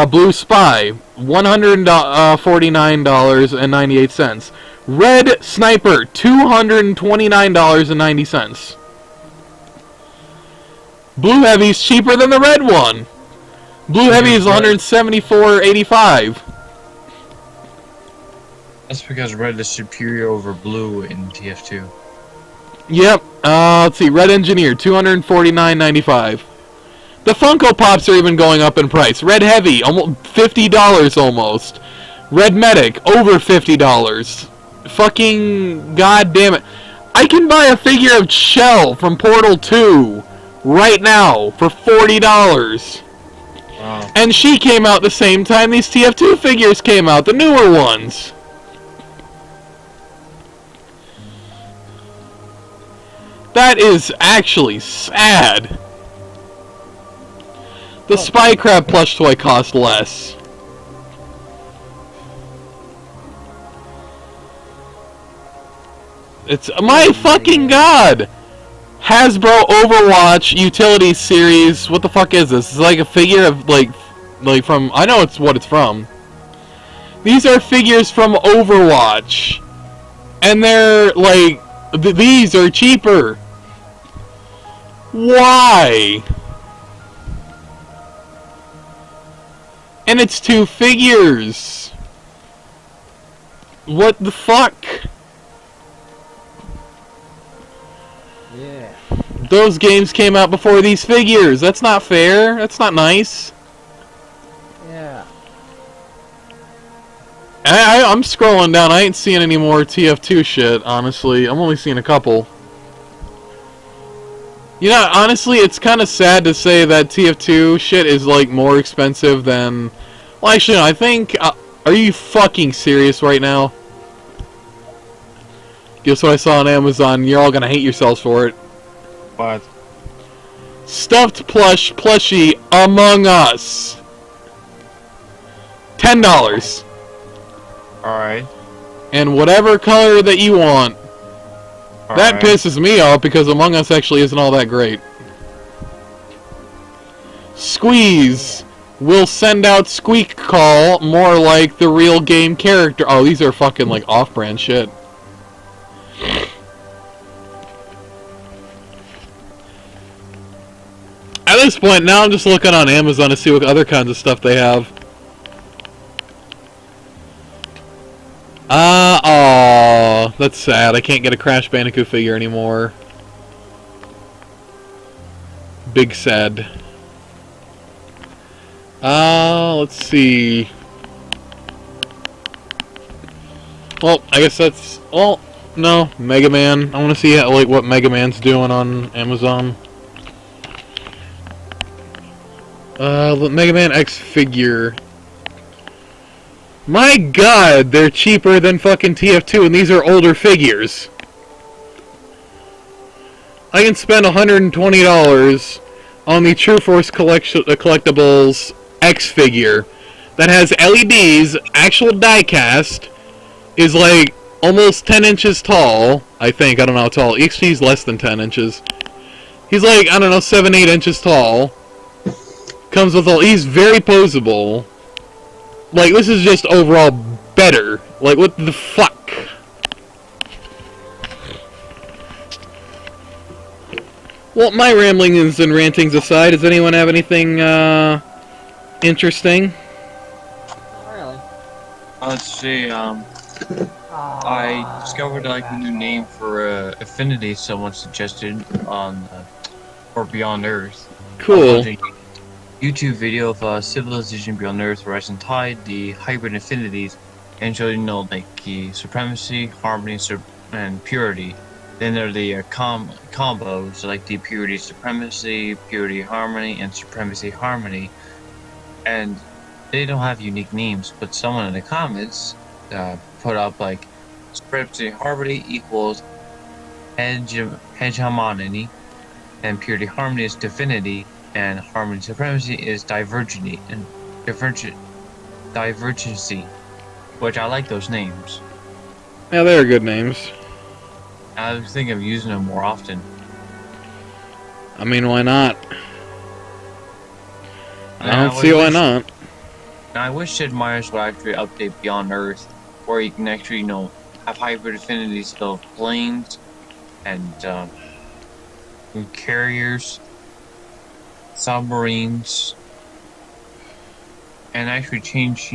Blue Spy, $149.98. Red Sniper, $229.90. Blue Heavy's cheaper than the red one. Blue Heavy is $174.85. That's because red is superior over blue in TF2. Yep. Let's see. Red Engineer, $249.95. The Funko Pops are even going up in price. Red Heavy, almost $50 almost. Red Medic, over $50. Fucking goddamn it! I can buy a figure of Shell from Portal 2 right now for $40. Wow. And she came out the same time these TF2 figures came out, the newer ones. That is actually sad. The Spy Crab plush toy cost less. It's my fucking god! Hasbro Overwatch Utility Series. What the fuck is this? It's like a figure of like from. I know it's what it's from. These are figures from Overwatch, and they're like these are cheaper. Why? And it's 2 figures. What the fuck? Yeah. Those games came out before these figures. That's not fair. That's not nice. Yeah. I'm scrolling down. I ain't seeing any more TF2 shit, honestly. I'm only seeing a couple. You know, honestly, it's kind of sad to say that TF2 shit is, like, more expensive than... Well, actually, no, I think... are you fucking serious right now? Guess what I saw on Amazon? You're all gonna hate yourselves for it. What? Stuffed plushie Among Us. $10. Alright. And whatever color that you want. That Alright. pisses me off because Among Us actually isn't all that great. Squeeze will send out Squeak Call more like the real game character. Oh, these are fucking like off-brand shit. At this point, now I'm just looking on Amazon to see what other kinds of stuff they have. Oh, that's sad. I can't get a Crash Bandicoot figure anymore. Big sad. Let's see. Well, I guess that's... Well, no. Mega Man. I want to see how, like, what Mega Man's doing on Amazon. Mega Man X figure. My god, they're cheaper than fucking TF2, and these are older figures. I can spend $120 on the True Force Collectibles X figure that has LEDs, actual die-cast, is like almost 10 inches tall, I think. I don't know how tall. EXP's less than 10 inches. He's like, I don't know, 7-8 inches tall. Comes with all... He's very posable. Like, this is just overall better. Like, what the fuck? Well, my ramblings and rantings aside, does anyone have anything, interesting? Not really. Let's see, I discovered like a new name for Affinity someone suggested on or Beyond Earth. Cool. He YouTube video of Civilization Beyond Earth, Rising Tide, the hybrid infinities, and showed like the supremacy, harmony, and purity. Then there are the combos like the purity, supremacy, purity, harmony, and supremacy, harmony, and they don't have unique names. But someone in the comments put up like supremacy, harmony equals hegemony, and purity, harmony is divinity, and harmony, supremacy is divergency, which I like those names. Yeah, they are good names. I was thinking of using them more often. I mean, why not? I Now, don't see why not. Now, I wish Sid Meier's would actually update Beyond Earth, where you can actually, have hybrid affinities of planes and carriers, submarines, and actually change,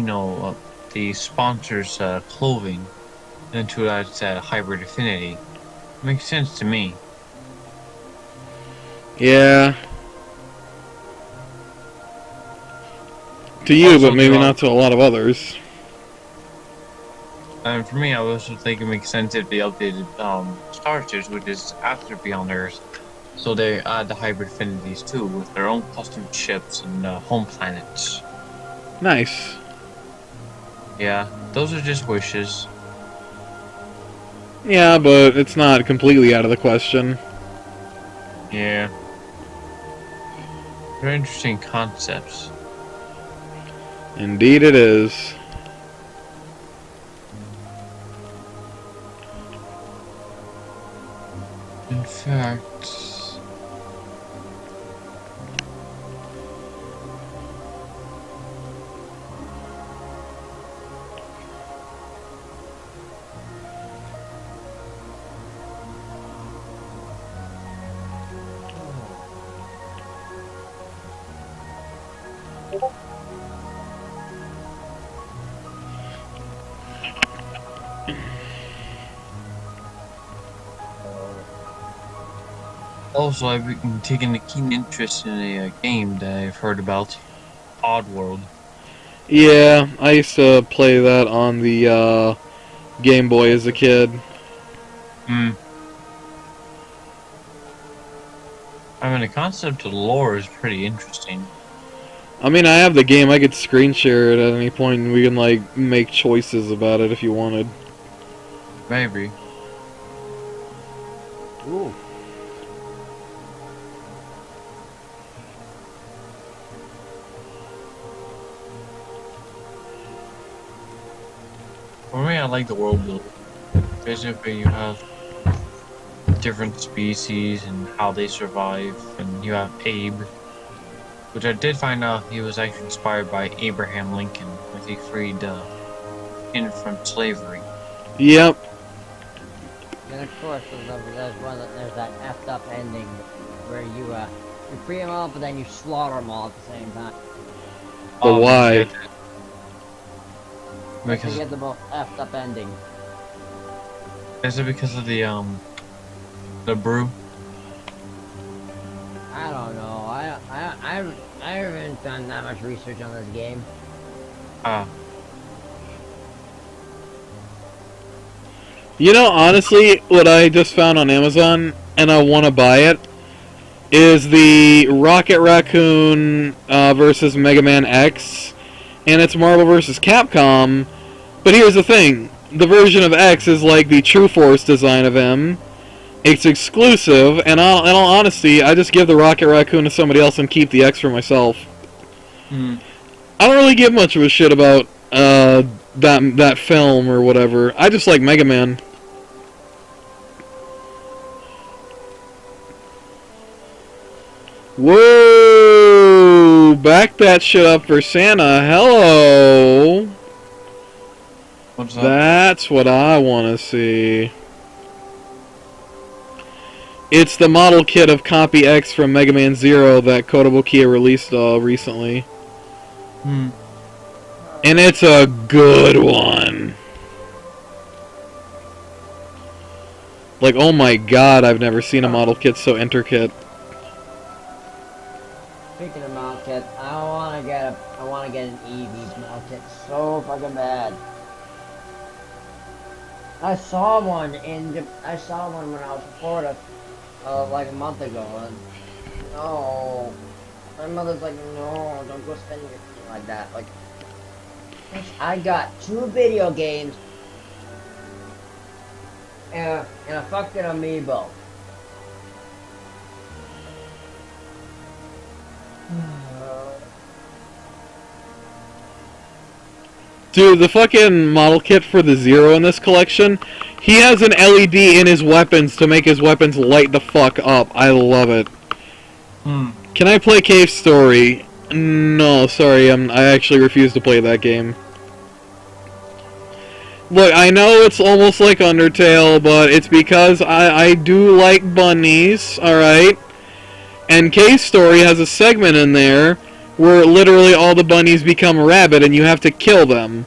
the sponsor's clothing into that hybrid affinity. Makes sense to me. Yeah. To you, Also, but maybe not to a lot of others. And for me, I also think it makes sense if they updated Starsters, which is after Beyond Earth. So they add the hybrid affinities too, with their own custom ships and home planets. Nice. Yeah, those are just wishes. Yeah, but it's not completely out of the question. Yeah. Very interesting concepts. Indeed it is. In fact... Also, I've been taking a keen interest in a game that I've heard about, Oddworld. Yeah, I used to play that on the Game Boy as a kid. I mean, the concept of lore is pretty interesting. I mean, I have the game. I could screen share it at any point, and we can, like, make choices about it if you wanted. Maybe. Ooh. For me, I like the world building. Basically, you have different species and how they survive, and you have Abe, which I did find out he was actually inspired by Abraham Lincoln, when he freed him from slavery. Yep. And of course, there's that effed up ending where you free them all, but then you slaughter them all at the same time. But why? Because You get the most effed up ending. is it because of the brew? I don't know. I haven't done that much research on this game. You know, honestly, what I just found on Amazon, and I want to buy it, is the Rocket Raccoon versus Mega Man X, and it's Marvel vs. Capcom. But here's the thing. The version of X is like the True Force design of him. It's exclusive, and in all honesty, I just give the Rocket Raccoon to somebody else and keep the X for myself. I don't really give much of a shit about that film or whatever. I just like Mega Man. Whoa! Back that shit up for Santa. Hello! What's up? That's what I want to see. It's the model kit of Copy X from Mega Man Zero that Kotobukiya released recently. And it's a good one. Like, oh my god, I've never seen a model kit so intricate. Speaking of model kits, I I wanna get an Eevee model kit so fucking bad. I saw one when I was in Florida, like a month ago. And no, my mother's like, no, don't go spending your money like that. Like, I got 2 video games and a fucking amiibo. Dude, the fucking model kit for the Zero in this collection, he has an LED in his weapons to make his weapons light the fuck up. I love it. Can I play Cave Story? No, sorry, I actually refuse to play that game. Look, I know it's almost like Undertale, but it's because I do like bunnies, alright? And Cave Story has a segment in there where literally all the bunnies become a rabbit and you have to kill them.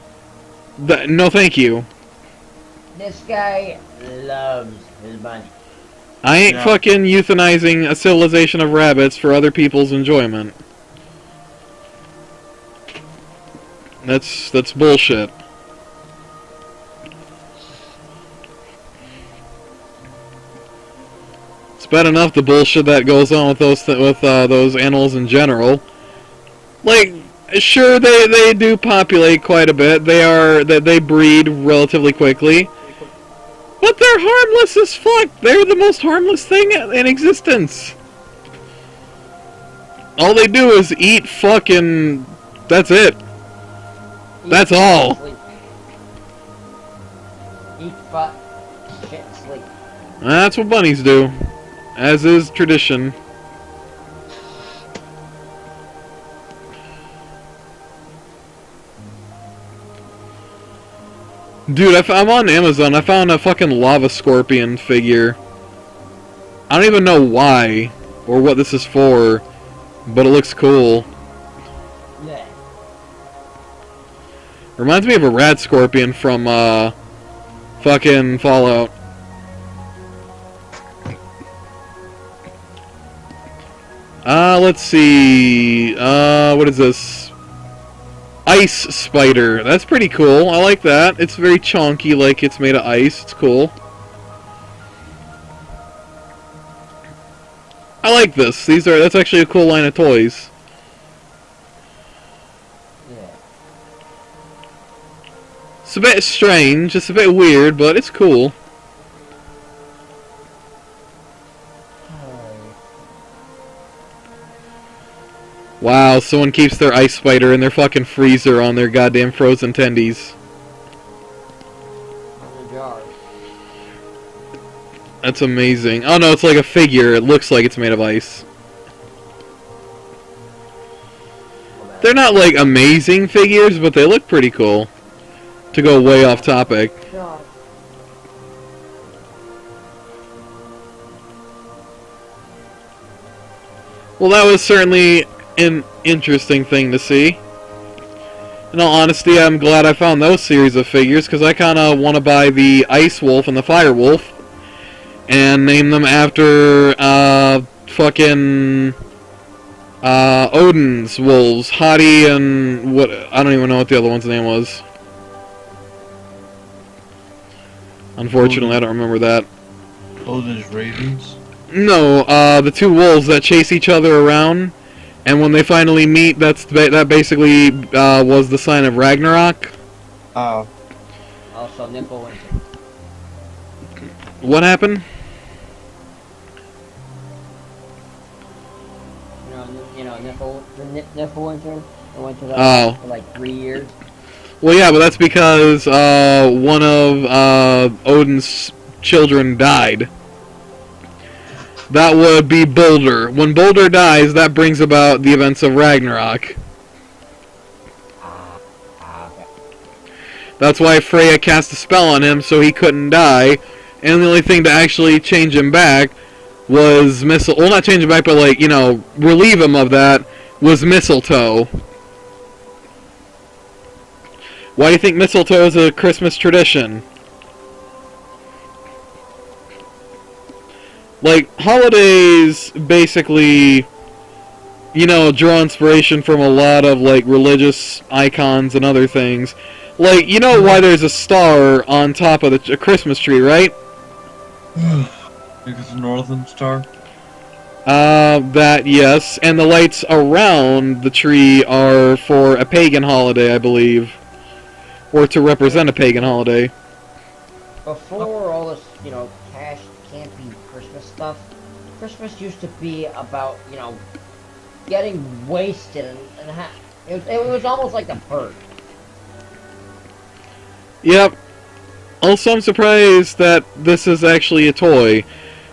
No thank you. This guy loves his bunny. I ain't fucking euthanizing a civilization of rabbits for other people's enjoyment. That's bullshit. It's bad enough the bullshit that goes on with those animals in general. Like, sure, they do populate quite a bit. They breed relatively quickly, but they're harmless as fuck. They're the most harmless thing in existence. All they do is eat, fucking. That's it. That's all. Sleep. Eat, fuck, shit, sleep. That's what bunnies do, as is tradition. Dude, I'm on Amazon. I found a fucking lava scorpion figure. I don't even know why or what this is for, but it looks cool. Yeah. Reminds me of a rad scorpion from fucking Fallout. Let's see. What is this? Ice spider. That's pretty cool. I like that. It's very chonky, like it's made of ice. It's cool. I like this. That's actually a cool line of toys. Yeah. It's a bit strange. It's a bit weird, but it's cool. Wow, someone keeps their ice spider in their fucking freezer on their goddamn frozen tendies. On the jar. That's amazing. Oh no, it's like a figure. It looks like it's made of ice. They're not like amazing figures, but they look pretty cool. To go way off topic. God. Well, that was certainly an interesting thing to see. In all honesty, I'm glad I found those series of figures, because I kind of want to buy the Ice Wolf and the Fire Wolf, and name them after, fucking, Odin's wolves, Hati and, what, I don't even know what the other one's name was. Unfortunately, I don't remember that. Odin's ravens? No, the two wolves that chase each other around, and when they finally meet, that basically was the sign of Ragnarok. Oh. Also, nipple winter. What happened? Nipple winter. The winter that Oh. for like 3 years. Well, yeah, but that's because one of Odin's children died. That would be Boulder. When Boulder dies, that brings about the events of Ragnarok. Okay. That's why Freya cast a spell on him so he couldn't die, and the only thing to actually change him back was well, not change him back, but like, you know, relieve him of that, was mistletoe. Why do you think mistletoe is a Christmas tradition? Like, holidays basically you know, draw inspiration from a lot of, like, religious icons and other things. Like, you know why there's a star on top of a Christmas tree, right? Because the Northern Star? That, yes. And the lights around the tree are for a pagan holiday, I believe. Or to represent a pagan holiday. Before all this, you know, cash, campy Christmas stuff, Christmas used to be about, you know, getting wasted and it was almost like a bird. Yep. Also, I'm surprised that this is actually a toy.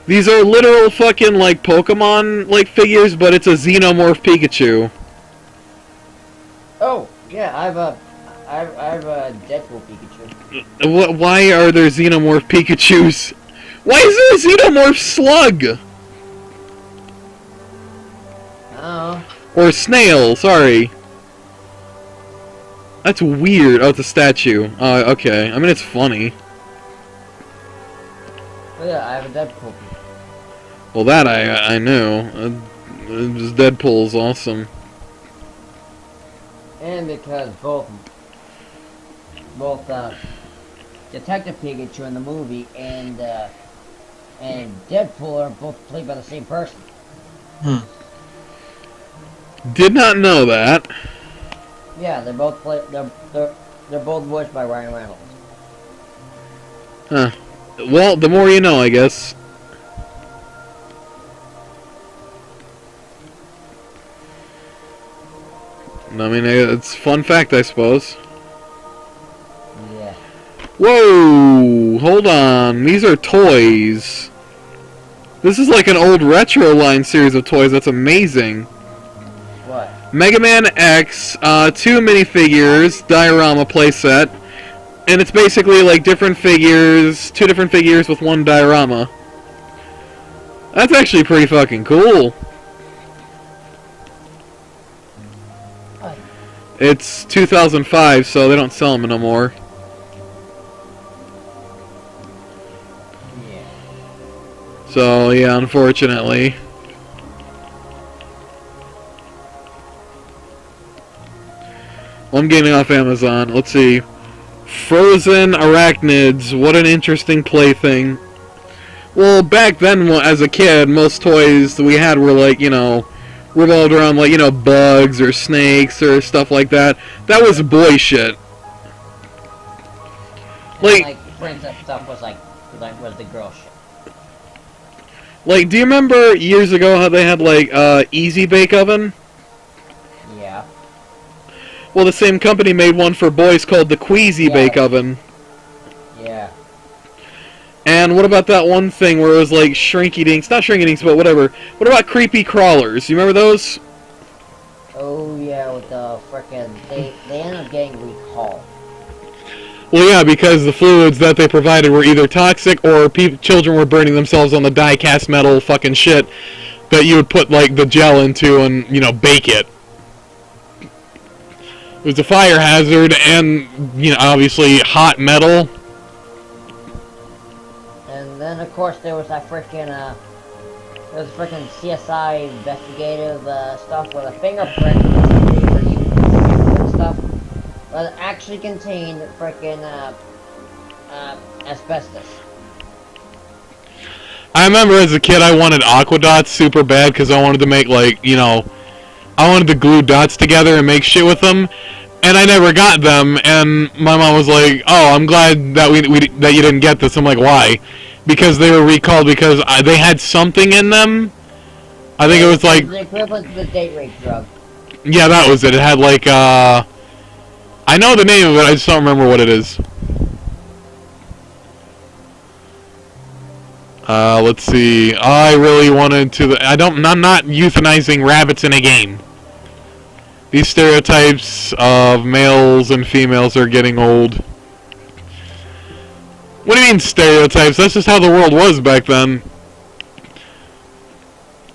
These are literal fucking, like, Pokemon, like, figures, but it's a Xenomorph Pikachu. Oh, yeah, I have a Deadpool Pikachu. Why are there Xenomorph Pikachus? Why is there a Xenomorph Slug? Oh. Or Snail, sorry. That's weird. Oh, it's a statue. Okay. I mean, it's funny. Oh, yeah, I have a Deadpool Pikachu. Well, that I knew. Deadpool's awesome. And because both Detective Pikachu in the movie and Deadpool are both played by the same person. Did not know that. Yeah, they're both they're both voiced by Ryan Reynolds. Huh. Well, the more you know, I guess. I mean, it's a fun fact, I suppose. Yeah. Whoa! Hold on. These are toys. This is like an old retro line series of toys. That's amazing. What? Mega Man X, 2 minifigures, diorama playset, and it's basically like different figures, 2 different figures with 1 diorama. That's actually pretty fucking cool. What? It's 2005, so they don't sell them no more. Yeah. So, yeah, unfortunately. Well, I'm getting off Amazon. Let's see. Frozen arachnids. What an interesting plaything. Well, back then, as a kid, most toys that we had were like, you know, revolved around like, you know, bugs or snakes or stuff like that. That was boy shit. Like princess stuff was was the girl shit. Like, do you remember years ago how they had like Easy Bake Oven? Yeah. Well, the same company made one for boys called the Queasy Yeah. Bake Oven. Yeah. And what about that one thing where it was like Shrinky Dinks? Not Shrinky Dinks, but whatever. What about Creepy Crawlers? You remember those? Oh yeah, with the frickin' they end up getting recalled. Well, yeah, because the fluids that they provided were either toxic or children were burning themselves on the die-cast metal fucking shit that you would put like the gel into and, you know, bake it. It was a fire hazard and, you know, obviously hot metal. And then of course there was that frickin' CSI investigative stuff with a fingerprint and stuff, but it actually contained frickin' asbestos. I remember as a kid I wanted aqua dots super bad because I wanted to make, like, you know, I wanted to glue dots together and make shit with them, and I never got them, and my mom was like, oh, I'm glad that that you didn't get this. I'm like, why? Because they were recalled because they had something in them. I think it was like... the equivalent to the date rape drug. Yeah, that was it. It had like, I know the name of it, I just don't remember what it is. Let's see. I really wanted to... I'm not euthanizing rabbits in a game. These stereotypes of males and females are getting old. What do you mean stereotypes? That's just how the world was back then.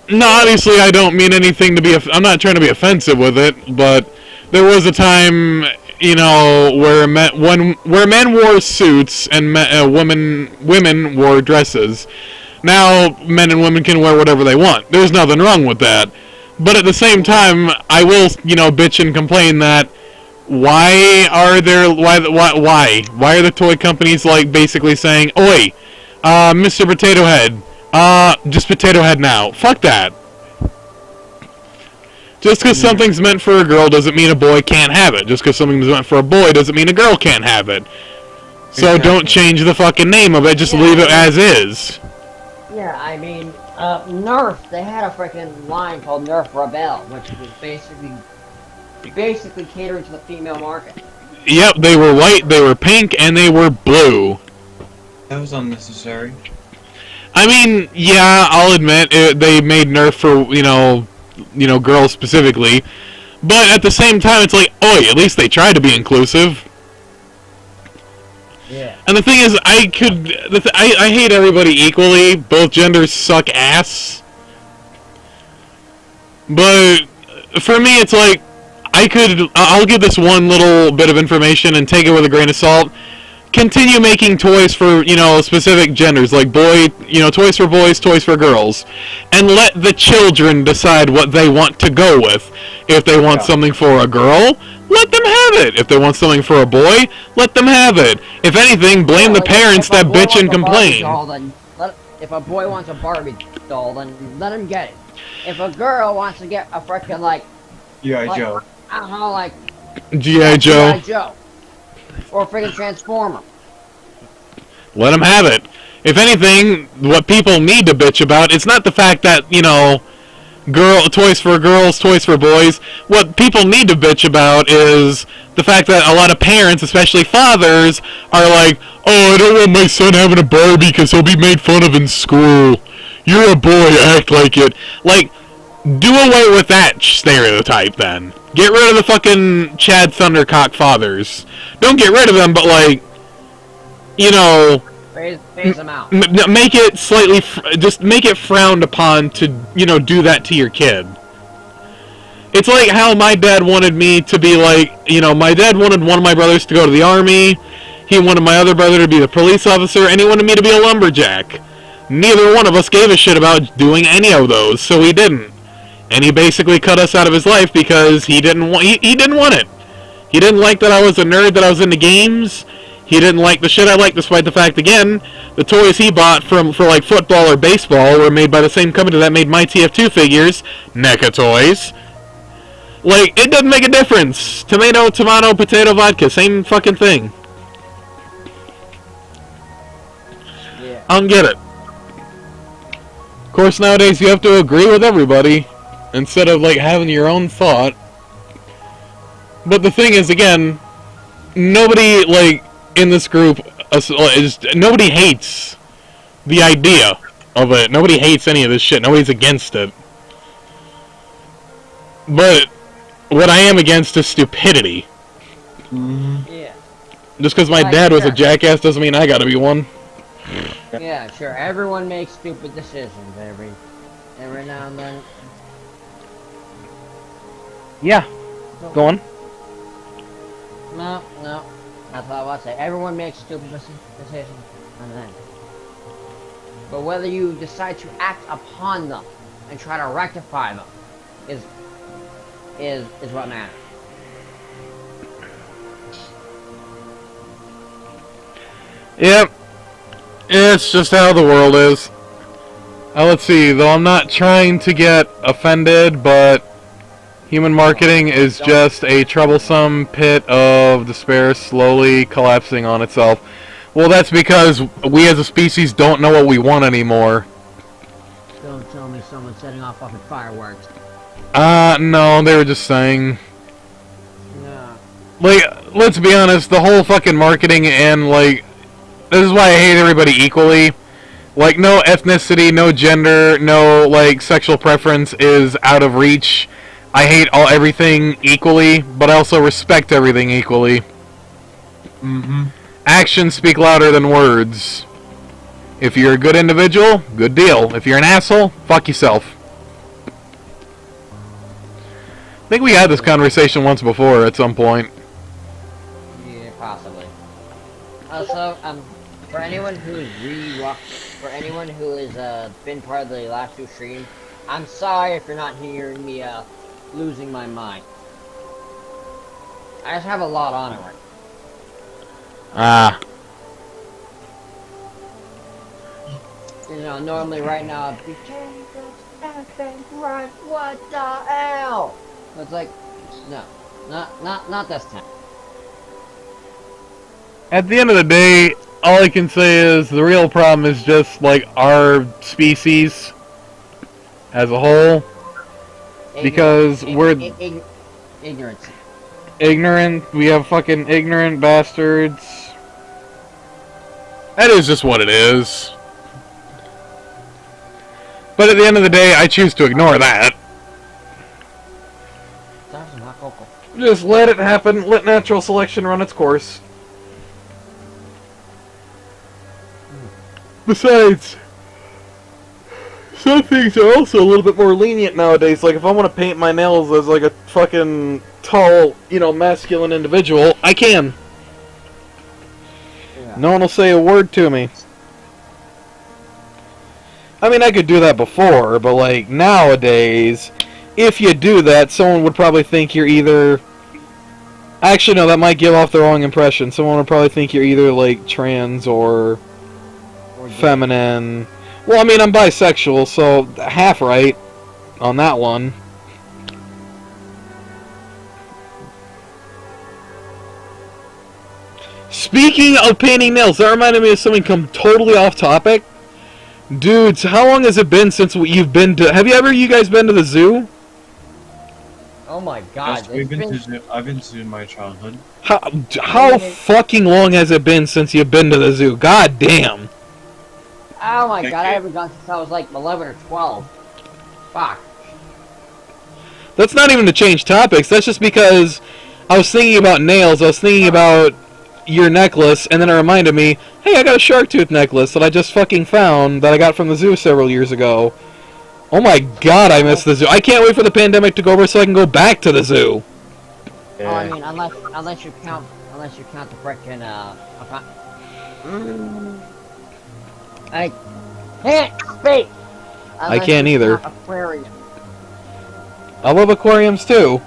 No, obviously I don't mean anything to be... I'm not trying to be offensive with it, but there was a time, you know, where men wore suits and women wore dresses. Now men and women can wear whatever they want. There's nothing wrong with that. But at the same time, I will, bitch and complain that why are the toy companies like basically saying, "Oi, Mr. Potato Head, just Potato Head now." Fuck that. Just because something's meant for a girl doesn't mean a boy can't have it. Just because something's meant for a boy doesn't mean a girl can't have it. So don't change the fucking name of it. Just leave it as is. Yeah, I mean, Nerf, they had a freaking line called Nerf Rebel, which was basically catering to the female market. Yep, they were white, they were pink, and they were blue. That was unnecessary. I mean, yeah, I'll admit they made Nerf for girls specifically, but at the same time, it's like, oi, at least they tried to be inclusive. Yeah. And the thing is, I hate everybody equally. Both genders suck ass. But for me, it's like I'll give this one little bit of information and take it with a grain of salt. Continue making toys for, specific genders, like toys for boys, toys for girls. And let the children decide what they want to go with. If they want something for a girl, let them have it. If they want something for a boy, let them have it. If anything, blame the parents that bitch and complain. If a boy wants a Barbie doll, then let him get it. If a girl wants to get a frickin' G.I. Joe. I don't know, G.I. Joe. G.I. Joe. Or a friggin' Transformer. Let them have it. If anything, what people need to bitch about, it's not the fact that, toys for girls, toys for boys. What people need to bitch about is the fact that a lot of parents, especially fathers, are like, "Oh, I don't want my son having a Barbie because he'll be made fun of in school. You're a boy, act like it." Like, do away with that stereotype then. Get rid of the fucking Chad Thundercock fathers. Don't get rid of them, but Phase them out. Make it slightly, just make it frowned upon to, do that to your kid. It's like how my dad wanted me to be like, my dad wanted one of my brothers to go to the army, he wanted my other brother to be the police officer, and he wanted me to be a lumberjack. Neither one of us gave a shit about doing any of those, so he didn't. And he basically cut us out of his life because he didn't want it. He didn't like that I was a nerd, that I was into games. He didn't like the shit I liked, despite the fact, again, the toys he bought for football or baseball were made by the same company that made my TF2 figures, NECA Toys. Like, it doesn't make a difference. Tomato, potato, vodka, same fucking thing. Yeah. I don't get it. Of course, nowadays you have to agree with everybody, instead of, having your own thought. But the thing is, again, nobody, in this group, nobody hates the idea of it. Nobody hates any of this shit. Nobody's against it. But what I am against is stupidity. Yeah. Just because my dad was a jackass doesn't mean I gotta be one. Yeah, sure. Everyone makes stupid decisions every now and then. Yeah. Go on. No. That's what I want to say. Everyone makes stupid decisions and then. But whether you decide to act upon them and try to rectify them is what matters. Yep. It's just how the world is. Let's see, though I'm not trying to get offended, but human marketing is just a troublesome pit of despair slowly collapsing on itself. Well, that's because we as a species don't know what we want anymore. Don't tell me someone's setting off fucking fireworks. No, they were just saying. No. Let's be honest, the whole fucking marketing and, this is why I hate everybody equally. No ethnicity, no gender, no, sexual preference is out of reach. I hate everything equally, but I also respect everything equally. Mm-hmm. Actions speak louder than words. If you're a good individual, good deal. If you're an asshole, fuck yourself. I think we had this conversation once before at some point. Yeah, possibly. Also, for anyone who's been part of the last two streams, I'm sorry if you're not hearing me, losing my mind. I just have a lot on it right now. Ah. You know, normally right now I'd be Jesus effing Christ, what the hell? It's like, no, not this time. At the end of the day, all I can say is the real problem is just like our species as a whole, because we're ignorance. ignorant. We have fucking ignorant bastards. That is just what it is. But at the end of the day, I choose to ignore that. Just let it happen. Let natural selection run its course. Besides, some things are also a little bit more lenient nowadays. Like, if I want to paint my nails as, like, a fucking tall, you know, masculine individual, I can. Yeah. No one will say a word to me. I mean, I could do that before, but, like, nowadays, if you do that, someone would probably think you're either... Actually, no, that might give off the wrong impression. Someone would probably think you're either, like, trans or feminine. Well, I mean, I'm bisexual, so half right on that one. Speaking of painting nails, that reminded me of something totally off topic. Dudes, how long has it been since you've been to... Have you guys been to the zoo? Oh my god. Yes, I've been to zoo in my childhood. How fucking long has it been since you've been to the zoo? God damn. Oh my god, I haven't gone since I was like 11 or 12. Fuck. That's not even to change topics, that's just because I was thinking about nails, I was thinking about your necklace, and then it reminded me, hey, I got a shark tooth necklace that I just fucking found that I got from the zoo several years ago. Oh my god, I miss the zoo. I can't wait for the pandemic to go over so I can go back to the zoo. Yeah. Oh, I mean, unless you count the frickin', I can't speak! I can't either. Aquarium. I love aquariums too.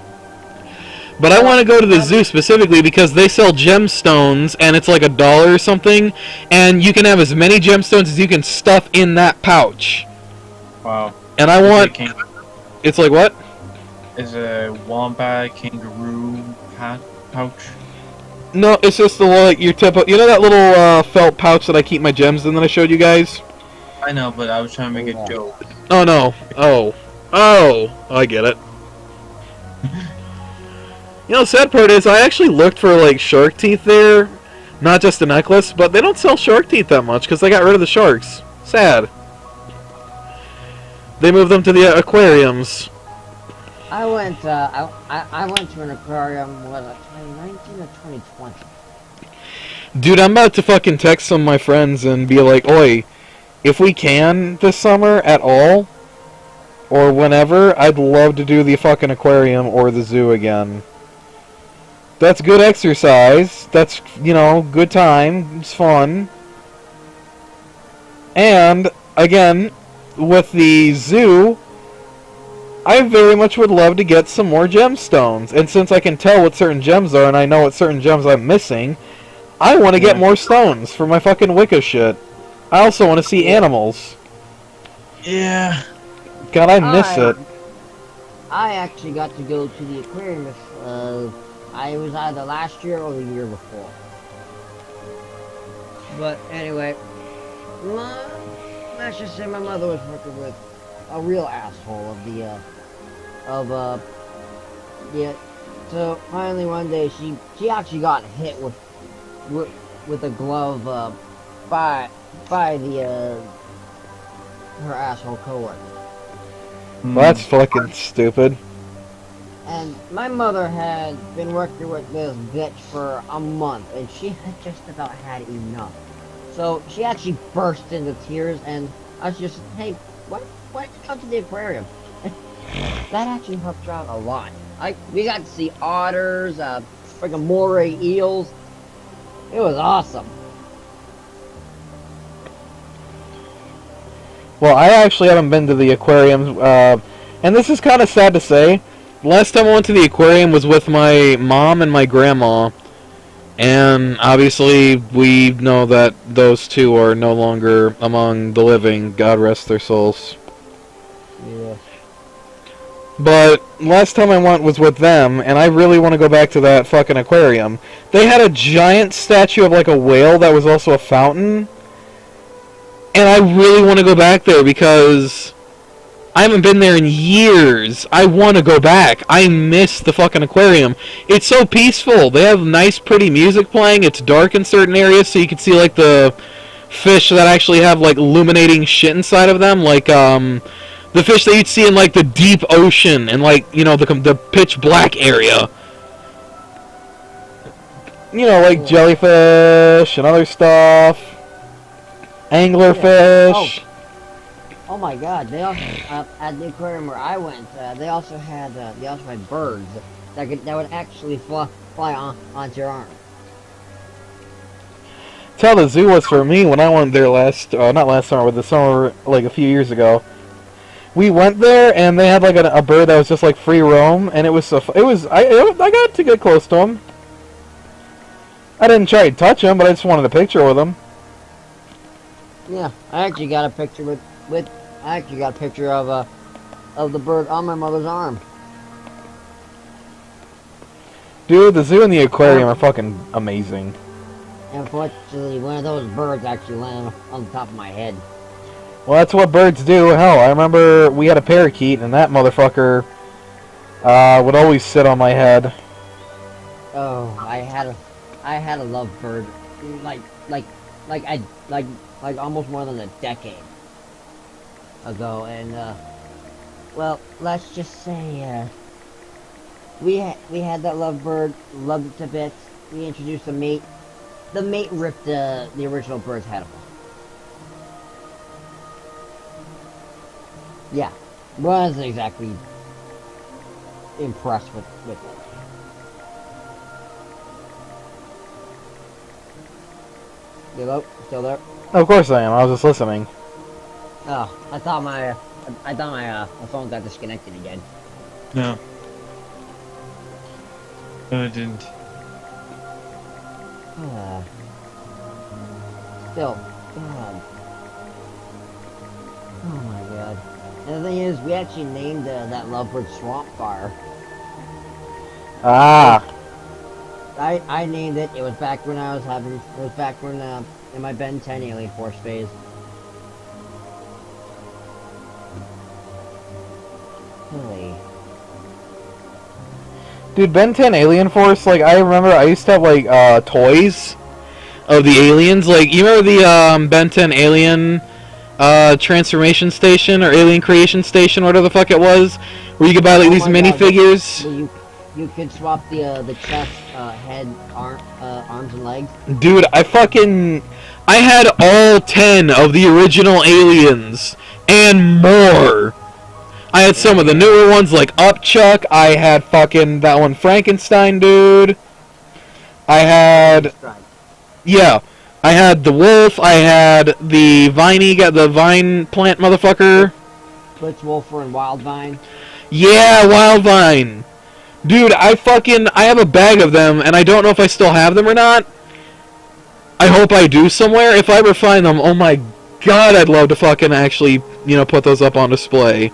But I want to go to the zoo specifically because they sell gemstones and it's like $1 or something, and you can have as many gemstones as you can stuff in that pouch. Wow. And I want... It's like what? Is a wombat kangaroo pouch? No, it's just the like your typical. You know that little felt pouch that I keep my gems in that I showed you guys? I know, but I was trying to make a joke. Oh no! Oh! I get it. You know, the sad part is I actually looked for like shark teeth there, not just a necklace, but they don't sell shark teeth that much because they got rid of the sharks. Sad. They moved them to the aquariums. I went to an aquarium, was it 2019 or 2020? Dude, I'm about to fucking text some of my friends and be like, oi, if we can this summer at all, or whenever, I'd love to do the fucking aquarium or the zoo again. That's good exercise. That's, you know, good time. It's fun. And, again, with the zoo... I very much would love to get some more gemstones, and since I can tell what certain gems are and I know what certain gems I'm missing, I want to get more stones for my fucking Wicca shit. I also want to see animals. Yeah. God, I miss it. I actually got to go to the aquarium I was either last year or the year before. But anyway, let's just say my mother was working with a real asshole yeah. So finally one day she actually got hit with a glove by her asshole coworker. Well, that's fucking stupid. And my mother had been working with this bitch for a month, and she had just about had enough. So she actually burst into tears, and I was just, hey, why did you come to the aquarium? That actually helped her out a lot. We got to see otters, freaking moray eels. It was awesome. Well, I actually haven't been to the aquariums, and this is kind of sad to say. Last time I went to the aquarium was with my mom and my grandma, and obviously we know that those two are no longer among the living. God rest their souls. Yeah. But last time I went was with them, and I really want to go back to that fucking aquarium. They had a giant statue of like a whale that was also a fountain. And I really want to go back there because I haven't been there in years. I want to go back. I miss the fucking aquarium. It's so peaceful. They have nice, pretty music playing. It's dark in certain areas, so you can see like the fish that actually have like illuminating shit inside of them, like the fish that you'd see in like the deep ocean and like, you know, the pitch black area. You know, like jellyfish and other stuff. Anglerfish. Oh my God! They also at the aquarium where I went, they also had birds that would actually fly onto your arm. That's how the zoo was for me when I went there not last summer, but the summer like a few years ago. We went there and they had like a bird that was just like free roam, and I got to get close to him. I didn't try to touch him, but I just wanted a picture with him. Yeah, I actually got a picture of the bird on my mother's arm. Dude, the zoo and the aquarium are fucking amazing. Unfortunately, one of those birds actually landed on the top of my head. Well, that's what birds do. Hell, I remember we had a parakeet, and that motherfucker would always sit on my head. Oh, I had a lovebird, like almost more than a decade ago, and well, let's just say we had that lovebird, loved it to bits. We introduced the mate. The mate ripped the original bird's head off. Yeah, wasn't exactly impressed with it. Hello, still there? Of course I am. I was just listening. Oh, I thought my phone got disconnected again. No. No, it didn't. Still, God. Oh my God. And the thing is, we actually named that lovebird Swamp Fire. Ah. I named it. It was back when in my Ben 10 Alien Force phase. Really? Dude, Ben 10 Alien Force, like, I remember I used to have, like, toys of the aliens. Like, you remember the, Ben 10 Alien, transformation station, or alien creation station, whatever the fuck it was? Where you could buy, like, these minifigures? You could swap the chest, head, arms and legs. Dude, I had all 10 of the original aliens, and more. I had some of the newer ones, like Upchuck. I had fucking that one Frankenstein dude. I had... Yeah. I had the wolf. I had the the vine plant motherfucker. Blitzwolfer and Wildvine. Yeah, Wildvine. Dude, I have a bag of them, and I don't know if I still have them or not. I hope I do somewhere. If I ever find them, oh my God, I'd love to fucking actually, you know, put those up on display.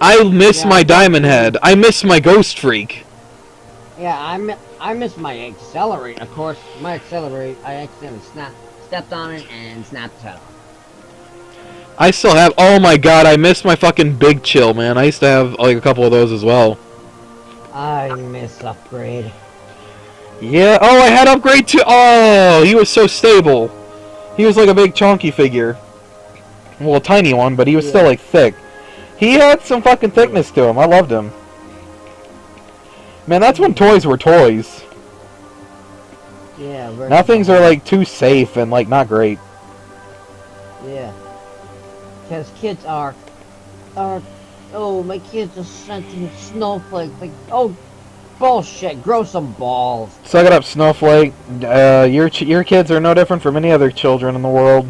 I miss my Diamond Head. I miss my Ghost Freak. Yeah, I miss my Accelerate. Of course, my Accelerate, I accidentally stepped on it and snapped its head off. I still have... Oh my God, I miss my fucking Big Chill, man. I used to have, like, a couple of those as well. I miss Upgrade. Yeah, oh, I had Upgrade too. Oh, he was so stable. He was like a big chunky figure. Well, a tiny one, but he was still, like, thick. He had some fucking thickness to him. I loved him. Man, that's when toys were toys. Yeah. Now things are, like, too safe and, like, not great. Yeah. Because kids are... Oh, my kids are scenting snowflakes. Like, oh, bullshit. Grow some balls. Suck it up, Snowflake. Your kids are no different from any other children in the world.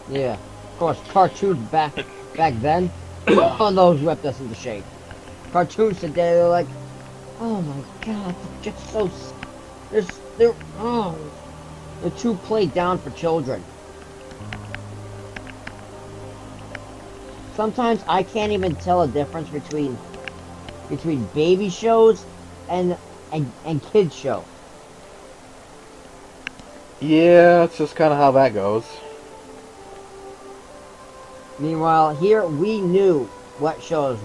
Yeah. course, cartoons back then, all those ripped us into shape. Cartoons today, they're like, oh my god, they're just so, they're too played down for children. Sometimes I can't even tell a difference between baby shows and kids shows. Yeah, that's just kind of how that goes. Meanwhile, here we knew what shows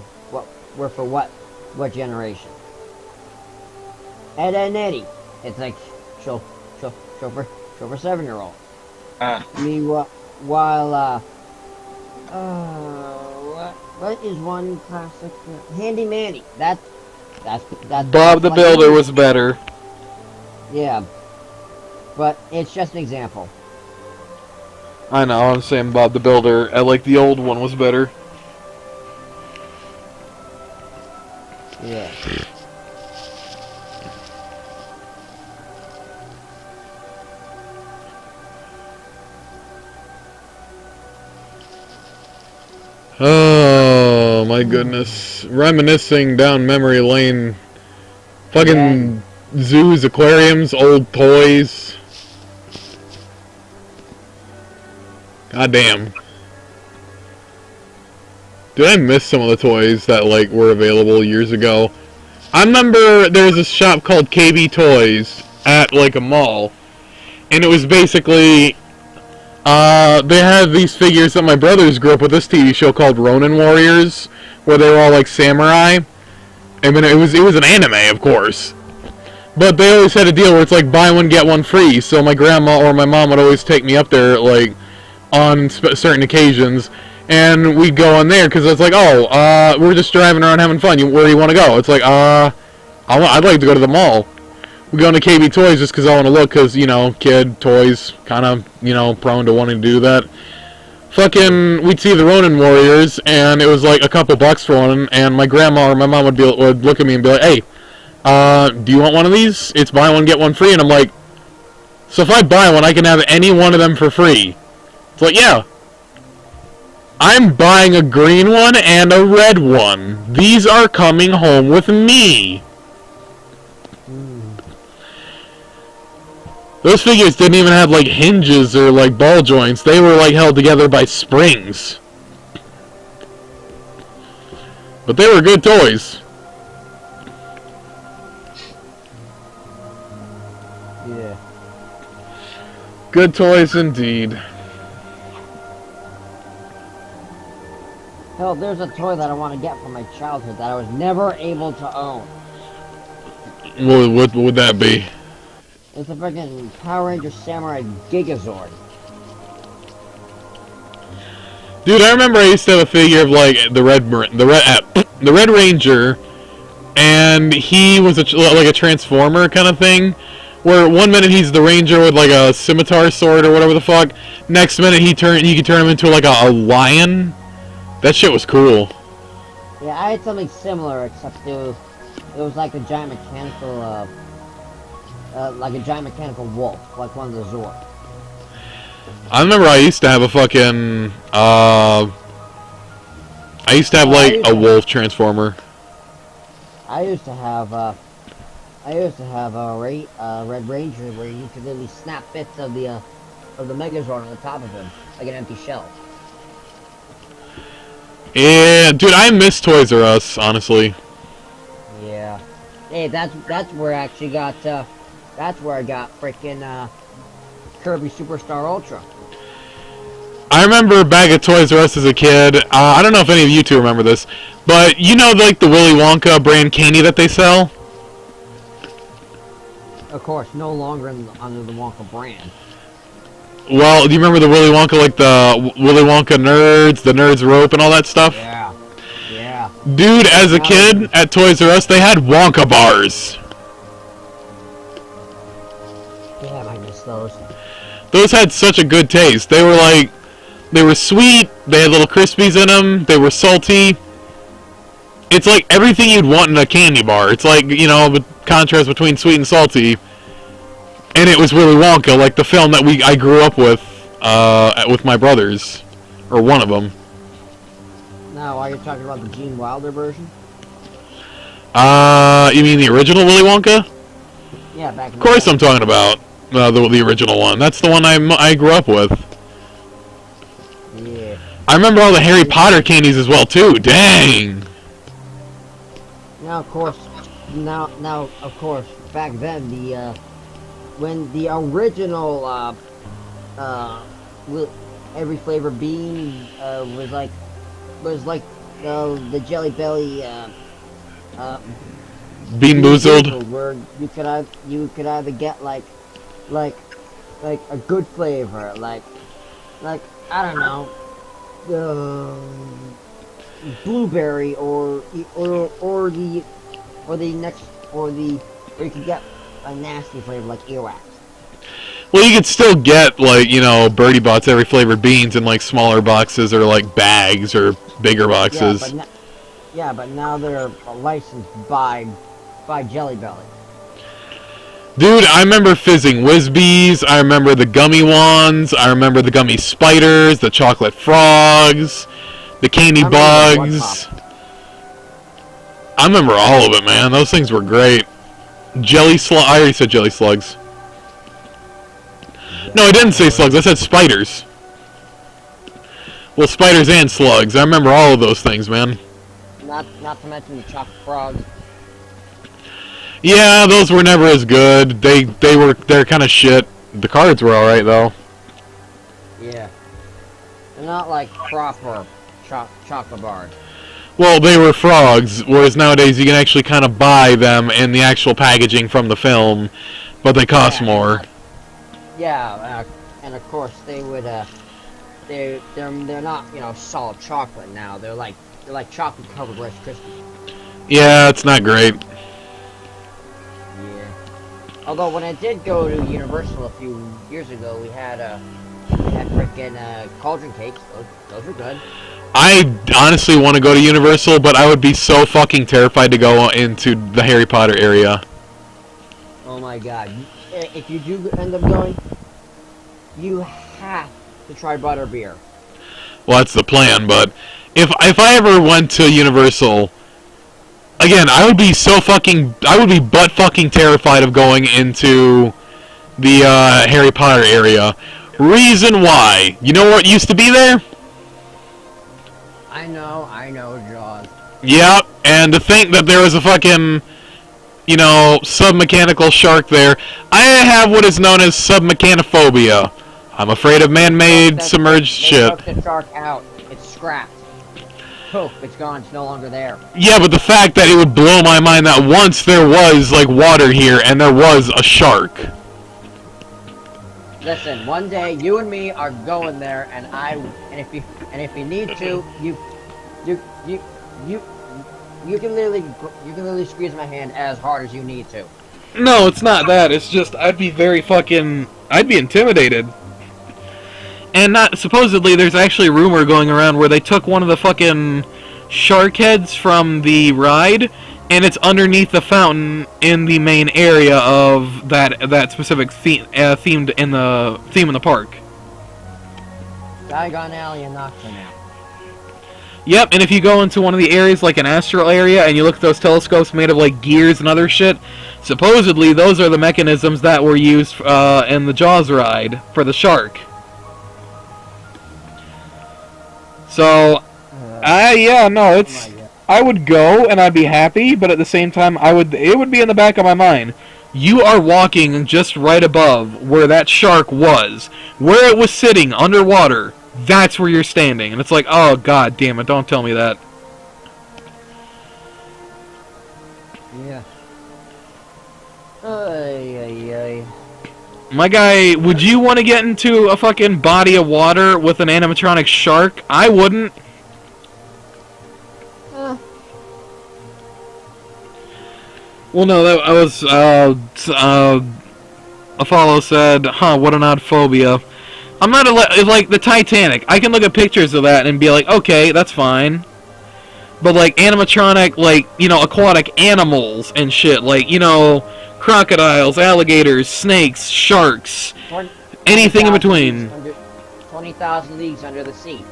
were for what generation. Ed and Eddie, it's like show for 7-year-old. Meanwhile, what is one classic? Handy Manny. That's Bob the Builder was better. Yeah, but it's just an example. I know, I'm saying Bob the Builder. I like the old one was better. Yeah. Oh my goodness. Reminiscing down memory lane. Fucking zoos, aquariums, old toys. God damn. Did I miss some of the toys that like were available years ago? I remember there was a shop called KB Toys at like a mall. And it was basically they had these figures that my brothers grew up with this TV show called Ronin Warriors, where they were all like samurai. I mean, it was an anime, of course. But they always had a deal where it's like buy one get one free. So my grandma or my mom would always take me up there like on certain occasions, and we'd go on there because it's like, oh, we're just driving around having fun. Where do you want to go? It's like, I'd like to go to the mall. We go into KB Toys just because I want to look, because, you know, kid toys, kind of, you know, prone to wanting to do that. Fucking, we'd see the Ronin Warriors, and it was like a couple bucks for one, and my grandma or my mom would look at me and be like, hey, do you want one of these? It's buy one, get one free, and I'm like, so if I buy one, I can have any one of them for free. It's like, yeah. I'm buying a green one and a red one. These are coming home with me. Those figures didn't even have like hinges or like ball joints. They were like held together by springs. But they were good toys. Yeah. Good toys indeed. Hell, there's a toy that I want to get from my childhood that I was never able to own. What would that be? It's a freaking Power Ranger Samurai Gigazord. Dude, I remember I used to have a figure of like the Red Ranger, and he was like a Transformer kind of thing, where one minute he's the Ranger with like a scimitar sword or whatever the fuck, next minute he could turn him into like a lion. That shit was cool. Yeah, I had something similar, except it was like a giant mechanical wolf, like one of the Zords. I remember I used to have a fucking like a wolf transformer. I used to have a Red Ranger where you could literally snap bits of the Megazord on the top of him, like an empty shell. Yeah, dude, I miss Toys R Us, honestly. Yeah. Hey, that's where I actually got that's where I got freaking Kirby Superstar Ultra. I remember a bag of Toys R Us as a kid. I don't know if any of you two remember this, but you know, like the Willy Wonka brand candy that they sell? Of course, no longer under the Wonka brand. Well, do you remember the Willy Wonka, like the Willy Wonka Nerds, the Nerds Rope, and all that stuff? Yeah. Yeah. Dude, as a kid at Toys R Us, they had Wonka bars. Damn, I miss those. Those had such a good taste. They were sweet, they had little Crispies in them, they were salty. It's like everything you'd want in a candy bar. It's like, you know, the contrast between sweet and salty. And it was Willy Wonka, like the film that I grew up with my brothers. Or one of them. Now, are you talking about the Gene Wilder version? You mean the original Willy Wonka? Yeah, back in Of course I'm talking about the original one. That's the one I grew up with. Yeah. I remember all the Harry Potter candies as well, too. Dang! Now, of course, back then, when the original, every flavor bean, was like the Jelly Belly, Bean Boozled. where you could either get like a good flavor, like I don't know, blueberry or you could get a nasty flavor like earwax. Well, you could still get, like, you know, Birdie Bots every flavored beans in, like, smaller boxes or, like, bags or bigger boxes. But now they're licensed by Jelly Belly. Dude, I remember Fizzing Whizbees, I remember the gummy ones, I remember the gummy spiders, the chocolate frogs, the candy bugs. I remember all of it, man. Those things were great. I already said jelly slugs. No, I didn't say slugs, I said spiders. Well, spiders and slugs. I remember all of those things, man. Not to mention the chocolate frogs. Yeah, those were never as good. They're kind of shit. The cards were alright, though. Yeah. They're not like proper chocolate bars. Well, they were frogs, whereas nowadays you can actually kind of buy them in the actual packaging from the film, but they cost more. Yeah, and of course they would. They're not, you know, solid chocolate now. They're like chocolate covered Rice Krispies. Yeah, it's not great. Yeah. Although when I did go to Universal a few years ago, we had frickin' cauldron cakes. Those were good. I honestly want to go to Universal, but I would be so fucking terrified to go into the Harry Potter area. Oh my god. If you do end up going, you have to try butterbeer. Well, that's the plan, but if I ever went to Universal, again, I would be butt fucking terrified of going into the Harry Potter area. Reason why? You know what used to be there? I know, Jaws. Yep, and to think that there was a fucking, you know, submechanical shark there. I have what is known as submechanophobia. I'm afraid of man-made submerged shit. They took the shark out. It's scrapped. Poof, it's gone. It's no longer there. Yeah, but the fact that it would blow my mind that once there was, like, water here and there was a shark. Listen, one day you and me are going there, and if you need to, you can literally squeeze my hand as hard as you need to. No, it's not that. It's just I'd be intimidated. And supposedly there's actually a rumor going around where they took one of the fucking shark heads from the ride, and it's underneath the fountain in the main area of that specific themed in the park. Diagon Alley and Knoxville now. Yep, and if you go into one of the areas like an astral area and you look at those telescopes made of like gears and other shit, supposedly those are the mechanisms that were used in the Jaws ride for the shark. So, I would go and I'd be happy, but at the same time it would be in the back of my mind. You are walking just right above where that shark was, where it was sitting underwater. That's where you're standing, and it's like, oh god damn it, don't tell me that. Yeah. Ay. My guy, would you want to get into a fucking body of water with an animatronic shark? I wouldn't. Well, no, I was, a follow said, huh, what an odd phobia. I'm not like the Titanic. I can look at pictures of that and be like, okay, that's fine. But like animatronic, like, you know, aquatic animals and shit, like, you know, crocodiles, alligators, snakes, sharks, anything in between. 20,000 leagues under the sea.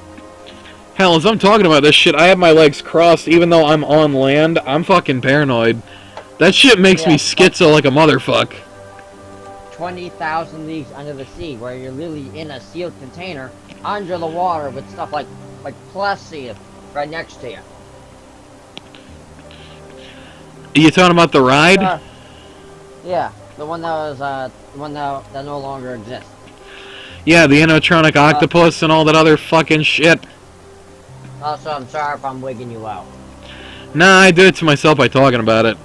Hell, as I'm talking about this shit, I have my legs crossed even though I'm on land. I'm fucking paranoid. That shit makes me Yeah, schizo like a motherfucker. 20,000 leagues under the sea, where you're literally in a sealed container under the water with stuff like plastic right next to you. Are you talking about the ride? Yeah, the one that was the one that no longer exists. Yeah, the animatronic octopus and all that other fucking shit. Also, I'm sorry if I'm wigging you out. Nah, I did it to myself by talking about it.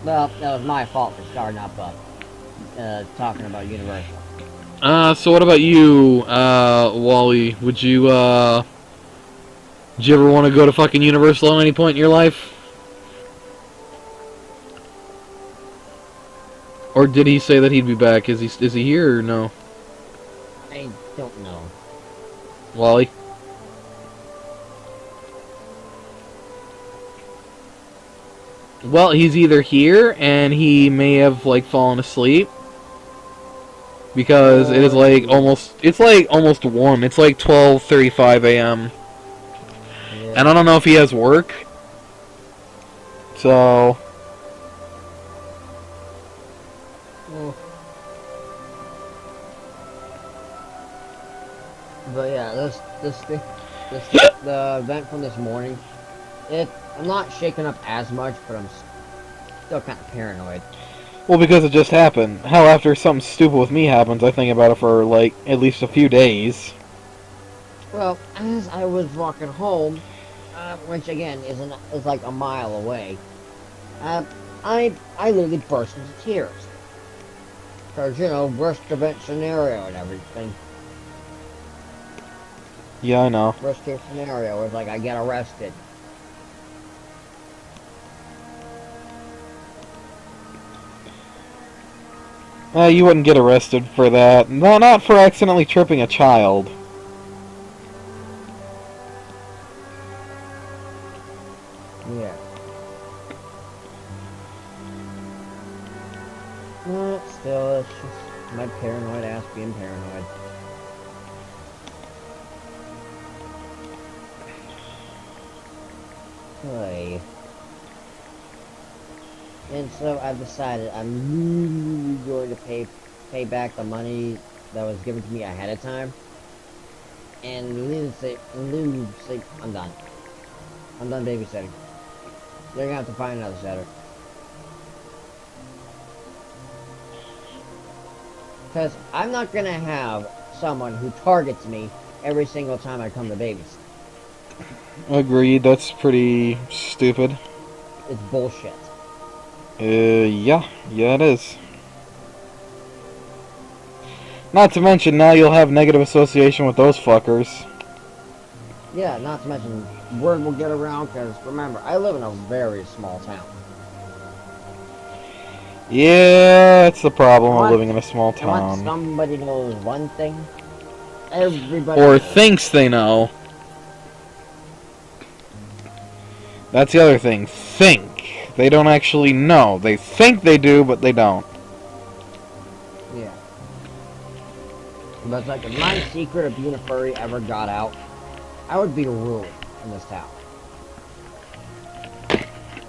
Well, that was my fault for starting up talking about Universal. So what about you, Wally? Would you, did you ever want to go to fucking Universal at any point in your life? Or did he say that he'd be back? Is he here or no? I don't know. Wally? Well, he's either here and he may have like fallen asleep because it is like almost warm. It's like 12:35 a.m. Yeah. and I don't know if he has work. So But yeah, the event from this morning, I'm not shaken up as much, but I'm still kind of paranoid. well, because it just happened. Hell, after something stupid with me happens, I think about it for like at least a few days. Well, as I was walking home, which again is like a mile away, I literally burst into tears. Cause worst event scenario and everything. Yeah, I know. Worst case scenario is like I get arrested. You wouldn't get arrested for that. No, not for accidentally tripping a child. Yeah. But still, it's just my paranoid ass being paranoid. Klei. And so I've decided I'm really going to pay back the money that was given to me ahead of time. And say, I'm done. I'm done babysitting. They're gonna have to find another setter. Because I'm not gonna have someone who targets me every single time I come to babysit. Agreed, that's pretty stupid. It's bullshit. Yeah it is. Not to mention, now you'll have negative association with those fuckers. Yeah, not to mention, word will get around, because remember, I live in a very small town. Yeah, that's the problem of Once- living in a small And once town. somebody knows one thing, everybody Or knows. thinks they know. That's the other thing. Think. They don't actually know. They think they do, but they don't. Yeah. But it's like, if my secret of being a furry ever got out, I would be ruined in this town.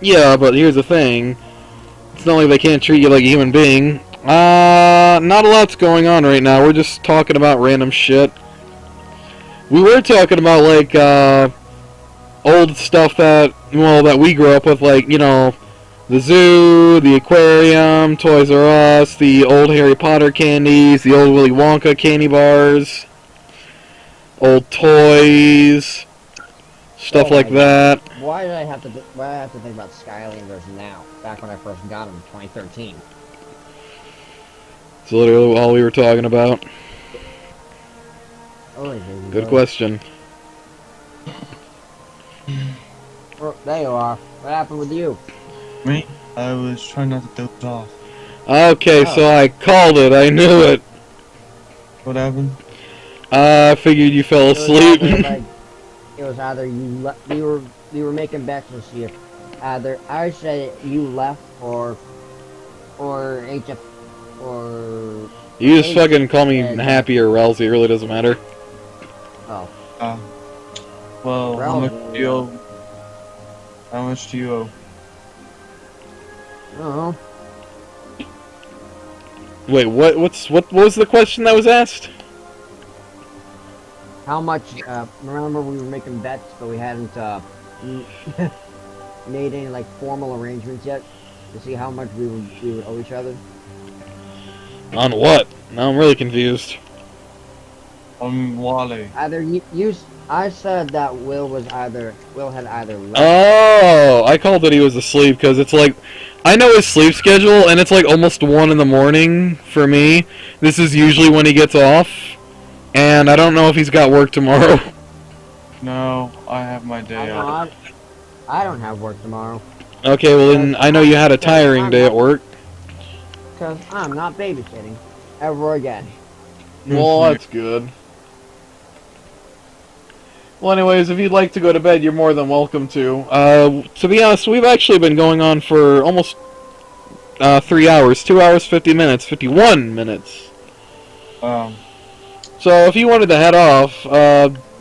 Yeah, but here's the thing. It's not like they can't treat you like a human being. Not a lot's going on right now. We're just talking about random shit. We were talking about, like, old stuff that we grew up with, like, the zoo, the aquarium, Toys R Us, the old Harry Potter candies, the old Willy Wonka candy bars, old toys, stuff Oh my like that. Why did I have to think about Skylanders now? Back when I first got them in 2013. It's literally all we were talking about. Oh, Good question. Oh, there you are. What happened with you? Me? I was trying not to doze off. Okay, Oh. so I called it. I knew it. What happened? I figured you fell asleep. It was either you we were making bets to see if either I said you left or HF Or... You just fucking call me And- Happy or Ralsy, it really doesn't matter. Oh. Well, how Ralph, much do you owe? How much do you owe? I don't know. Wait, what was the question that was asked? How much, remember we were making bets, but we hadn't, made any, like, formal arrangements yet to see how much we would owe each other? On what? Now I'm really confused. Wally. Either I said that Will had either left. Oh, I called it he was asleep because it's like, I know his sleep schedule and it's like almost 1 in the morning for me. This is usually when he gets off, and I don't know if he's got work tomorrow. No, I have my day off. I don't have work tomorrow. Okay, well then I know you had a tiring day at work. Because I'm not babysitting. Ever again. Well, that's good. Well, anyways, if you'd like to go to bed, you're more than welcome to. To be honest, we've actually been going on for almost 3 hours. 2 hours, 50 minutes, 51 minutes. So if you wanted to head off,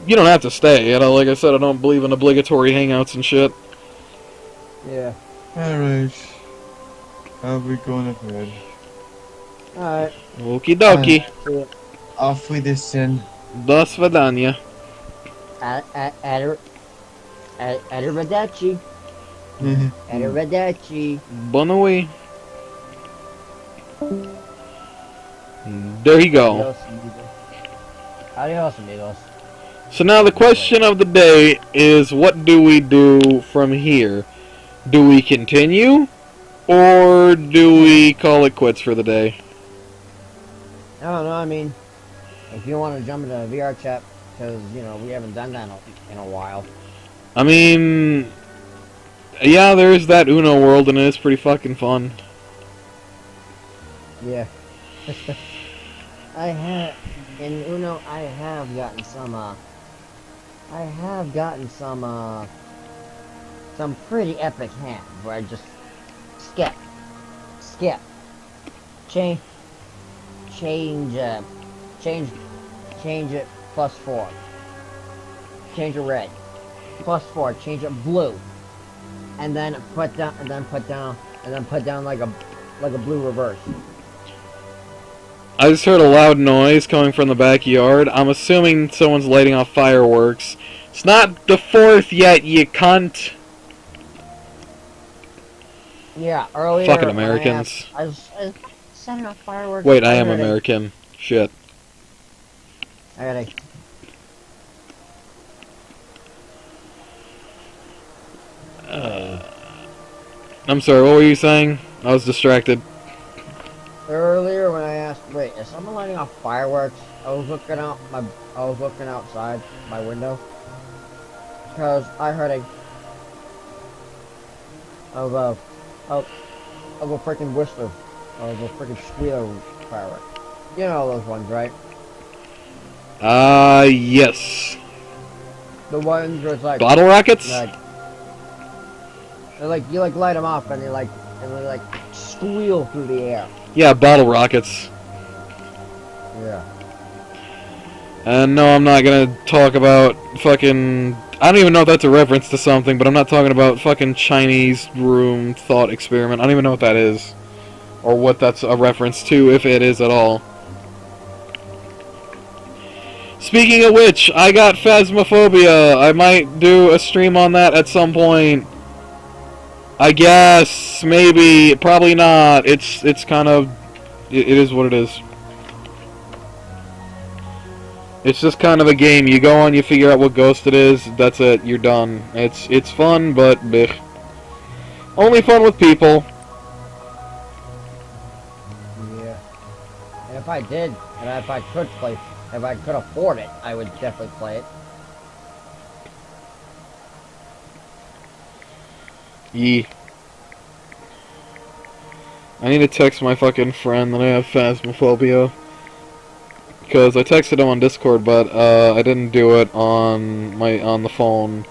you don't have to stay. You know, like I said, I don't believe in obligatory hangouts and shit. Yeah. Alright. I'll be going to bed. Alright. Okie dokie. Off with this sin. До свидания. Arrivederci. Arrivederci. Bon away. There you go. Adios, amigos. Adios, amigos. So now the question of the day is, what do we do from here? Do we continue, or do we call it quits for the day? I don't know, I mean, if you want to jump into VR chat, because, you know, we haven't done that in a while. I mean, yeah, there is that Uno world, and it is pretty fucking fun. Yeah. In Uno, I have gotten some pretty epic hands where I just skip, change it +4, change it red, +4, change it blue, and then put down like a blue reverse. I just heard a loud noise coming from the backyard. I'm assuming someone's lighting off fireworks. It's not the 4th yet, you cunt. Yeah, earlier. Fucking Americans. I was setting off fireworks. Wait, I am American. Shit. I gotta. I'm sorry, what were you saying? I was distracted. Earlier, when I asked, wait, is someone lighting off fireworks? I was looking outside my window because I heard of a freaking whistle, of a freaking squealer firework. You know those ones, right? Yes. The ones where it's like Bottle rockets? they're like you light them off and they squeal through the air. Yeah, bottle rockets. Yeah. And no, I'm not gonna talk about fucking... I don't even know if that's a reference to something, but I'm not talking about fucking Chinese room thought experiment. I don't even know what that is. Or what that's a reference to, if it is at all. Speaking of which, I got Phasmophobia. I might do a stream on that at some point. I guess, maybe, probably not. It's kind of... It is what it is. It's just kind of a game. You go on, you figure out what ghost it is, that's it, you're done. It's fun, but bleh. Only fun with people. Yeah. And if I did, and if I could play, if I could afford it, I would definitely play it. Yee. I need to text my fucking friend that I have Phasmophobia. Because I texted him on Discord, but I didn't do it on the phone.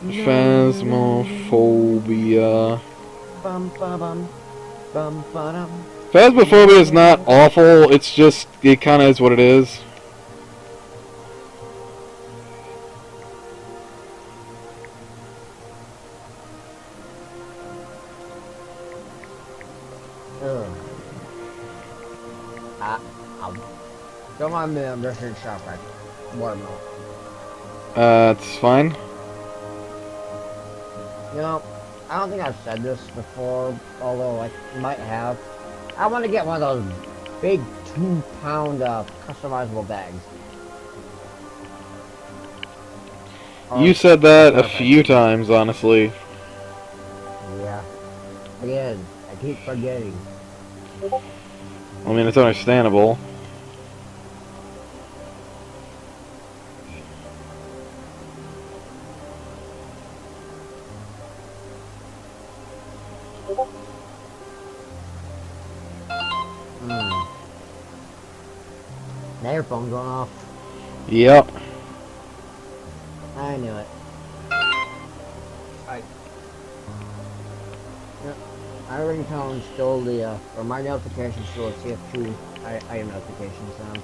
Phasmophobia. Bum ba bum. Bum ba dum. Phasmophobia is not awful, it's just, it kinda is what it is. Ugh. Don't mind me, I'm just in shock right watermelon. It's fine. You know, I don't think I've said this before, although I might have. I want to get one of those big 2-pound customizable bags. You said that a few times, honestly. Yeah. Again, I keep forgetting. I mean, it's understandable. Now your phone's going off. Yep. I knew it. My ringtone stole the, or my notification stole a CF2 item notification sound.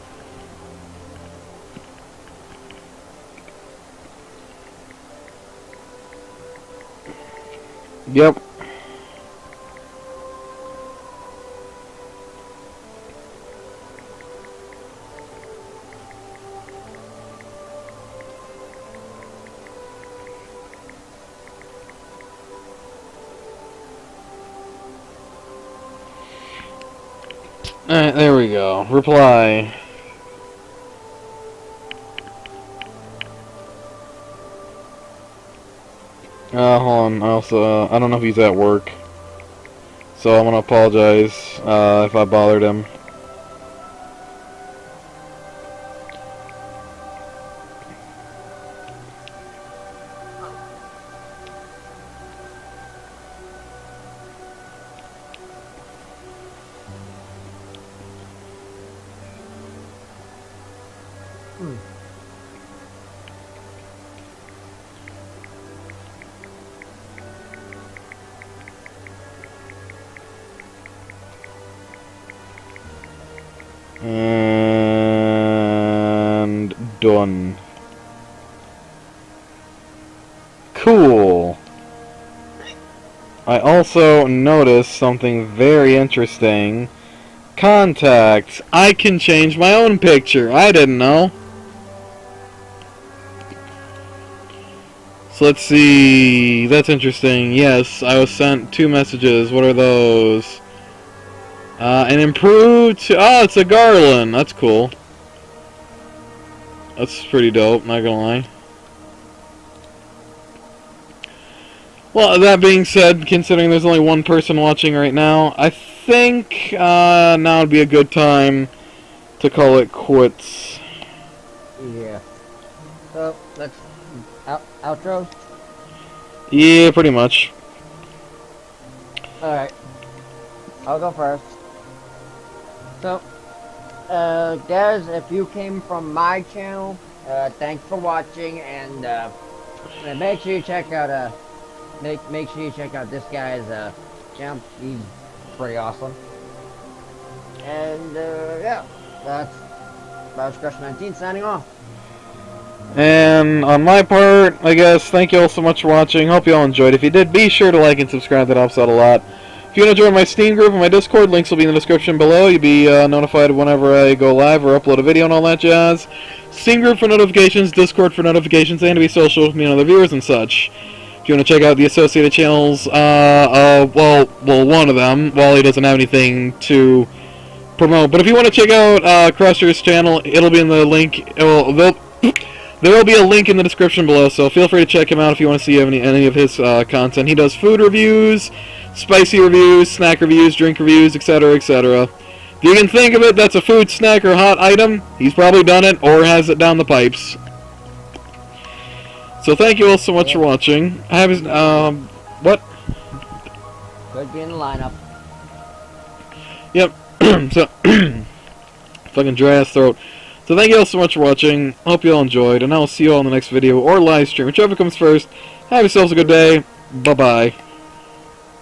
Yep. Alright, there we go. Reply. Hold on. I don't know if he's at work. So I'm gonna apologize, if I bothered him. And done. Cool. I also noticed something very interesting. Contacts. I can change my own picture. I didn't know. So let's see. That's interesting. Yes, I was sent 2 messages. What are those? An improved... Oh, it's a garland. That's cool. That's pretty dope, not gonna lie. Well, that being said, considering there's only 1 person watching right now, I think now would be a good time to call it quits. Yeah. So, let's... outro? Yeah, pretty much. Alright. I'll go first. So, guys, if you came from my channel, thanks for watching, and make sure you check out make sure you check out this guy's channel. He's pretty awesome. And yeah, that's Crush19 signing off. And on my part, I guess, thank you all so much for watching. Hope you all enjoyed. If you did, be sure to like and subscribe. That helps out a lot. If you want to join my Steam group and my Discord, links will be in the description below. You'll be notified whenever I go live or upload a video and all that jazz. Steam group for notifications, Discord for notifications, and to be social with me and other viewers and such. If you want to check out the associated channels, well, one of them, Wally doesn't have anything to promote. But if you want to check out Crusher's channel, it'll be in the link. There will be a link in the description below, so feel free to check him out if you want to see any of his content. He does food reviews, spicy reviews, snack reviews, drink reviews, etc., etc. If you can think of it, that's a food, snack, or hot item, he's probably done it or has it down the pipes. So thank you all so much for watching. I have his, what? Could be in the lineup. Yep. So, fucking dry ass throat. So thank you all so much for watching. Hope you all enjoyed, and I will see you all in the next video or live stream, whichever comes first. Have yourselves a good day. Bye-bye.